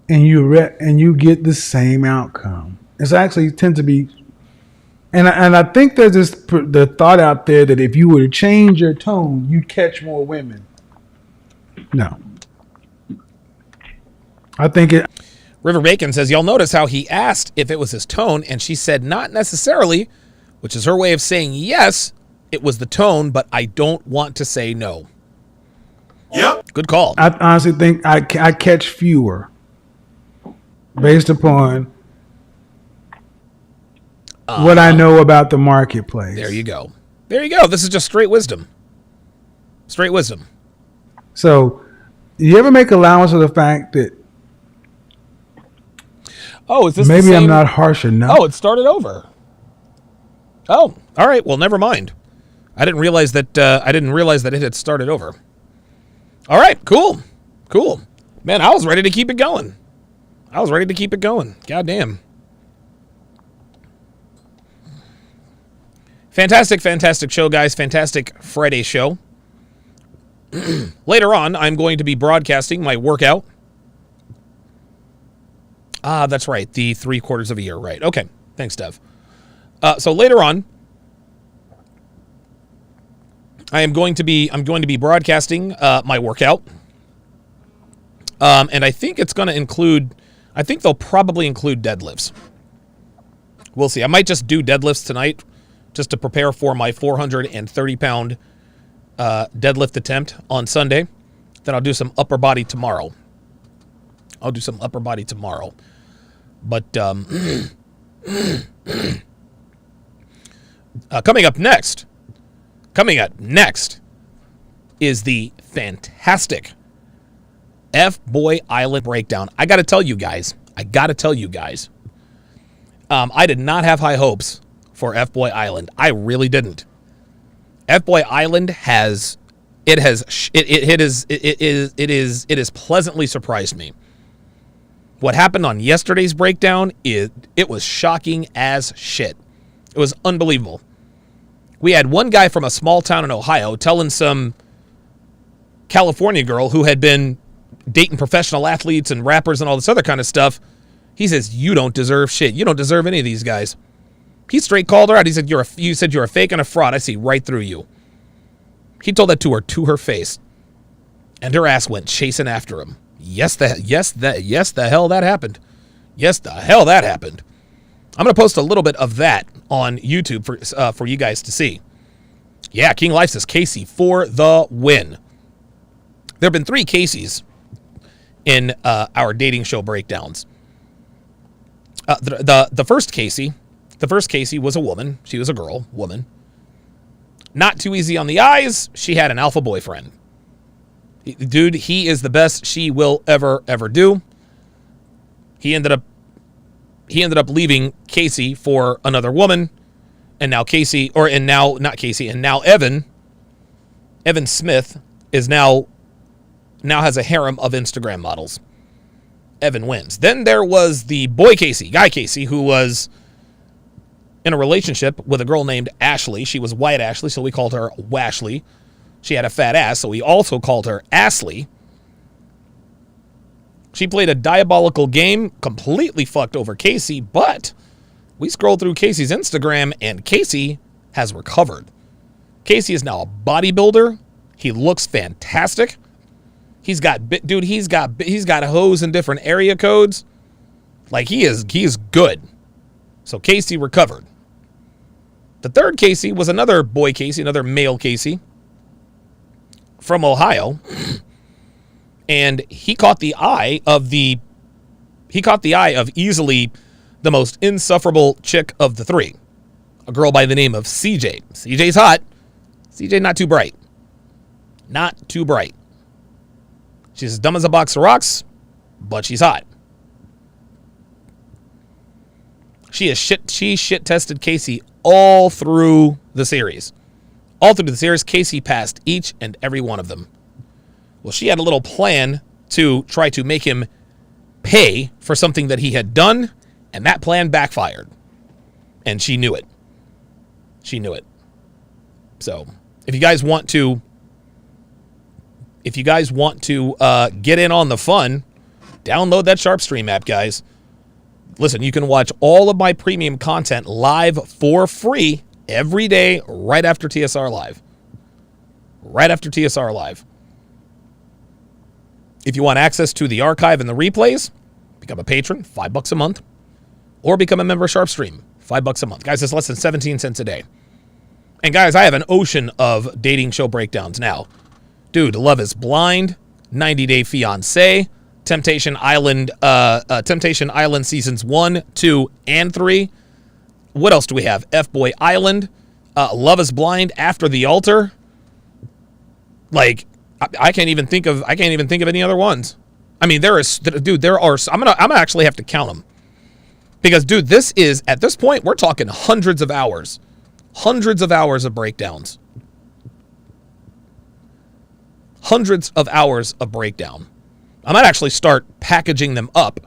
and you get the same outcome. It's actually tends to be, and I think there's the thought out there that if you were to change your tone, you'd catch more women. No. I think it. River Bacon says, y'all notice how he asked if it was his tone, and she said not necessarily, which is her way of saying yes, it was the tone, but I don't want to say no. Yep. Good call. I honestly think I catch fewer based upon what I know about the marketplace. There you go. There you go. This is just straight wisdom. Straight wisdom. So, you ever make allowance for the fact that is this maybe the same? I'm not harsh enough? Oh, it started over. Oh, all right. Well, never mind. I didn't realize that it had started over. All right, cool. Man, I was ready to keep it going. God damn. Fantastic show, guys. Fantastic Friday show. Later on, I'm going to be broadcasting my workout. That's right. The 3/4 of a year. Right. Okay. Thanks, Dev. So later on, I'm going to be broadcasting my workout. And I think it's going to include, I think they'll probably include deadlifts. We'll see. I might just do deadlifts tonight just to prepare for my 430-pound deadlift attempt on Sunday. Then I'll do some upper body tomorrow. But coming up next is the fantastic F-Boy Island breakdown. I got to tell you guys, I did not have high hopes for F-Boy Island. I really didn't. F-Boy Island has pleasantly surprised me. What happened on yesterday's breakdown it was shocking as shit. It was unbelievable. We had one guy from a small town in Ohio telling some California girl who had been dating professional athletes and rappers and all this other kind of stuff. He says, "You don't deserve shit. You don't deserve any of these guys." He straight called her out. He said, "You said you're a fake and a fraud. I see right through you." He told that to her face, and her ass went chasing after him. Yes, the hell that happened. Yes, the hell that happened. I'm gonna post a little bit of that on YouTube for you guys to see. Yeah, King Life says Casey for the win. There have been 3 Caseys in our dating show breakdowns. The first Casey was a woman. She was a woman. Not too easy on the eyes. She had an alpha boyfriend. Dude, he is the best she will ever do. He ended up leaving Casey for another woman, and now Evan Smith is now has a harem of Instagram models. Evan wins. Then there was the guy Casey, who was in a relationship with a girl named Ashley. She was white Ashley, so we called her Washley. She had a fat ass, so we also called her Ashley. She played a diabolical game, completely fucked over Casey, but we scrolled through Casey's Instagram, and Casey has recovered. Casey is now a bodybuilder. He looks fantastic. He's got hoes in different area codes. Like, he is good. So Casey recovered. The third Casey was another boy Casey, another male Casey from Ohio. And he caught the eye of easily the most insufferable chick of the 3. A girl by the name of CJ. CJ's hot. CJ not too bright. Not too bright. She's as dumb as a box of rocks, but she's hot. She shit tested Casey all through the series. Casey passed each and every one of them. Well, she had a little plan to try to make him pay for something that he had done, and that plan backfired. And she knew it. So, if you guys want to get in on the fun, download that SharpStream app, guys. Listen, you can watch all of my premium content live for free every day right after TSR Live. If you want access to the archive and the replays, become a patron, $5 a month, or become a member of SharpStream, $5 a month. Guys, it's less than 17 cents a day. And guys, I have an ocean of dating show breakdowns now. Dude, Love is Blind, 90 Day Fiancé, Temptation Island seasons 1, 2, and 3. What else do we have? F-Boy Island, Love is Blind, After the Altar. Like, I can't even think of any other ones. I mean, there are. I'm gonna actually have to count them, because, dude, at this point we're talking hundreds of hours of breakdowns. Hundreds of hours of breakdown. I might actually start packaging them up.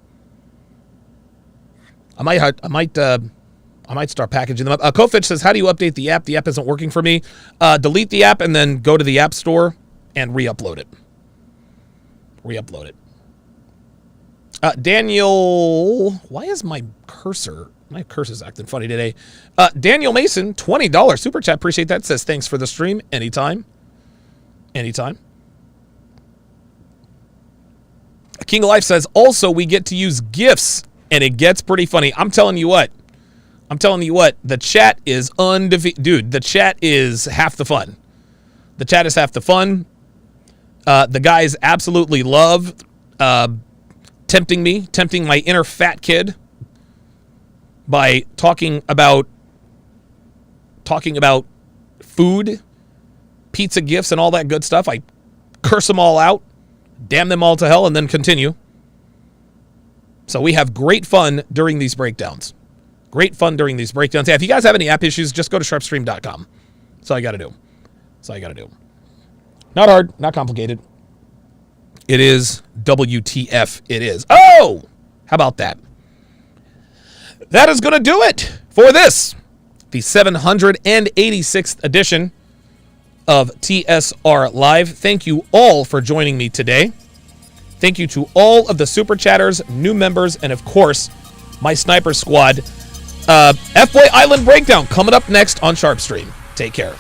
I might start packaging them up. Kofich says, "How do you update the app? The app isn't working for me." Delete the app and then go to the App Store and re-upload it. Daniel, why is my cursor's acting funny today? Daniel Mason, $20 super chat. Appreciate that. Says, thanks for the stream. Anytime. King of Life says, also, we get to use GIFs, and it gets pretty funny. I'm telling you what, the chat is undefeated. Dude, the chat is half the fun. The guys absolutely love tempting my inner fat kid by talking about food, pizza gifts, and all that good stuff. I curse them all out, damn them all to hell, and then continue. So we have great fun during these breakdowns. Great fun during these breakdowns. Yeah, if you guys have any app issues, just go to sharpstream.com. That's all you got to do. That's all you got to do. Not hard, not complicated. It is WTF it is. Oh! How about that? That is going to do it for this, the 786th edition of TSR Live. Thank you all for joining me today. Thank you to all of the Super Chatters, new members, and of course, my Sniper Squad. F-Boy Island Breakdown coming up next on Sharpstream. Take care.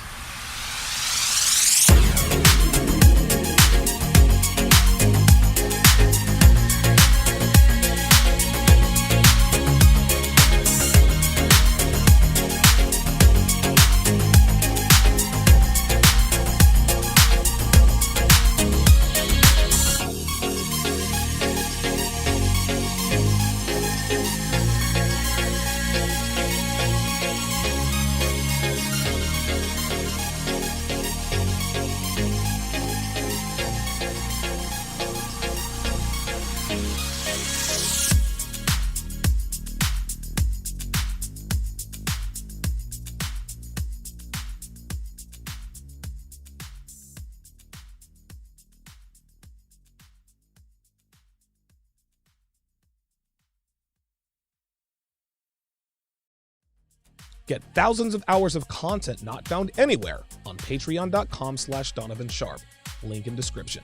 Get thousands of hours of content not found anywhere on patreon.com/Donovan Sharp. Link in description.